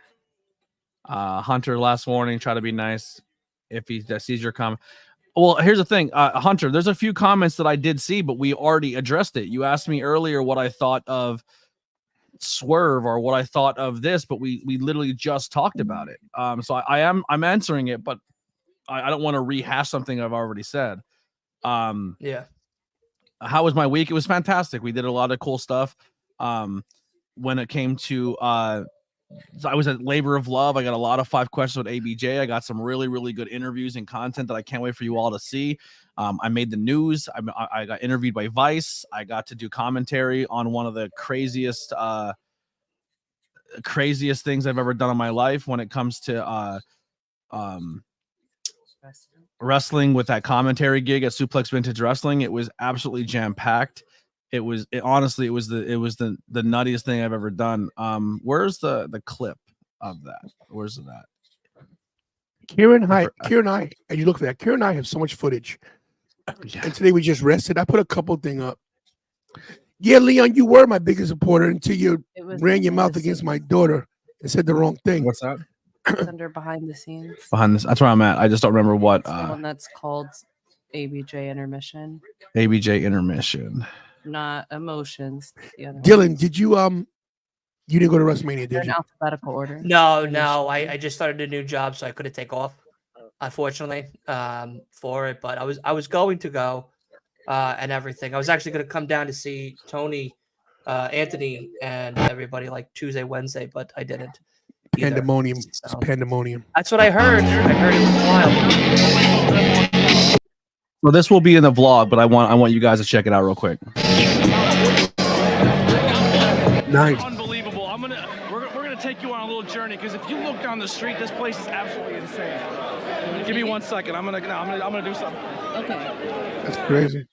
Hunter, last warning, try to be nice if he sees your comment. Well, here's the thing, Hunter, there's a few comments that I did see, but we already addressed it. You asked me earlier what I thought of Swerve or what I thought of this, but we literally just talked about it. So I'm answering it, but I don't want to rehash something I've already said. Yeah. How was my week? It was fantastic. We did a lot of cool stuff. When it came to I was at Labor of Love. I got a lot of 5 questions with ABJ. I got some really, really good interviews and content that I can't wait for you all to see. I made the news. I got interviewed by Vice. I got to do commentary on one of the craziest things I've ever done in my life when it comes to wrestling with that commentary gig at Suplex Vintage Wrestling. It was absolutely jam-packed. Honestly, it was the nuttiest thing I've ever done. Where's the clip of that? Where's it at? Kieran and I, you look for that. Kieran and I have so much footage. Yeah. And today we just rested. I put a couple thing up. Yeah, Leon, you were my biggest supporter until you ran your mouth against my daughter and said the wrong thing. What's that? It's under behind the scenes. Behind this, that's where I'm at. I just don't remember what. It's the one that's called ABJ Intermission, ABJ Intermission. not Emotions. The other one. Dylan, did you you didn't go to WrestleMania, They're did in you? alphabetical order. No. I just started a new job, so I couldn't take off, unfortunately, for it. But I was going to go and everything. I was actually going to come down to see Tony, Anthony, and everybody like Tuesday, Wednesday, but I didn't. either. Pandemonium. It's So, pandemonium. that's what I heard. I heard it was wild. Well, this will be in the vlog, but I want you guys to check it out real quick. Nice. Unbelievable. We're gonna take you on a little journey because if you look down the street, this place is absolutely insane. Give me 1 second. I'm gonna do something. Okay. That's crazy.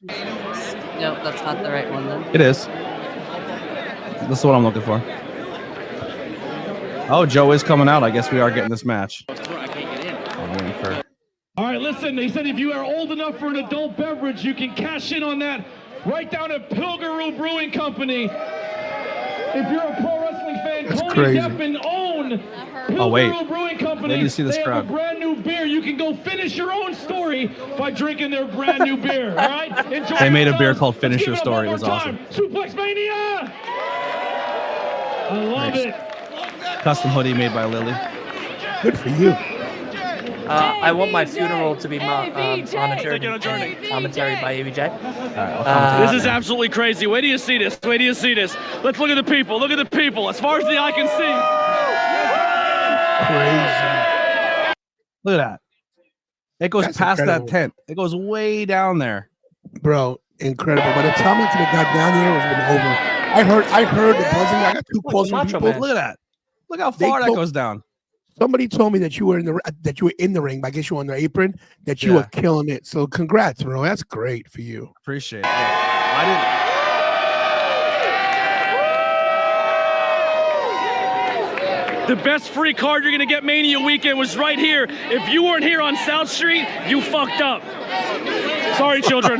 No, that's not the right one then. It is. This is what I'm looking for. Oh, Joe is coming out. I guess we are getting this match. I'm waiting for. All right, listen. They said if you are old enough for an adult beverage, you can cash in on that right down at Pilgaroo Brewing Company. If you're a pro wrestling fan, That's Tony crazy. Deppen own Oh, wait. Pilgaroo Brewing Company. Wait till you see this they crowd. have a brand new beer. You can go finish your own story by drinking their brand new beer. All right. Enjoy They made a beer yourselves. called Let's Finish give Your it up Story. one It was more awesome. time. Suplex Mania. I love Nice. it. Custom hoodie made by Lily. Good for you. I want my funeral to be monitored Taking a journey. and commentary by ABJ. All right, I'll comment. This is absolutely crazy. Wait till you see this. Wait till you see this. Let's look at the people. Look at the people. As far as the eye can see. Crazy. Look at that. It goes That's past incredible. that tent. It goes way down there. Bro, incredible. By the time I could have got down here, it would have been over. I heard the buzzing. I got 2 calls from Macho people. Man. Look at that. Look how They far that told- goes down. Somebody told me that you were in the ring. But I guess you were on the apron. That you Yeah. were killing it. So congrats, bro. That's great for you. Appreciate it. Yeah. I didn't. The best free card you're gonna get Mania weekend was right here. If you weren't here on South Street, you fucked up. Sorry, children.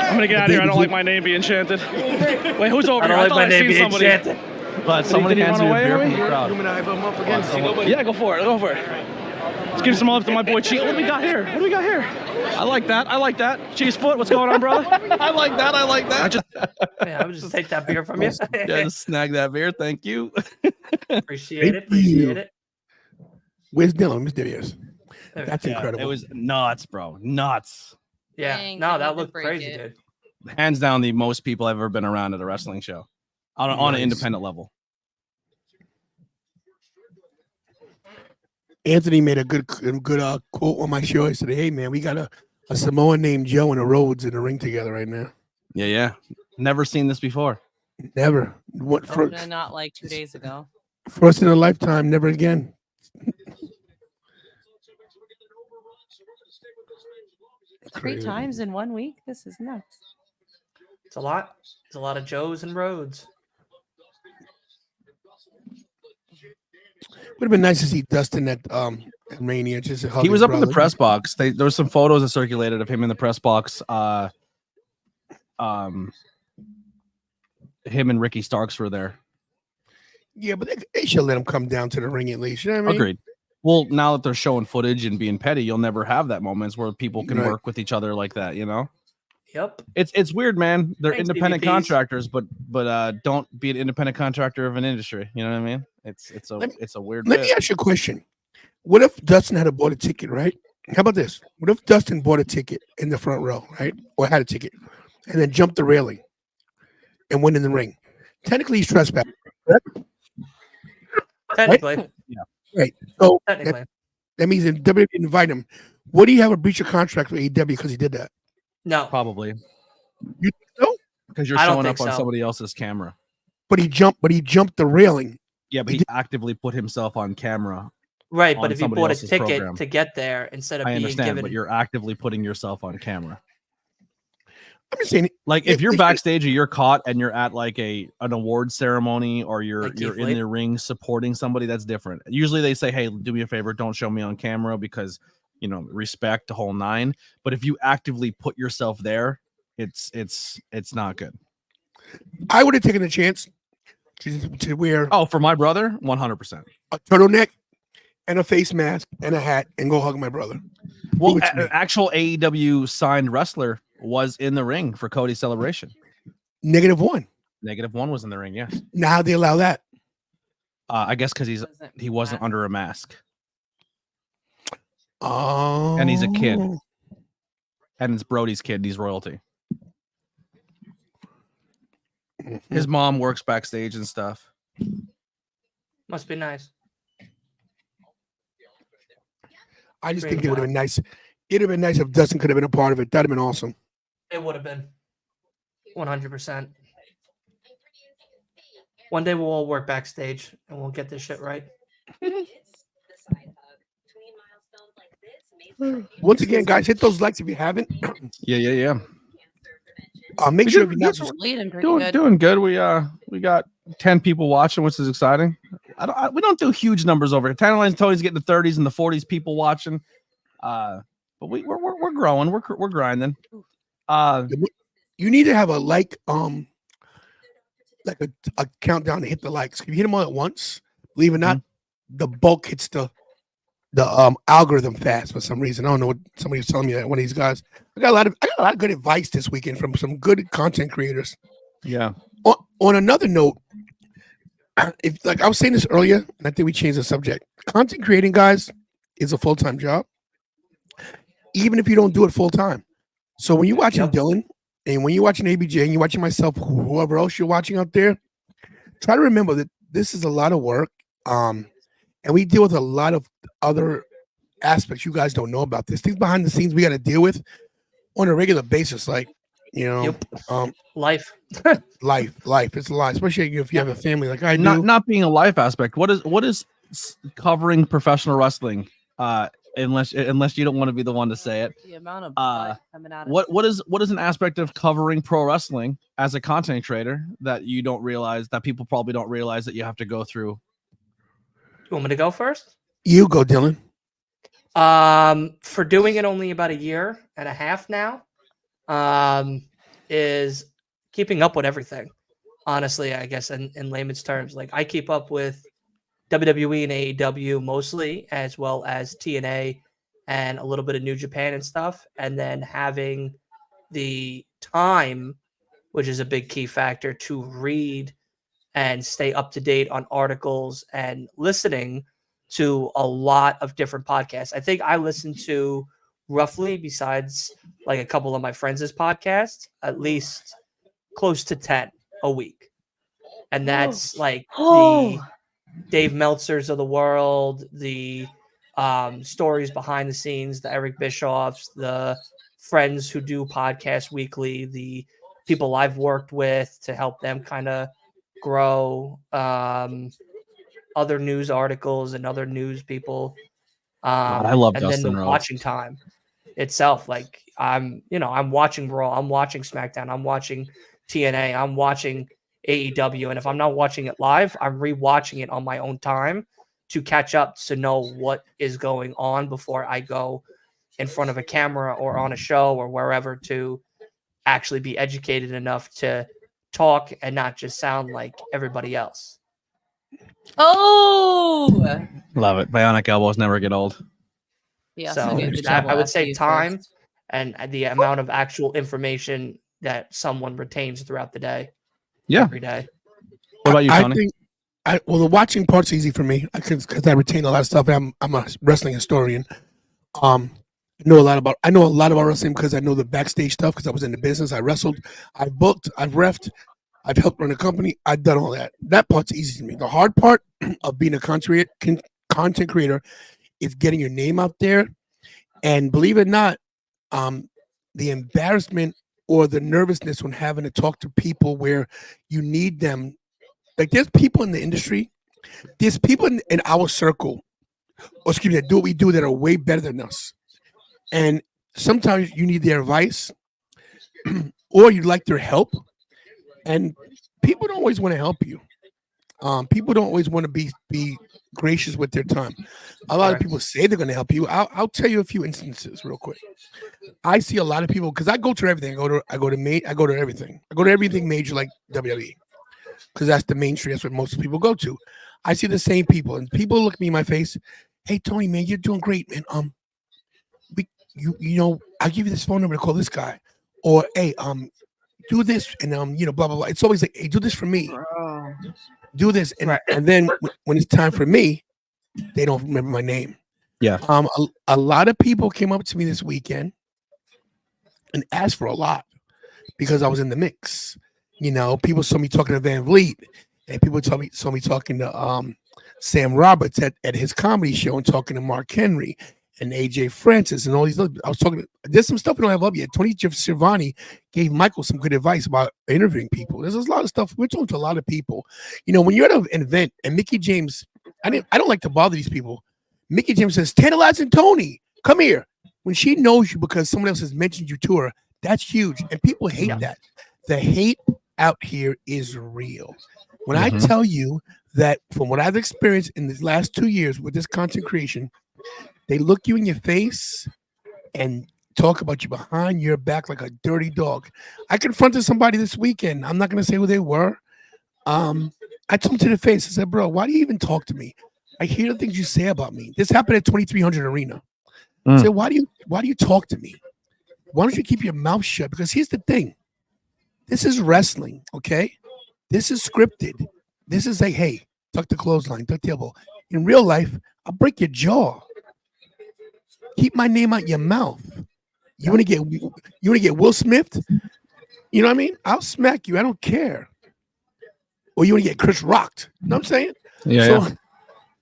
I'm gonna get out of here. I don't like my name being chanted. Wait, who's over I here? don't like thought my I name seen being somebody. chanted. But somebody Did he hands run me a away, beer Harry? from the crowd. Yeah, go for it. Go for it. Let's give some love to my boy Cheese. What do we got here? What do we got here? I like that. I like that. Cheese foot. What's going on, brother? I like that. I like that. Yeah, I would just take that beer from you. Yeah, just snag that beer. Thank you. Appreciate it. Thank you. Appreciate it. Where's Dylan? Mr. Diaz. There we That's go. incredible. It was nuts, bro. Nuts. Yeah. Dang, No, I that had to looked break crazy, it. dude. Hands down, the most people I've ever been around at a wrestling show on an Nice. independent level. Anthony made a good quote on my show. He said, "Hey man, we got a Samoan named Joe and a Rhodes in the ring together right now. Yeah. Never seen this before. Never. What for? Not like 2 days ago. First in a lifetime. Never again." 3 Crazy. times in 1 week. This is nuts. It's a lot. It's a lot of Joes and Rhodes. Would have been nice to see Dustin at Mania. Just to hug He was his up in the brother. press box. There were some photos that circulated of him in the press box. Him and Ricky Starks were there. Yeah, but they should let him come down to the ring at least. You know what I mean? Agreed. Well, now that they're showing footage and being petty, you'll never have that moments where people can Right. work with each other like that. You know, Yep. it's weird, man. They're Thanks, independent DVPs. contractors, but don't be an independent contractor of an industry. You know what I mean? It's a weird. Let me ask you a question. What if Dustin had bought a ticket, right? How about this? What if Dustin bought a ticket in the front row, right? Or had a ticket and then jumped the railing and went in the ring? Technically, he's trespassing. Technically. Right. So Technically. that means if WWE invite him, would he have a breach of contract with AEW because he did that? No. Probably. You know? Because you're I don't showing up think on so. somebody else's camera. But he jumped the railing. Yeah, but he actively put himself on camera. Right, on but if you somebody bought a else's ticket program. to get there instead of I being understand, given but you're actively putting yourself on camera. I'm just saying. Like if you're If- backstage or you're caught and you're at like an award ceremony or you're Like Keith you're in Lee? the ring supporting somebody, that's different. Usually they say, "Hey, do me a favor, don't show me on camera because respect the whole 9." But if you actively put yourself there, it's not good. I would have taken a chance to wear Oh, for my brother, 100%. a turtleneck and a face mask and a hat and go hug my brother. Well, It's me. actual AEW signed wrestler was in the ring for Cody's celebration. -1. -1 was in the ring, yes. Now how they allow that? I guess because he wasn't under a mask. Oh, And he's a kid. And it's Brody's kid. He's royalty. His mom works backstage and stuff. must be nice. I just Great think it would have job. been nice. It'd have been nice if Dustin could have been a part of it. That'd have been awesome. It would have been 100%. One day we'll all work backstage and we'll get this shit right. Once again, guys, hit those likes if you haven't. Yeah. Make We sure did- if you're not We're leading pretty good. Doing good. We got 10 people watching, which is exciting. We don't do huge numbers over here. Tantalizing Tony's getting the 30s and the 40s people watching. But we're growing. We're grinding. you need to have a like a countdown to hit the likes. If you hit them all at once, believe it or not, the bulk hits the algorithm fast for some reason. I don't know what somebody was telling me that one of these guys. I got a lot of good advice this weekend from some good content creators. Yeah. On another note, if like I was saying this earlier, and I think we changed the subject. Content creating, guys, is a full-time job, even if you don't do it full-time. So when you're watching Dylan, and when you're watching ABJ, and you're watching myself, whoever else you're watching out there, try to remember that this is a lot of work. And we deal with a lot of other aspects you guys don't know about this. Things behind the scenes we got to deal with on a regular basis, like Life. life. It's a lot, especially if you have a family like I do. Not being a life aspect. What is covering professional wrestling? Unless you don't want to be the one to say it. The amount of blood coming out of What is an aspect of covering pro wrestling as a content creator that you don't realize, that people probably don't realize that you have to go through? You want me to go first? You go, Dylan. For doing it only about 1.5 years now, is keeping up with everything. Honestly, I guess in layman's terms, like I keep up with WWE and AEW mostly, as well as TNA and a little bit of New Japan and stuff. And then having the time, which is a big key factor, to read and stay up to date on articles and listening to a lot of different podcasts. I think I listen to roughly, besides like a couple of my friends' podcasts, at least close to 10 a week. And that's like the Dave Meltzers of the world, the stories behind the scenes, the Eric Bischoffs, the friends who do podcasts weekly, the people I've worked with to help them kind of grow, other news articles and other news people. I love and Dustin then the Rhodes. watching time itself. Like I'm watching Raw, I'm watching SmackDown, I'm watching TNA, I'm watching AEW, and if I'm not watching it live, I'm rewatching it on my own time to catch up to know what is going on before I go in front of a camera or on a show or wherever to actually be educated enough to talk and not just sound like everybody else. Oh, Love it. Bionic elbows never get old. yeah. So I would say time and the amount of actual information that someone retains throughout the day. Yeah. Every day. What about you, Tony? I think the watching part's easy for me because I retain a lot of stuff. And I'm a wrestling historian. I know a lot about wrestling because I know the backstage stuff because I was in the business. I wrestled, I've booked, I've reffed, I've helped run a company. I've done all that. That part's easy to me. The hard part of being a content creator is getting your name out there. And believe it or not, the embarrassment or the nervousness when having to talk to people where you need them. Like there's people in the industry, there's people in our circle, that do what we do that are way better than us. And sometimes you need their advice or you'd like their help. And people don't always want to help you. People don't always want to be gracious with their time. A lot of people say they're going to help you. I'll tell you a few instances real quick. I see a lot of people because I go to everything. I go to everything. I go to everything major like WWE because that's the mainstream. That's what most people go to. I see the same people, and people look me in my face. Hey, Tony, man, you're doing great, man. I'll give you this phone number to call this guy, or hey, do this, and blah blah blah. It's always like, hey, do this for me. Do this, and then when it's time for me, they don't remember my name. Yeah. A lot of people came up to me this weekend and asked for a lot because I was in the mix. People saw me talking to Van Vliet, and people saw me talking to Sam Roberts at his comedy show and talking to Mark Henry and AJ Francis and all these other. There's some stuff we don't have up yet. Tony Schiavone gave Michael some good advice about interviewing people. There's a lot of stuff. We're talking to a lot of people. When you're at an event and Mickey James, I don't like to bother these people. Mickey James says, Tantalizing Tony, come here. When she knows you because someone else has mentioned you to her, that's huge. And people hate that. The hate out here is real. When I tell you that from what I've experienced in the last 2 years with this content creation, they look you in your face and talk about you behind your back like a dirty dog. I confronted somebody this weekend. I'm not going to say who they were. I told them to the face. I said, bro, why do you even talk to me? I hear the things you say about me. This happened at 2300 Arena. I said, why do you talk to me? Why don't you keep your mouth shut? Because here's the thing. This is wrestling, okay? This is scripted. This is like, hey, tuck the clothesline, tuck the elbow. In real life, I'll break your jaw. Keep my name out your mouth. You want to get Will Smith? You know what I mean? I'll smack you. I don't care. Or you want to get Chris rocked? You know what I'm saying? Yeah.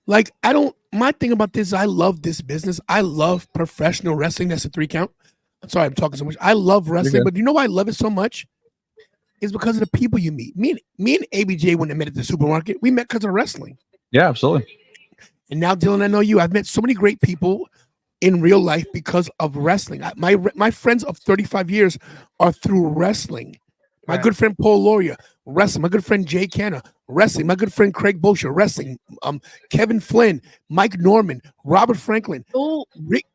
Like, I don't my thing about this, I love this business. I love professional wrestling. That's a 3 count. I'm sorry, I'm talking so much. I love wrestling, but you know why I love it so much? It's because of the people you meet. Me and ABJ, when I met at the supermarket, we met because of wrestling. Yeah, absolutely. And now, Dylan, I know you. I've met so many great people in real life because of wrestling. My friends of 35 years are through wrestling. My good friend Paul Loria, wrestling. My good friend Jay Canna, wrestling. My good friend Craig Bosher, wrestling. Kevin Flynn, Mike Norman, Robert Franklin. Rick.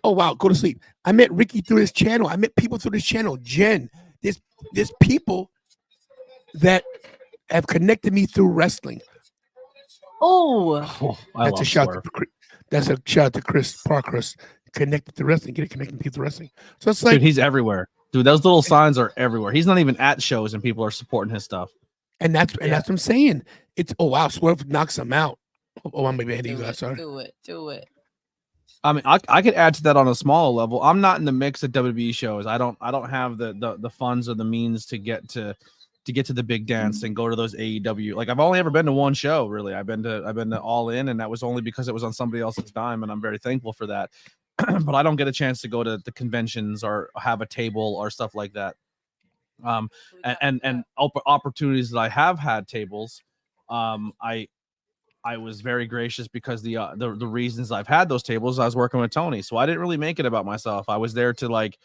Oh wow, go to sleep. I met Ricky through this channel. I met people through this channel. Jen. There's people that have connected me through wrestling. That's a shout. That's a shout out to Chris Parkhurst. Connected to wrestling. Get it connected to wrestling. So it's like, dude, he's everywhere. Dude, those little signs are everywhere. He's not even at shows, and people are supporting his stuff. And that's what I'm saying. It's Swerve knocks him out. Oh, I'm maybe ahead of you guys. Sorry. Do it. I mean, I could add to that on a smaller level. I'm not in the mix at WWE shows. I don't have the funds or the means to get to the big dance and go to those AEW. Like, I've only ever been to one show, really. I've been to All In, and that was only because it was on somebody else's dime, and I'm very thankful for that. But I don't get a chance to go to the conventions or have a table or stuff like that. And opportunities that I have had tables, I was very gracious because the reasons I've had those tables, I was working with Tony, so I didn't really make it about myself. I was there to like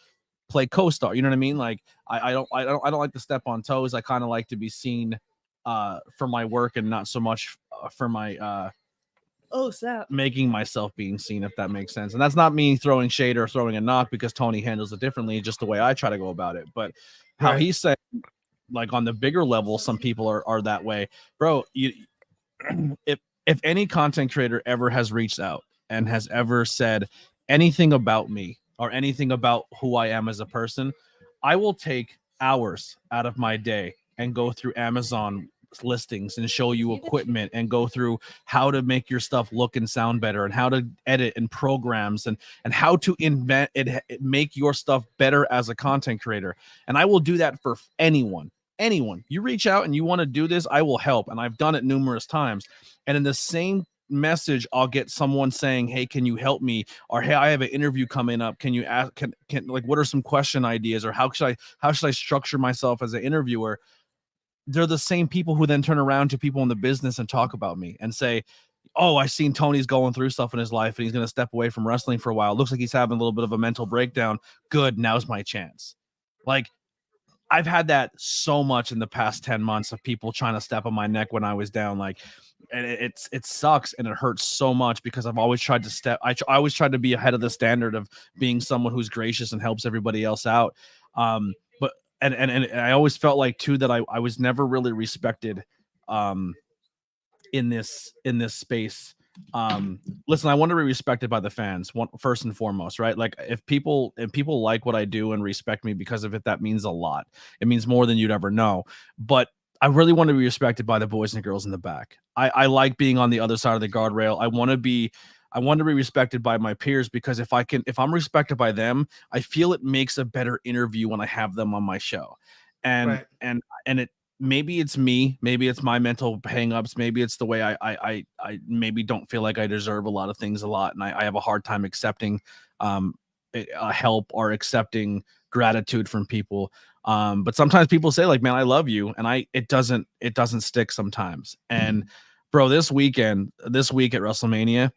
play co-star. You know what I mean? Like I don't like to step on toes. I kind of like to be seen for my work and not so much for my making myself being seen, if that makes sense. And that's not me throwing shade or throwing a knock, because Tony handles it differently, just the way I try to go about it. But how he's saying, like on the bigger level, some people are that way, bro. If any content creator ever has reached out and has ever said anything about me or anything about who I am as a person, I will take hours out of my day and go through Amazon listings and show you equipment and go through how to make your stuff look and sound better and how to edit and programs and how to invent it, make your stuff better as a content creator. And I will do that for anyone. You reach out and you want to do this, I will help. And I've done it numerous times. And in the same message, I'll get someone saying, hey, can you help me? Or, hey, I have an interview coming up. Can you ask, can like, what are some question ideas? Or how should I structure myself as an interviewer? They're the same people who then turn around to people in the business and talk about me and say, oh, I've seen Tony's going through stuff in his life and he's going to step away from wrestling for a while. Looks like he's having a little bit of a mental breakdown. Good. Now's my chance. Like, I've had that so much in the past 10 months of people trying to step on my neck when I was down. Like, and it sucks and it hurts so much because I've always tried to I always tried to be ahead of the standard of being someone who's gracious and helps everybody else out. But I always felt like too that I was never really respected in this space. Listen, I want to be respected by the fans, first and foremost, right? Like, if people like what I do and respect me because of it, that means a lot. It means more than you'd ever know. But I really want to be respected by the boys and girls in the back. I like being on the other side of the guardrail. I want to be respected by my peers, because if I'm respected by them, I feel it makes a better interview when I have them on my show. And it, maybe it's me, maybe it's my mental hangups, maybe it's the way I maybe don't feel like I deserve a lot of things a lot, and I have a hard time accepting help or accepting gratitude from people. But sometimes people say, like, man, I love you, and it doesn't stick sometimes. And bro, this week at WrestleMania,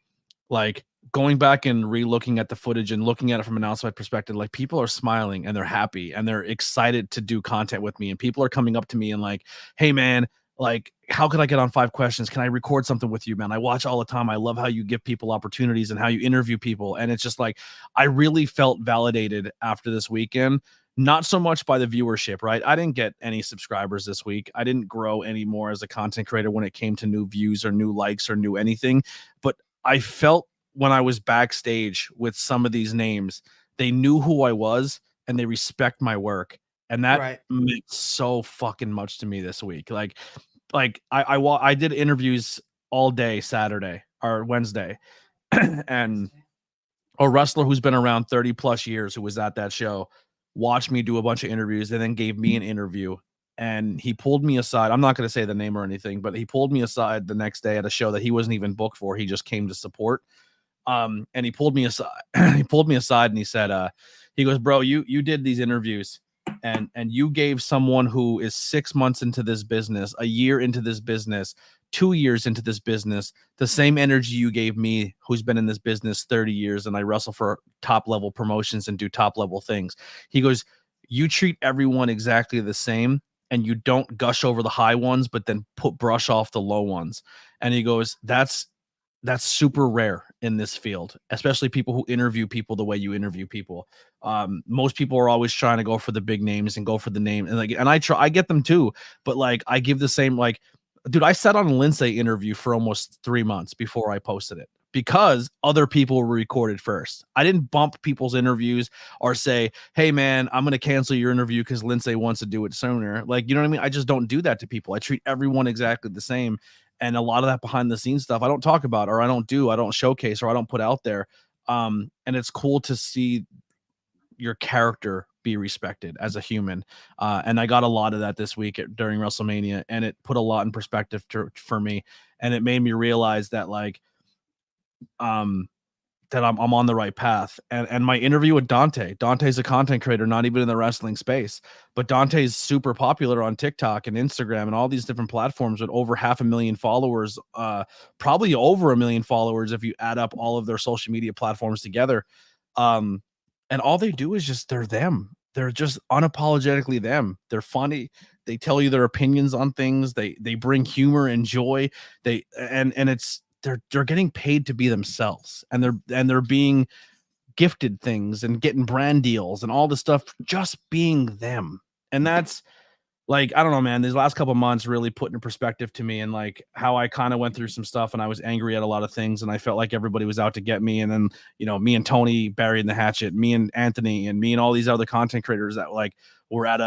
like, going back and re-looking at the footage and looking at it from an outside perspective, like, people are smiling and they're happy and they're excited to do content with me. And people are coming up to me and like, hey man, like, how can I get on 5 questions? Can I record something with you, man? I watch all the time. I love how you give people opportunities and how you interview people. And it's just like, I really felt validated after this weekend. Not so much by the viewership, right? I didn't get any subscribers this week. I didn't grow any more as a content creator when it came to new views or new likes or new anything. But I felt when I was backstage with some of these names, they knew who I was and they respect my work. And that meant so fucking much to me this week. Like I did interviews all day Saturday or Wednesday, and a wrestler who's been around 30 plus years who was at that show watched me do a bunch of interviews and then gave me an interview and he pulled me aside. I'm not going to say the name or anything, but he pulled me aside the next day at a show that he wasn't even booked for. He just came to support. And he pulled me aside. He pulled me aside and he said, he goes, bro, you did these interviews and you gave someone who is 6 months into this business, a year into this business, 2 years into this business, the same energy you gave me, who's been in this business 30 years, and I wrestle for top level promotions and do top level things. He goes, you treat everyone exactly the same, and you don't gush over the high ones, but then brush off the low ones. And he goes, that's super rare in this field, especially people who interview people the way you interview people. Most people are always trying to go for the big names and go for the name. And I get them too, but like, I give the same, like, dude, I sat on a Lindsay interview for almost 3 months before I posted it because other people were recorded first. I didn't bump people's interviews or say, hey man, I'm going to cancel your interview because Lindsay wants to do it sooner. Like, you know what I mean? I just don't do that to people. I treat everyone exactly the same. And a lot of that behind the scenes stuff I don't talk about, or I don't showcase, or I don't put out there. And it's cool to see your character be respected as a human. And I got a lot of that this week during WrestleMania, and it put a lot in perspective for me. And it made me realize that like, that I'm on the right path. And my interview with Dante's a content creator, not even in the wrestling space, but Dante's super popular on TikTok and Instagram and all these different platforms with over 500,000 followers, probably over 1 million followers if you add up all of their social media platforms together. And all they do is just, they're them. They're just unapologetically them. They're funny. They tell you their opinions on things. They bring humor and joy. They're getting paid to be themselves, and they're being gifted things and getting brand deals and all the stuff, just being them. And that's like, I don't know, man, these last couple of months really put into perspective to me, and like how I kind of went through some stuff and I was angry at a lot of things and I felt like everybody was out to get me. And then, you know, me and Tony burying the hatchet, me and Anthony and me and all these other content creators that like we're at,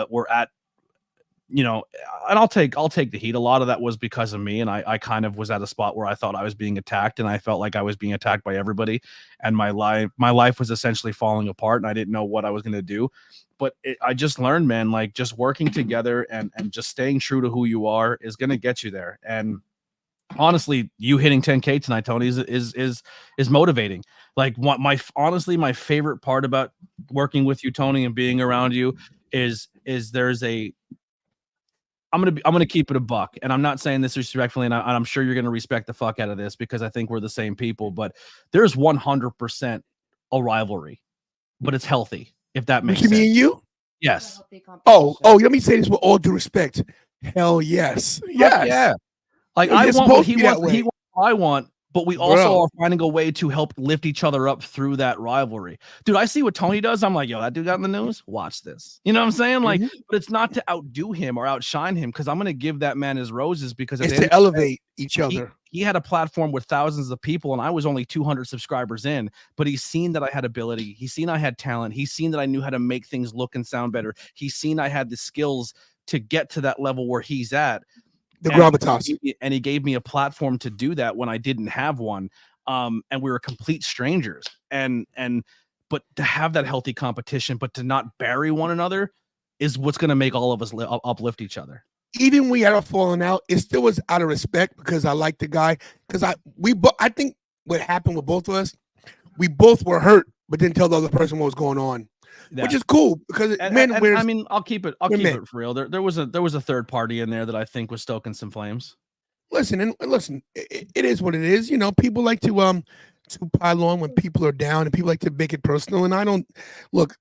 you know, and I'll take the heat. A lot of that was because of me. And I kind of was at a spot where I thought I was being attacked, and I felt like I was being attacked by everybody. And my life was essentially falling apart, and I didn't know what I was going to do. But I just learned, man, like just working together and just staying true to who you are is going to get you there. And honestly, you hitting 10K tonight, Tony, is motivating. Like honestly, my favorite part about working with you, Tony, and being around you is there's a, I'm gonna keep it a buck, and I'm not saying this respectfully, and I'm sure you're gonna respect the fuck out of this because I think we're the same people. But there's 100% a rivalry, but it's healthy, if that makes sense. Me and you? Yes. Oh, let me say this with all due respect. Hell yes, yes. Yeah. Like I want what he wants, he wants what I want, but we also are finding a way to help lift each other up through that rivalry. Dude, I see what Tony does. I'm like, yo, that dude got in the news. Watch this. You know what I'm saying? Like, but it's not to outdo him or outshine him, because I'm going to give that man his roses, because it's to elevate each other. He had a platform with thousands of people, and I was only 200 subscribers in, but he's seen that I had ability. He's seen I had talent. He's seen that I knew how to make things look and sound better. He's seen I had the skills to get to that level where he's at. The gravitas. And he gave me a platform to do that when I didn't have one. And we were complete strangers. But to have that healthy competition, but to not bury one another, is what's going to make all of us uplift each other. Even when we had a falling out, it still was out of respect, because I like the guy. Because I think what happened with both of us, we both were hurt, but didn't tell the other person what was going on. Yeah. Which is cool, because I mean, I'll keep it for real. There was a third party in there that I think was stoking some flames. Listen, it is what it is. You know, people like to pile on when people are down, and people like to make it personal. And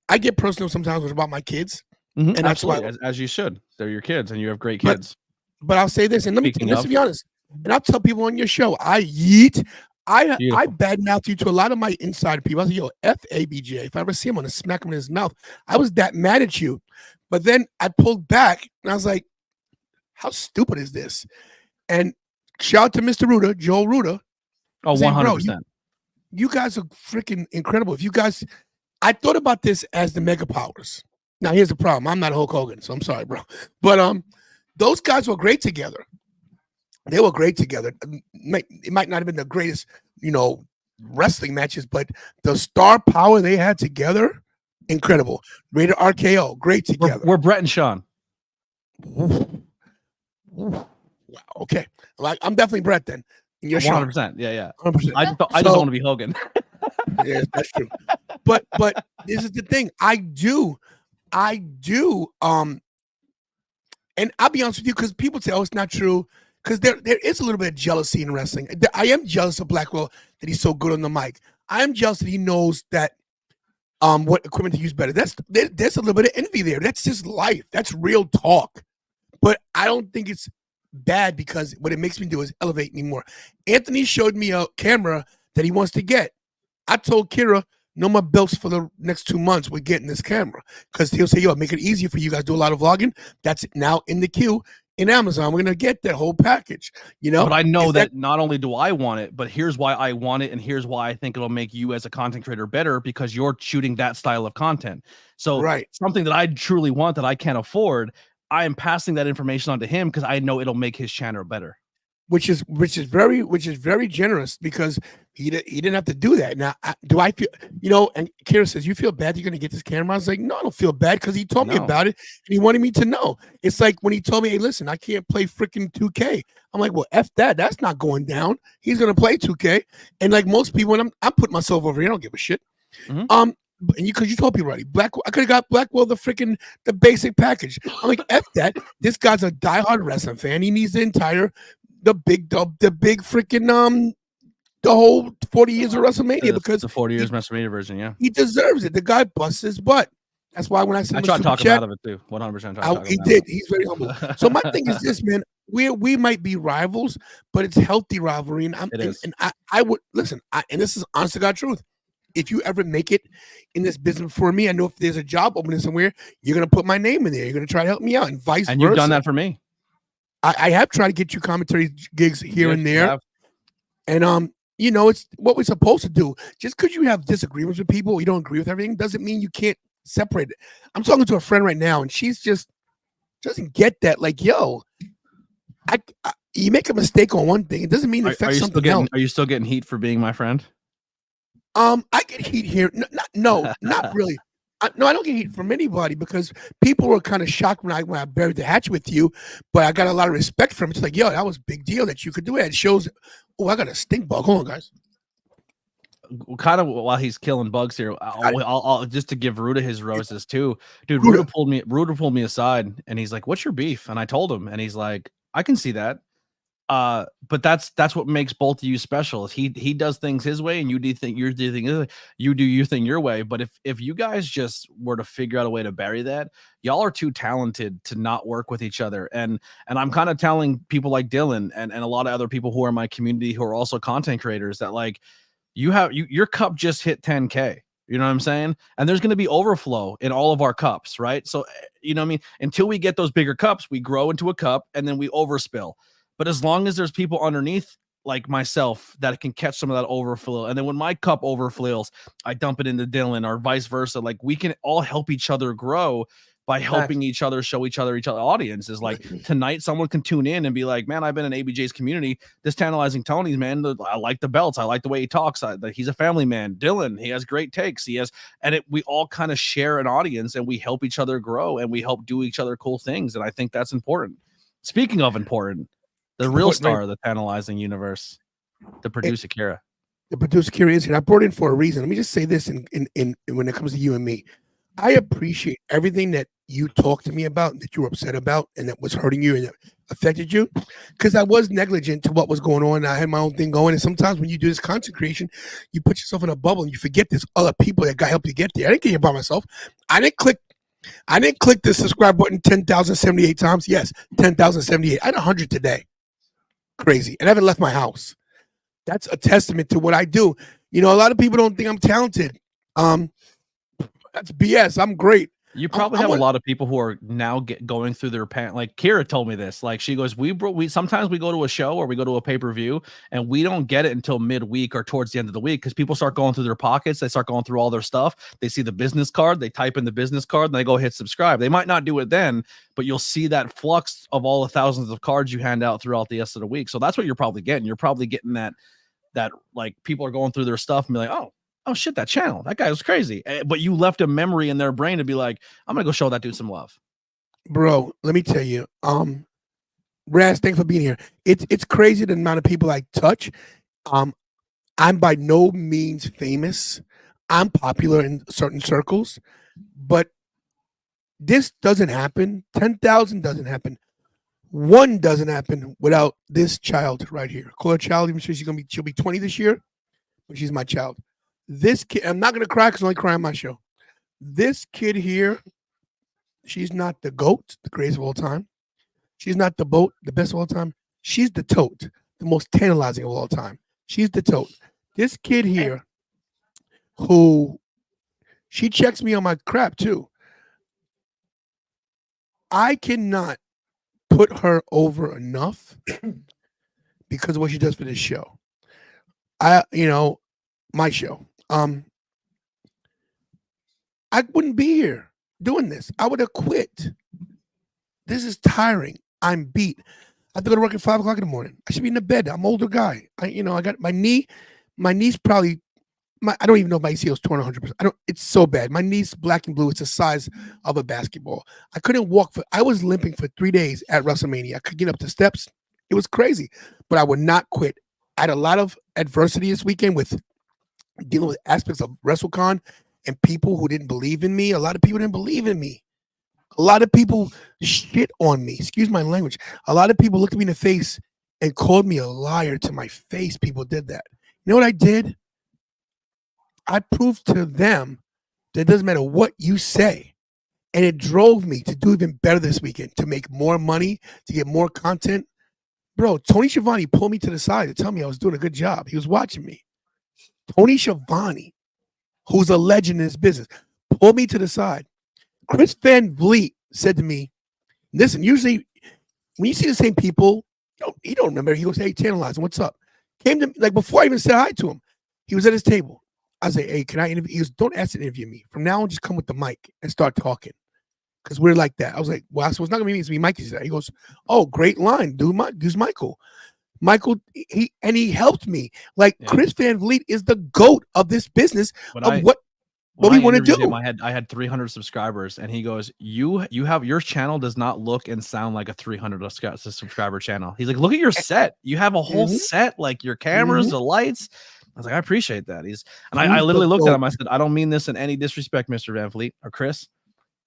I get personal sometimes about my kids. And that's why, as you should. They're your kids, and you have great kids. But I'll say this, and let's be honest. And I'll tell people on your show, I badmouth you to a lot of my inside people. I was like, yo, F ABJ. If I ever see him, I'm gonna smack him in his mouth. I was that mad at you. But then I pulled back, and I was like, how stupid is this? And shout out to Mr. Ruda, Joel Ruda. Oh, 100%. You guys are freaking incredible. If you guys, I thought about this as the Mega Powers. Now, here's the problem. I'm not Hulk Hogan, so I'm sorry, bro. But those guys were great together. They were great together. It might not have been the greatest, wrestling matches, but the star power they had together, incredible. Rated RKO, great together. We're Brett and Sean. Ooh. Wow. Okay. Like I'm definitely Brett then. And you're Sean. 100%. Yeah. 100%. I just don't want to be Hogan. Yeah, that's true. But this is the thing. I do. And I'll be honest with you, because people say, "Oh, it's not true." Because there is a little bit of jealousy in wrestling. I am jealous of Blackwell that he's so good on the mic. I am jealous that he knows that what equipment to use better. There's a little bit of envy there. That's just life. That's real talk. But I don't think it's bad because what it makes me do is elevate me more. Anthony showed me a camera that he wants to get. I told Kira, no more belts for the next 2 months. We're getting this camera because he'll say, yo, make it easier for you guys. Do a lot of vlogging. That's now in the queue in Amazon. We're going to get that whole package, you know? But I know that not only do I want it, but here's why I want it. And here's why I think it'll make you as a content creator better because you're shooting that style of content. So something that I truly want that I can't afford, I am passing that information on to him because I know it'll make his channel better. Which is very generous because he didn't have to do that. Now, do I feel, you know? And Kira says, "You feel bad? You're gonna get this camera?" I was like, "No, I don't feel bad because he told me about it and he wanted me to know." It's like when he told me, "Hey, listen, I can't play freaking 2K." I'm like, "Well, f that. That's not going down. He's gonna play 2K." And like most people, when I'm putting myself over here, I don't give a shit. And because you told people already, I could have got Blackwell the basic package. I'm like, f that. This guy's a diehard wrestling fan. He needs the big freaking the whole 40 years of WrestleMania because the 40 years WrestleMania version, yeah. He deserves it. The guy busts his butt. That's why when I said I tried to talk him out of it too. 100%. He did. He's very humble. So my thing is this, man. We might be rivals, but it's healthy rivalry. And I would listen. And this is honest to God truth. If you ever make it in this business for me, I know if there's a job opening somewhere, you're gonna put my name in there. You're gonna try to help me out, and vice versa. And you've done that for me. I have tried to get you commentary gigs here and there. And you know, it's what we're supposed to do. Just because you have disagreements with people, you don't agree with everything, doesn't mean you can't separate it. I'm talking to a friend right now, and she's just doesn't get that. Like, yo, you make a mistake on one thing, it doesn't mean it affects something else. Are you still getting heat for being my friend? I get heat here. Not really. No, I don't get heat from anybody because people were kind of shocked when I buried the hatchet with you, but I got a lot of respect from it. It's like, yo, that was a big deal that you could do it. It shows. Oh, I got a stink bug. Hold on, guys. Kind of while he's killing bugs here, I'll just to give Ruda his roses too, dude. Ruda pulled me aside and he's like, "What's your beef?" And I told him, and he's like, "I can see that." But that's what makes both of you special. He does things his way, and you do your thing your way. But if you guys just were to figure out a way to bury that, y'all are too talented to not work with each other. And I'm kind of telling people like Dylan and a lot of other people who are in my community who are also content creators that like your cup just hit 10K. You know what I'm saying? And there's going to be overflow in all of our cups, right? So you know what I mean? Until we get those bigger cups, we grow into a cup and then we overspill. But as long as there's people underneath like myself that can catch some of that overflow, and then when my cup overflows, I dump it into Dylan or vice versa. Like we can all help each other grow by helping each other show each other audiences. Like tonight, someone can tune in and be like, "Man, I've been in ABJ's community. This Tantalizing Tony, man, I like the belts. I like the way he talks. He's a family man. Dylan, he has great takes. We all kind of share an audience and we help each other grow and we help do each other cool things. And I think that's important. Speaking of important. The real star of the Tantalizing universe, the producer Kira. The producer Kira is here. I brought in for a reason. Let me just say this in when it comes to you and me. I appreciate everything that you talked to me about, that you were upset about, and that was hurting you and that affected you. Because I was negligent to what was going on. I had my own thing going. And sometimes when you do this content creation, you put yourself in a bubble and you forget there's other people that got help you get there. I didn't get here by myself. I didn't click the subscribe button 10,078 times. Yes, 10,078. I had 100 today. Crazy. And I haven't left my house. That's a testament to what I do. You know, a lot of people don't think I'm talented. That's BS. I'm great. You probably have a lot of people who are now going through their like Kira told me this. Like she goes, we sometimes we go to a show or we go to a pay-per-view and we don't get it until midweek or towards the end of the week because people start going through their pockets. They start going through all their stuff. They see the business card. They type in the business card and they go hit subscribe. They might not do it then, but you'll see that flux of all the thousands of cards you hand out throughout the rest of the week. So that's what you're probably getting. You're probably getting that like people are going through their stuff and be like, oh shit, that channel, that guy was crazy. But you left a memory in their brain to be like, I'm gonna go show that dude some love. bro, let me tell you. Raz, thanks for being here. It's crazy the amount of people I touch. I'm by no means famous. I'm popular in certain circles, but this doesn't happen. 10,000 doesn't happen. One doesn't happen without this child right here. Call her child, even though she'll be 20 this year, but she's my child. This kid, I'm not gonna cry because I only cry on my show. This kid here, she's not the GOAT, the greatest of all time. She's not the boat, the best of all time. She's the tote, the most tantalizing of all time. She's the tote. This kid here, who she checks me on my crap too. I cannot put her over enough because of what she does for this show. My show. I wouldn't be here doing this. I would have quit. This is tiring. I'm beat. I have to go to work at 5 o'clock in the morning. I should be in the bed. I'm an older guy. I got my knee. My knee's probably. I don't even know if my ACL is torn 100%. It's so bad. My knee's black and blue. It's the size of a basketball. I couldn't walk I was limping for 3 days at WrestleMania. I could get up the steps. It was crazy, but I would not quit. I had a lot of adversity this weekend with dealing with aspects of WrestleCon and people who didn't believe in me. A lot of people didn't believe in me. A lot of people shit on me. Excuse my language. A lot of people looked at me in the face and called me a liar to my face. People did that. You know what I did? I proved to them that it doesn't matter what you say. And it drove me to do even better this weekend, to make more money, to get more content. Bro, Tony Schiavone pulled me to the side to tell me I was doing a good job. He was watching me. Tony Schiavone, who's a legend in this business, pulled me to the side. Chris Van Vliet said to me, listen, usually when you see the same people, he don't remember. He goes, hey, Tantalizing, what's up? Came to me, like before I even said hi to him, he was at his table. I was like, hey, can I interview? He goes, don't ask to interview me. From now on, just come with the mic and start talking. Because we're like that. I was like, well, so it's not going to be me, it's going to be Mikey today. He goes, oh, great line. Dude's Michael. Michael, he helped me. Like, yeah. Chris Van Vliet is the GOAT of this business what we want to do. I had 300 subscribers, and he goes, you have, your channel does not look and sound like a 300 subscriber channel. He's like, look at your set. You have a whole set, like your cameras, the lights. I was like, I appreciate that. I literally looked at him. I said, I don't mean this in any disrespect, Mr. Van Vliet or Chris,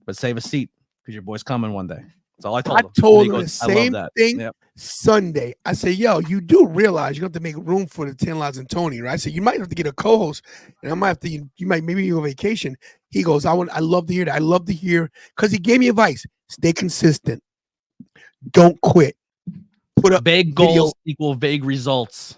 but save a seat because your boy's coming one day. That's all I told him. I told him the same thing Sunday. I said, yo, you do realize you have to make room for the Tantalizing Tony, right? I said, you might have to get a co-host, and I might have to, you might maybe go on vacation. He goes, I love to hear that. I love to hear, because he gave me advice. Stay consistent. Don't quit. Put up vague goals equal vague results.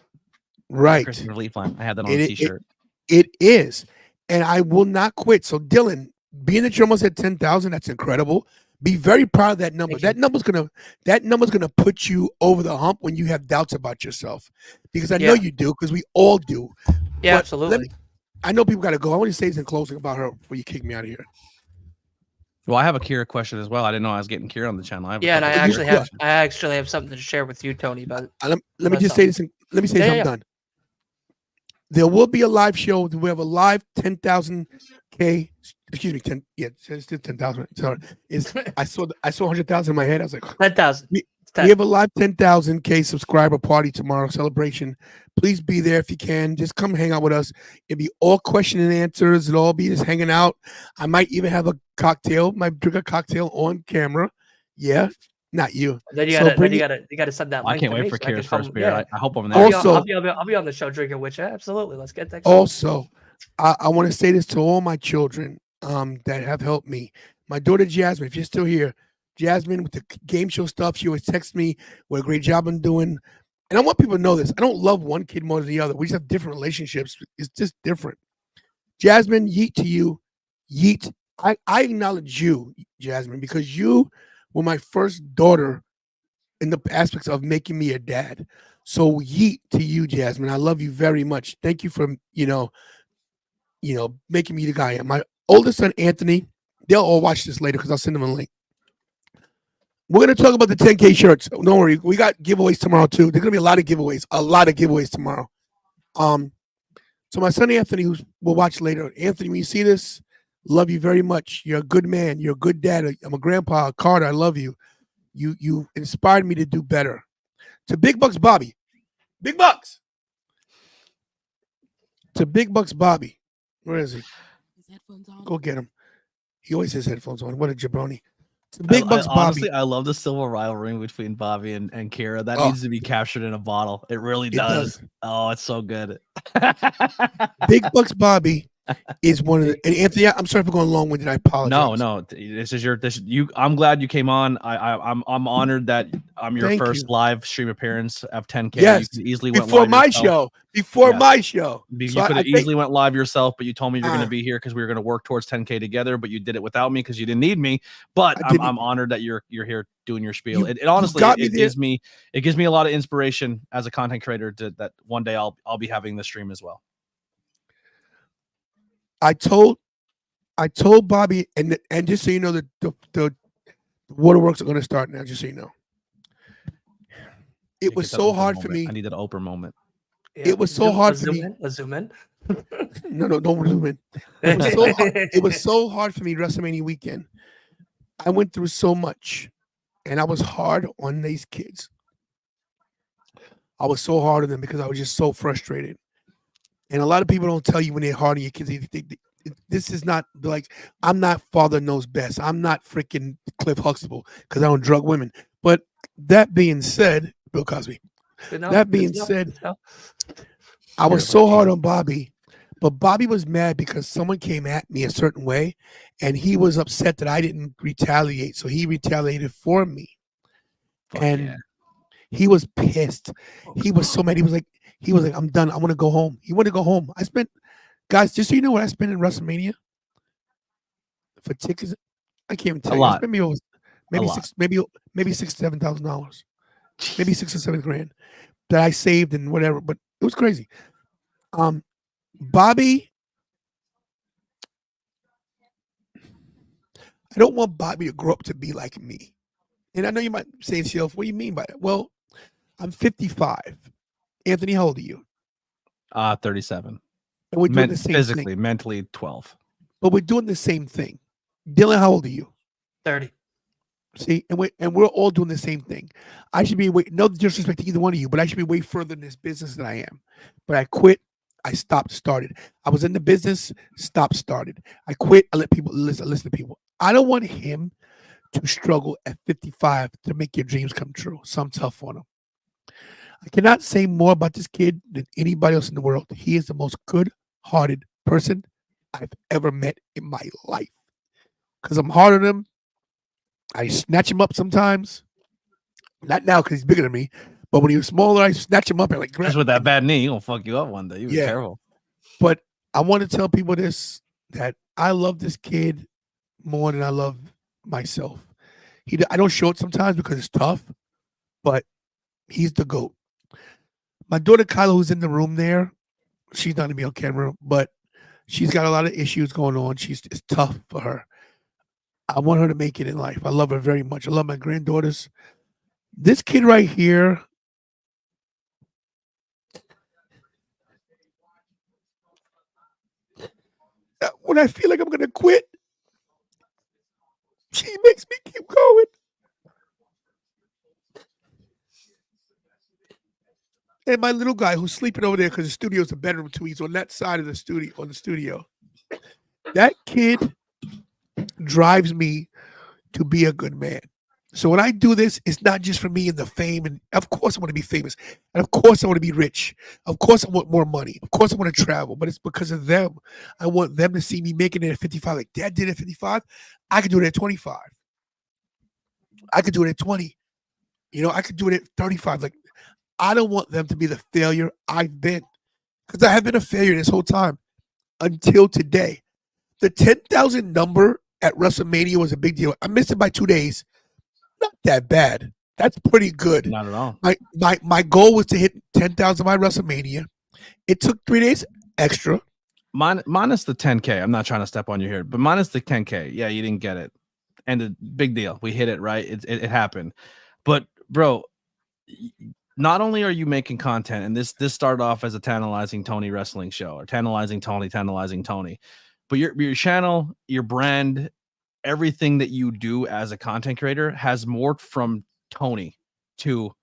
Right. I had that on a t-shirt. It is. And I will not quit. So Dylan, being that you're almost at 10,000, that's incredible. Be very proud of that number. That number's gonna put you over the hump when you have doubts about yourself. Because I know you do, because we all do. Yeah, absolutely. I know people gotta go. I want to say this in closing about her before you kick me out of here. Well, I have a Kira question as well. I didn't know I was getting Kira on the channel. And I actually have something to share with you, Tony. But let me just say this. Let me say something done. There will be a live show. We have a live 10,000K. Excuse me, 10. Yeah, it's 10,000. Sorry, I saw 100,000 in my head. I was like 10,000. We have a live 10,000K subscriber party tomorrow, celebration. Please be there if you can. Just come hang out with us. It'll be all question and answers. It'll all be just hanging out. I might even have a cocktail. Might drink a cocktail on camera. Yeah. Not you. Then you gotta send that link. I can't wait for Kira's first beer. Yeah. I hope I'm there. Also, I'll be on the show drinking with you. Absolutely. Let's get that. Also, I want to say this to all my children that have helped me. My daughter Jasmine, if you're still here, Jasmine with the game show stuff, she always texts me what a great job I'm doing. And I want people to know this. I don't love one kid more than the other. We just have different relationships. It's just different. Jasmine, yeet to you. Yeet. I acknowledge you, Jasmine, because you were my first daughter in the aspects of making me a dad. So yeet to you, Jasmine. I love you very much. Thank you for, making me the guy I am. My oldest son, Anthony, they'll all watch this later because I'll send them a link. We're going to talk about the 10K shirts. Don't worry. We got giveaways tomorrow, too. There's going to be a lot of giveaways tomorrow. So my son, Anthony, will watch later. Anthony, when you see this, Love you very much. You're a good man. You're a good dad. I'm a grandpa. Carter, I love you. You inspired me to do better. To Big Bucks Bobby. Big Bucks. To Big Bucks Bobby. Where is he? His headphones on. Go get him. He always has headphones on. What a jabroni. To Big Bucks Bobby. Honestly, I love the civil rivalry between Bobby and Kira. That needs to be captured in a bottle. It really does. Oh, it's so good. Big Bucks Bobby is one of the, and Anthony, I'm sorry for going long-winded. I apologize. No, I'm glad you came on. I'm honored that I'm your Thank first you. live stream appearance of 10K. Yes, you could easily before went live my yourself. show. Before Yes. my show. You So could I have think- easily went live yourself, but you told me you're going to be here because we were going to work towards 10K together. But you did it without me because you didn't need me. But I'm honored that you're here doing your spiel. It honestly it gives me a lot of inspiration as a content creator that one day I'll be having the stream as well. I told Bobby, and just so you know, the waterworks are going to start now. Just so you know, it was so hard for me. I needed an Oprah moment. Yeah, It was so hard for me. Let's zoom in. No, don't zoom in. It was so hard for me WrestleMania weekend. I went through so much, and I was hard on these kids. I was so hard on them because I was just so frustrated. And a lot of people don't tell you when they're hard on your kids. This is not like, I'm not Father Knows Best. I'm not freaking Cliff Huxtable because I don't drug women. But that being said, Bill Cosby. That being said, I was so hard on Bobby, but Bobby was mad because someone came at me a certain way, and he was upset that I didn't retaliate. So he retaliated for me. He was pissed. He was so mad. He was like, I'm done. I want to go home. He wanted to go home. I spent, guys, just so you know what I spent in WrestleMania for tickets. I can't even tell you. I spent maybe $6,000-$7,000, maybe $6 or $7 grand that I saved and whatever. But it was crazy. Bobby, I don't want Bobby to grow up to be like me. And I know you might say to yourself, what do you mean by that? Well, I'm 55. Anthony, how old are you? 37. And we're doing the same physically, thing. mentally 12. But we're doing the same thing. Dylan, how old are you? 30. See, and we're all doing the same thing. I should be no disrespect to either one of you, but I should be way further in this business than I am. But I quit. I stopped, started. I was in the business, stopped, started. I quit. I let people listen to people. I don't want him to struggle at 55 to make your dreams come true. So I'm tough on him. I cannot say more about this kid than anybody else in the world. He is the most good-hearted person I've ever met in my life. Because I'm hard on him. I snatch him up sometimes. Not now because he's bigger than me. But when he was smaller, I snatch him up and like grab. Just with that bad knee, he's gonna fuck you up one day. You be careful. But I want to tell people this, that I love this kid more than I love myself. I don't show it sometimes because it's tough, but he's the GOAT. My daughter Kyla, who's in the room there, she's not gonna be on camera, but she's got a lot of issues going on. It's tough for her. I want her to make it in life. I love her very much. I love my granddaughters. This kid right here, when I feel like I'm gonna quit, she makes me keep going. And my little guy who's sleeping over there because the studio's a bedroom too. He's on that side of the studio, on the studio. That kid drives me to be a good man. So when I do this, it's not just for me and the fame. And of course I want to be famous. And of course I want to be rich. Of course I want more money. Of course I want to travel. But it's because of them. I want them to see me making it at 55. Like Dad did at 55. I could do it at 25. I could do it at 20. I could do it at 35. Like, I don't want them to be the failure I've been. Because I have been a failure this whole time until today. The 10,000 number at WrestleMania was a big deal. I missed it by 2 days. Not that bad. That's pretty good. Not at all. My goal was to hit 10,000 by WrestleMania. It took 3 days extra. Minus the 10K. I'm not trying to step on you here, but minus the 10K. Yeah, you didn't get it. And the big deal. We hit it, right? It happened. But, bro, not only are you making content, and this started off as a Tantalizing Tony wrestling show, or Tantalizing Tony, but your channel, your brand, everything that you do as a content creator has morphed from Tony to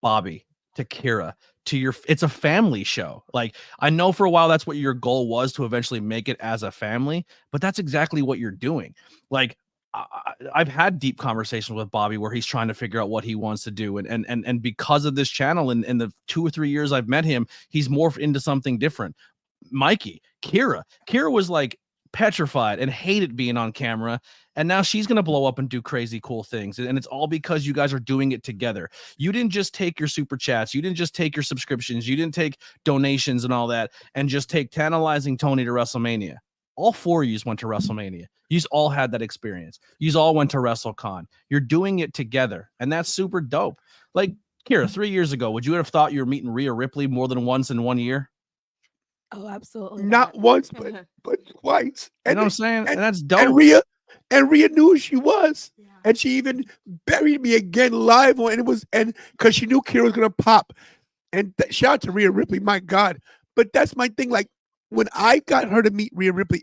Bobby to Kira to your, it's a family show. Like, I know for a while that's what your goal was, to eventually make it as a family, but that's exactly what you're doing. Like, I've had deep conversations with Bobby where he's trying to figure out what he wants to do, and because of this channel and in the 2 or 3 years I've met him, he's morphed into something different. Mikey, Kira was like petrified and hated being on camera, and now she's going to blow up and do crazy cool things, and it's all because you guys are doing it together. You didn't just take your super chats, you didn't just take your subscriptions, you didn't take donations and all that and just take Tantalizing Tony to WrestleMania. All 4 of you went to WrestleMania. You all had that experience. You all went to WrestleCon. You're doing it together, and that's super dope. Like, Kira, 3 years ago, would you have thought you were meeting Rhea Ripley more than once in 1 year? Oh, absolutely Not once, but twice. You know what I'm saying? And that's dope. And Rhea knew who she was. Yeah. And she even buried me again live on, and it was, and because she knew Kira was gonna pop. And shout out to Rhea Ripley, my God. But that's my thing. Like, when I got her to meet Rhea Ripley,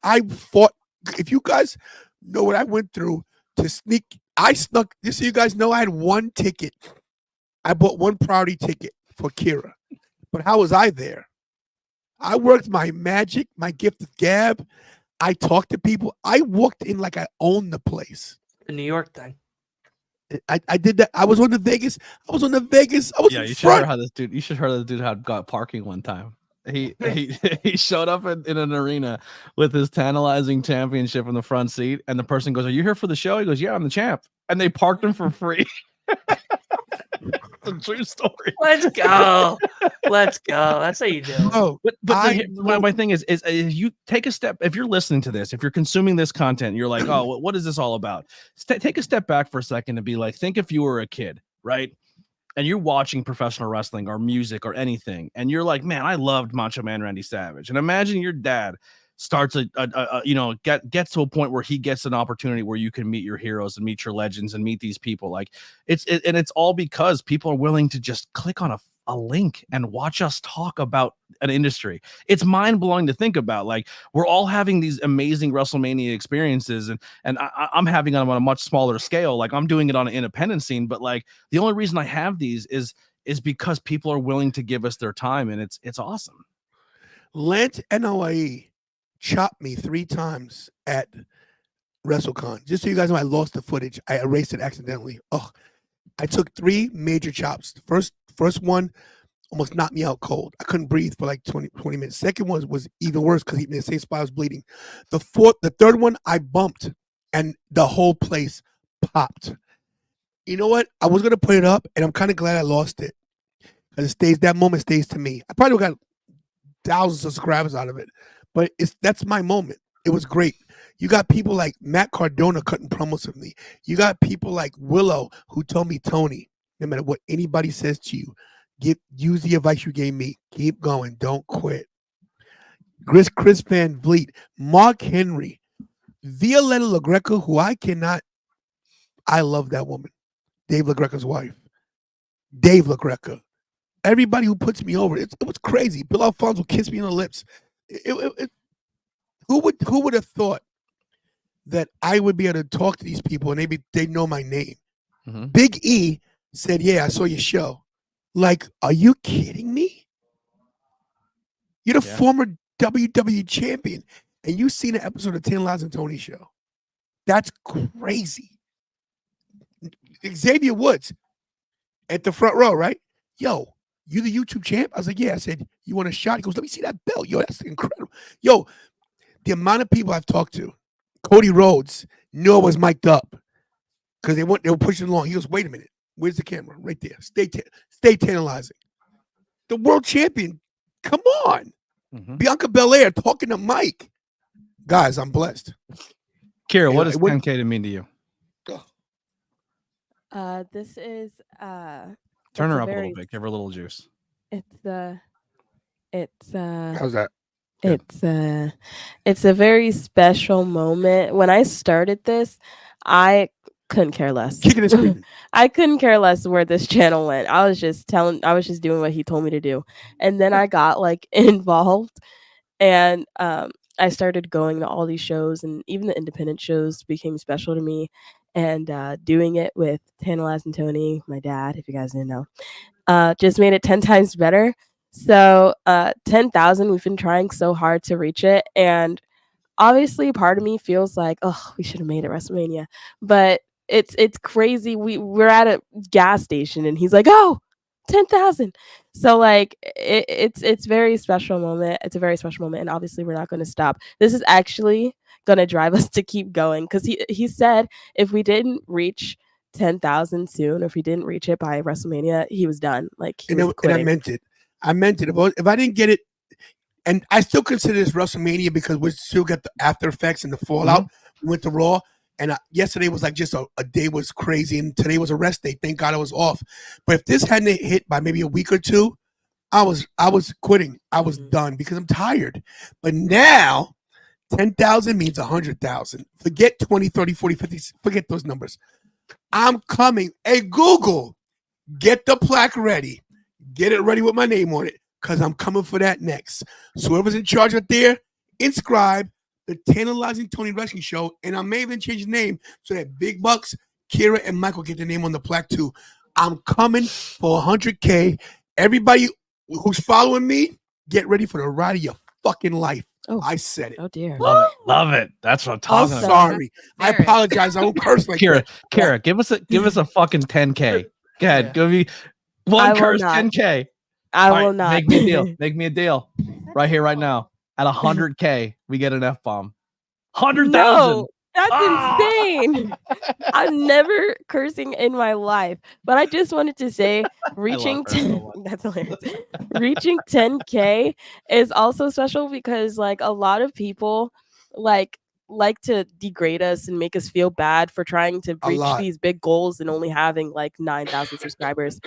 I fought. If you guys know what I went through to sneak, I snuck, just so you guys know, I had one ticket. I bought one priority ticket for Kira. But how was I there? I worked my magic, my gift of gab. I talked to people. I walked in like I owned the place. The New York thing. I did that. I was on the Vegas. I was in you should front. hear how this dude. You should hear how this dude had got parking one time. He showed up in an arena with his Tantalizing championship in the front seat, and the person goes, "Are you here for the show?" He goes, "Yeah, I'm the champ," and they parked him for free. It's a true story. Let's go. Let's go. That's how you do. Oh, but my thing is you take a step. If you're listening to this, if you're consuming this content, you're like, oh, what is this all about? Take a step back for a second and be like, think if you were a kid, right? And you're watching professional wrestling or music or anything, and you're like, man, I loved Macho Man Randy Savage. And imagine your dad starts gets to a point where he gets an opportunity where you can meet your heroes and meet your legends and meet these people. Like, it's all because people are willing to just click on a link and watch us talk about an industry. It's mind-blowing to think about. Like, we're all having these amazing WrestleMania experiences, and I'm having them on a much smaller scale. Like, I'm doing it on an independent scene, but like, the only reason I have these is because people are willing to give us their time, and it's awesome. Lance NOIE chopped me 3 times at WrestleCon. Just so you guys know, I lost the footage. I erased it accidentally. Oh, I took 3 major chops. The first one almost knocked me out cold. I couldn't breathe for like 20 minutes. Second one was even worse because even the same spot I was bleeding. The third one, I bumped and the whole place popped. You know what? I was gonna put it up, and I'm kind of glad I lost it because that moment stays to me. I probably got thousands of subscribers out of it, but that's my moment. It was great. You got people like Matt Cardona cutting promos with me. You got people like Willow who told me, Tony, no matter what anybody says to you, use the advice you gave me. Keep going. Don't quit. Chris Van Vliet, Mark Henry, Violetta LaGreca, who I love that woman. Dave LaGreca's wife. Dave LaGreca. Everybody who puts me over, it was crazy. Bill Alfonso kissed me on the lips. Who would have thought that I would be able to talk to these people and they know my name? Mm-hmm. Big E said, yeah, I saw your show. Like, are you kidding me? You're the former WWE champion, and you've seen an episode of Tantalizing Tony show. That's crazy. Xavier Woods at the front row, right? Yo, you the YouTube champ? I was like, yeah. I said, you want a shot? He goes, let me see that belt. Yo, that's incredible. Yo, the amount of people I've talked to, Cody Rhodes knew I was mic'd up because they were pushing along. He goes, wait a minute. Where's the camera? Right there. Stay tantalizing. The world champion. Come on. Mm-hmm. Bianca Belair talking to Mike. Guys, I'm blessed. Kira, what does 10K to mean to you? This is turn her up a little bit. Give her a little juice. How's that? It's a very special moment. When I started this, I couldn't care less. I couldn't care less where this channel went. I was just doing what he told me to do. And then I got like involved, and I started going to all these shows, and even the independent shows became special to me. And doing it with Tantalizing Tony, my dad, if you guys didn't know, just made it 10 times better. So 10,000, we've been trying so hard to reach it. And obviously part of me feels like, oh, we should have made it WrestleMania. But it's crazy. We're at a gas station and he's like, oh, 10,000. So like it's very special moment. It's a very special moment. And obviously we're not going to stop. This is actually going to drive us to keep going. Because he said if we didn't reach 10,000 soon, if he didn't reach it by WrestleMania, he was done. Like he was quitting. And I meant it. If I didn't get it, and I still consider this WrestleMania because we still got the after effects and the fallout. We went to Raw, and yesterday was like just a day was crazy, and today was a rest day. Thank God I was off. But if this hadn't hit by maybe a week or two, I was quitting. I was done because I'm tired. But now 10,000 means 100,000. Forget 20, 30, 40, 50. Forget those numbers. I'm coming. Hey, Google, get the plaque ready. Get it ready with my name on it because I'm coming for that next. So whoever's in charge out there, inscribe the Tantalizing Tony Wrestling Show, and I may even change the name so that Big Bucks, Kira, and Michael get their name on the plaque too. I'm coming for 100K. Everybody who's following me, get ready for the ride of your fucking life. Oh, I said it. Oh dear. Love it. That's what I'm talking I'm about. sorry. I apologize. I don't curse like Kira, that. Kira, give us a fucking 10K. Go ahead. Give me one curse 10K. I All will right, not. Make me a deal. Make me a deal. Right here, right now. At 100K, we get an F-bomb. 100,000. No, that's insane. I'm never cursing in my life. But I just wanted to say reaching that's hilarious. Reaching 10K is also special because like a lot of people like to degrade us and make us feel bad for trying to reach these big goals and only having like 9,000 subscribers.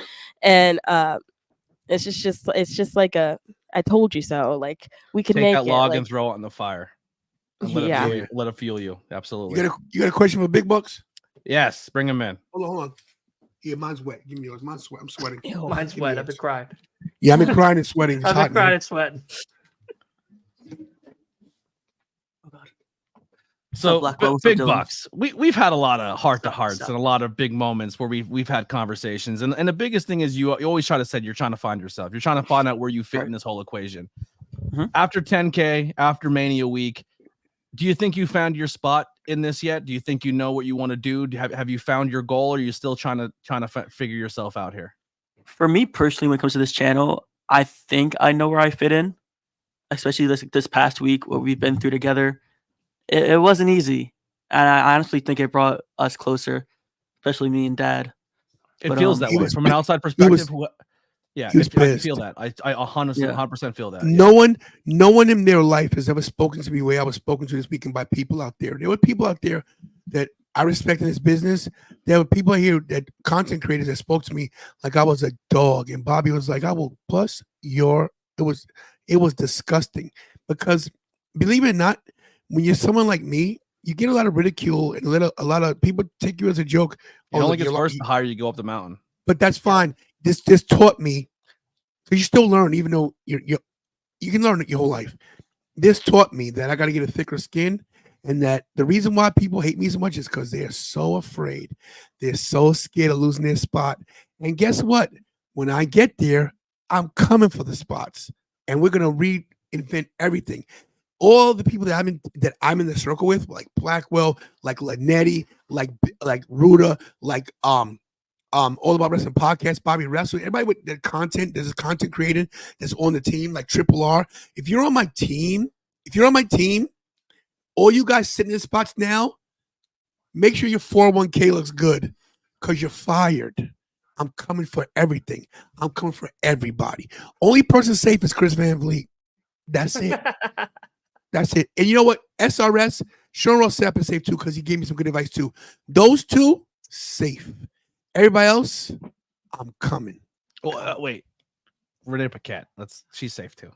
And it's just like a I told you so. Like we can make that it. log Like, and throw it in the fire. And let it fuel you. Absolutely. You got a question for Big Bucks? Yes, bring him in. Hold on. Here, mine's wet. Give me yours. Mine's sweat. I'm sweating. Ew, mine's wet. I've been crying. Yeah, I've been crying and sweating. It's I've hot, been crying man. and sweating. So Big Bucks, we've had a lot of heart to hearts and a lot of big moments where we've had conversations, and the biggest thing is you always try to say you're trying to find yourself, you're trying to find out where you fit in this whole equation. After 10K, after Mania week, do you think you found your spot in this yet? Do you think you know what you want to do? Have you found your goal, or are you still trying to figure yourself out here? For me personally, when it comes to this channel, I think I know where I fit in, especially this past week, what we've been through together. It wasn't easy, and I honestly think it brought us closer, especially me and Dad. It feels that way from an outside perspective. Yeah, I can feel that. I 100% feel that. No one in their life has ever spoken to me the way I was spoken to this weekend by people out there. There were people out there that I respect in this business. There were people here that content creators that spoke to me like I was a dog, and Bobby was like, "I will bust your." It was disgusting because, believe it or not, when you're someone like me, you get a lot of ridicule and a lot of people take you as a joke. It only gets worse the higher you go up the mountain. But that's fine. This taught me, because you still learn, even though you can learn it your whole life. This taught me that I got to get a thicker skin, and that the reason why people hate me so much is because they're so afraid. They're so scared of losing their spot. And guess what? When I get there, I'm coming for the spots, and we're gonna reinvent everything. All the people that I'm in the circle with, like Blackwell, like Lanetti, like Ruda, like All About Wrestling Podcast, Bobby Wrestle, everybody with their content, there's a content creator that's on the team, like Triple R. If you're on my team, all you guys sitting in spots now, make sure your 401k looks good, because you're fired. I'm coming for everything. I'm coming for everybody. Only person safe is Chris Van Vliet. That's it. That's it. And you know what? SRS, Sean Ross Sapp is safe too, because he gave me some good advice too. Those two, safe. Everybody else, I'm coming. Well, wait. Renee Paquette. She's safe too.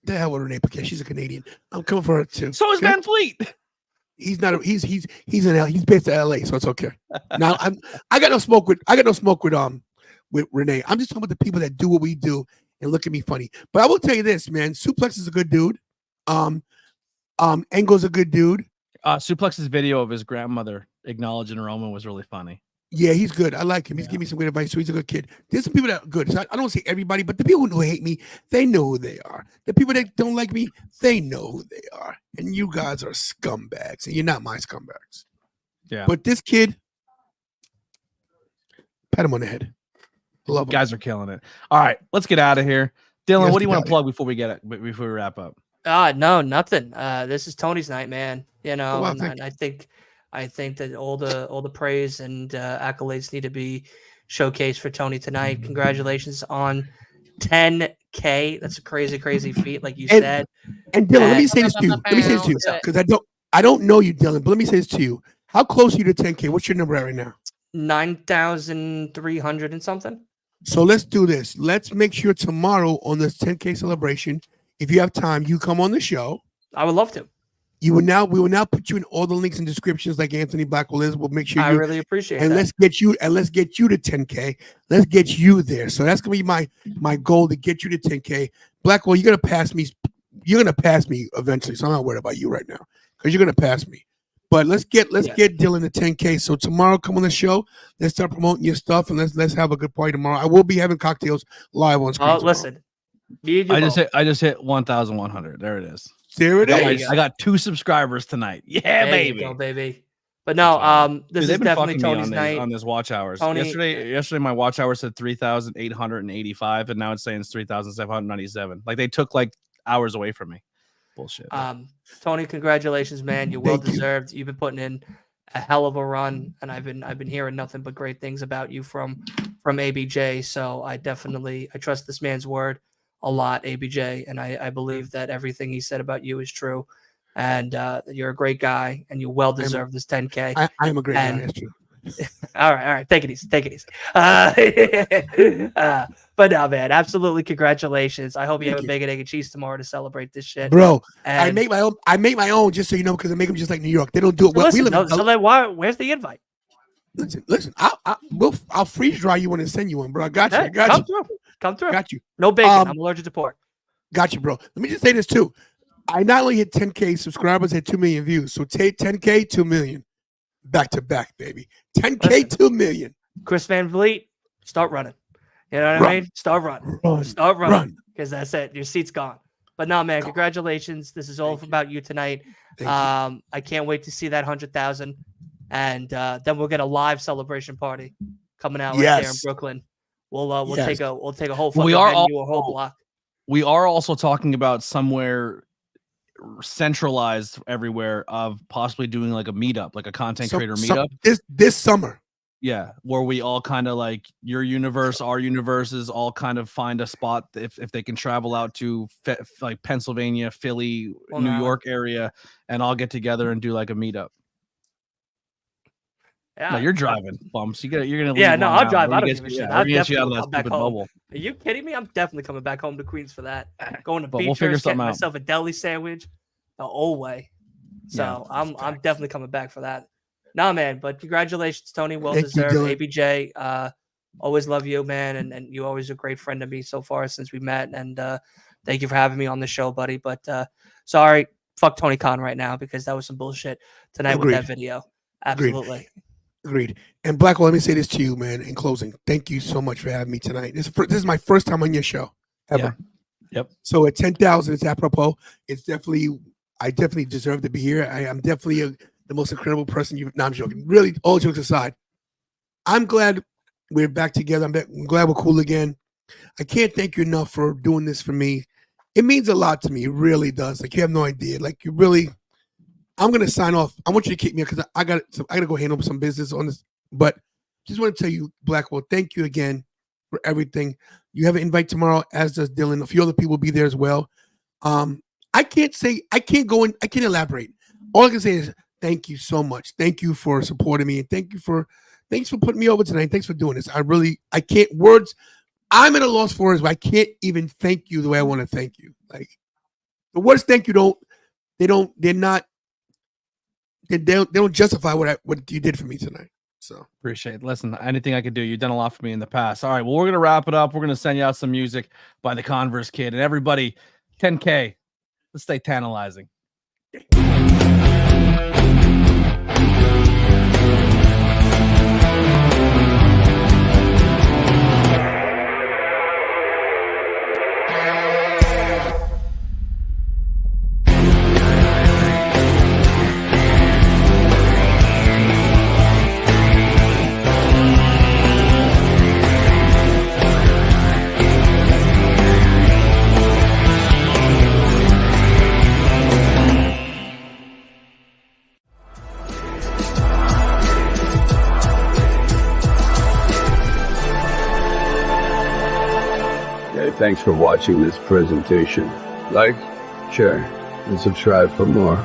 The hell with Renee Paquette. She's a Canadian. I'm coming for her too. So is Van Fleet. He's not. He's in L. He's based in LA, so it's okay. Now I got no smoke with Renee. I'm just talking about the people that do what we do and look at me funny. But I will tell you this, man. Suplex is a good dude. Engel's a good dude. Suplex's video of his grandmother acknowledging Roman was really funny. Yeah, he's good. I like him. He's giving me some good advice. So he's a good kid. There's some people that are good. So I don't say everybody, but the people who hate me, they know who they are. The people that don't like me, they know who they are. And you guys are scumbags, and you're not my scumbags. Yeah. But this kid, pat him on the head. Love him. Guys are killing it. All right, let's get out of here. Dylan, Yes, what do you we want got to plug before we wrap up? No, nothing. This is Tony's night, man. You know, well, and I think that all the praise and accolades need to be showcased for Tony tonight. Congratulations on 10K. That's a crazy, crazy feat, like you said. And Dylan, let me say this to you. Because I don't know you, Dylan, but let me say this to you. How close are you to 10K? What's your number at right now? 9,300 and something. So let's do this. Let's make sure tomorrow on this 10K celebration, if you have time, you come on the show. I would love to. We will now put you in all the links and descriptions like Anthony Blackwell is. We'll make sure I really appreciate and that. let's get you to 10K. Let's get you there. So that's gonna be my goal, to get you to 10K. Blackwell, you're gonna pass me. You're gonna pass me eventually. So I'm not worried about you right now because you're gonna pass me. But let's get Dylan to 10K. So tomorrow, come on the show. Let's start promoting your stuff and let's have a good party tomorrow. I will be having cocktails live on screen. Listen, I just hit 1,100. There it is. There it is. I got 2 subscribers tonight. Yeah, there baby. You go, baby. But no, this is definitely Tony's night. On this watch hours. Tony, yesterday my watch hour said 3,885, and now it's saying it's 3,797. Like they took like hours away from me. Bullshit. Tony, congratulations, man. You're well deserved. You've been putting in a hell of a run, and I've been hearing nothing but great things about you from ABJ. So I trust this man's word a lot, ABJ, and I believe that everything he said about you is true, and you're a great guy, and you well deserve this 10K. I am a great guy. That's true. All right. Take it easy. But no, man, absolutely congratulations. I hope you have a bacon, egg, and cheese tomorrow to celebrate this shit, bro. And I make my own, just so you know, because I make them just like New York. They don't do it well. Where's the invite? Listen. I'll freeze dry you one and send you one, bro. I got you. I got you. Come through. Got you. No bacon. I'm allergic to pork. Got you, bro. Let me just say this too. I not only hit 10K subscribers, hit 2 million views. So take 10K, 2 million. Back to back, baby. 10K, 2 million. Chris Van Vliet, start running. You know what I mean? Start running. Start running. Because that's it. Your seat's gone. But no, man, congratulations. This is all about you tonight. I can't wait to see that 100,000. And then we'll get a live celebration party coming out right there in Brooklyn. We'll take a whole fucking venue, a whole block. We are also talking about somewhere centralized everywhere of possibly doing like a meetup, like a content creator meetup this summer. Yeah, where we all kind of like your universe, our universes, all kind of find a spot if they can travel out to like Pennsylvania, Philly, New York area, and all get together and do like a meetup. Yeah, no, you're driving, bumps. You're gonna. Yeah, no, I'll drive. I don't give a shit. I'll get you out of that stupid bubble. Are you kidding me? I'm definitely coming back home to Queens for that. Going to we'll Beachers, getting myself a deli sandwich, the old way. So yeah, I'm definitely coming back for that. Nah, man, but congratulations, Tony. Well deserved. ABJ, always love you, man, and you always a great friend to me so far since we met. And thank you for having me on the show, buddy. But sorry, fuck Tony Khan right now because that was some bullshit tonight with that video. Absolutely. Agreed. And Blackwell, let me say this to you, man, in closing. Thank you so much for having me tonight. This is my first time on your show ever. Yeah. Yep. So at 10,000, it's apropos. I definitely deserve to be here. I'm definitely the most incredible person I'm joking. Really, all jokes aside, I'm glad we're back together. I'm glad we're cool again. I can't thank you enough for doing this for me. It means a lot to me. It really does. Like, you have no idea. Like, you really... I'm gonna sign off. I want you to kick me because I gotta go handle some business on this. But just want to tell you, Blackwell, thank you again for everything. You have an invite tomorrow, as does Dylan. A few other people will be there as well. I can't elaborate. All I can say is thank you so much. Thank you for supporting me, and thanks for putting me over tonight. Thanks for doing this. I can't words. I'm at a loss for words, but I can't even thank you the way I want to thank you. Like, the words thank you they don't justify what you did for me tonight. So appreciate it. Listen, anything I could do, you've done a lot for me in the past. All right, well, we're gonna wrap it up. We're gonna send you out some music by the Converse Kid, and everybody, 10K. Let's stay tantalizing. Thanks for watching this presentation. Like, share, and subscribe for more.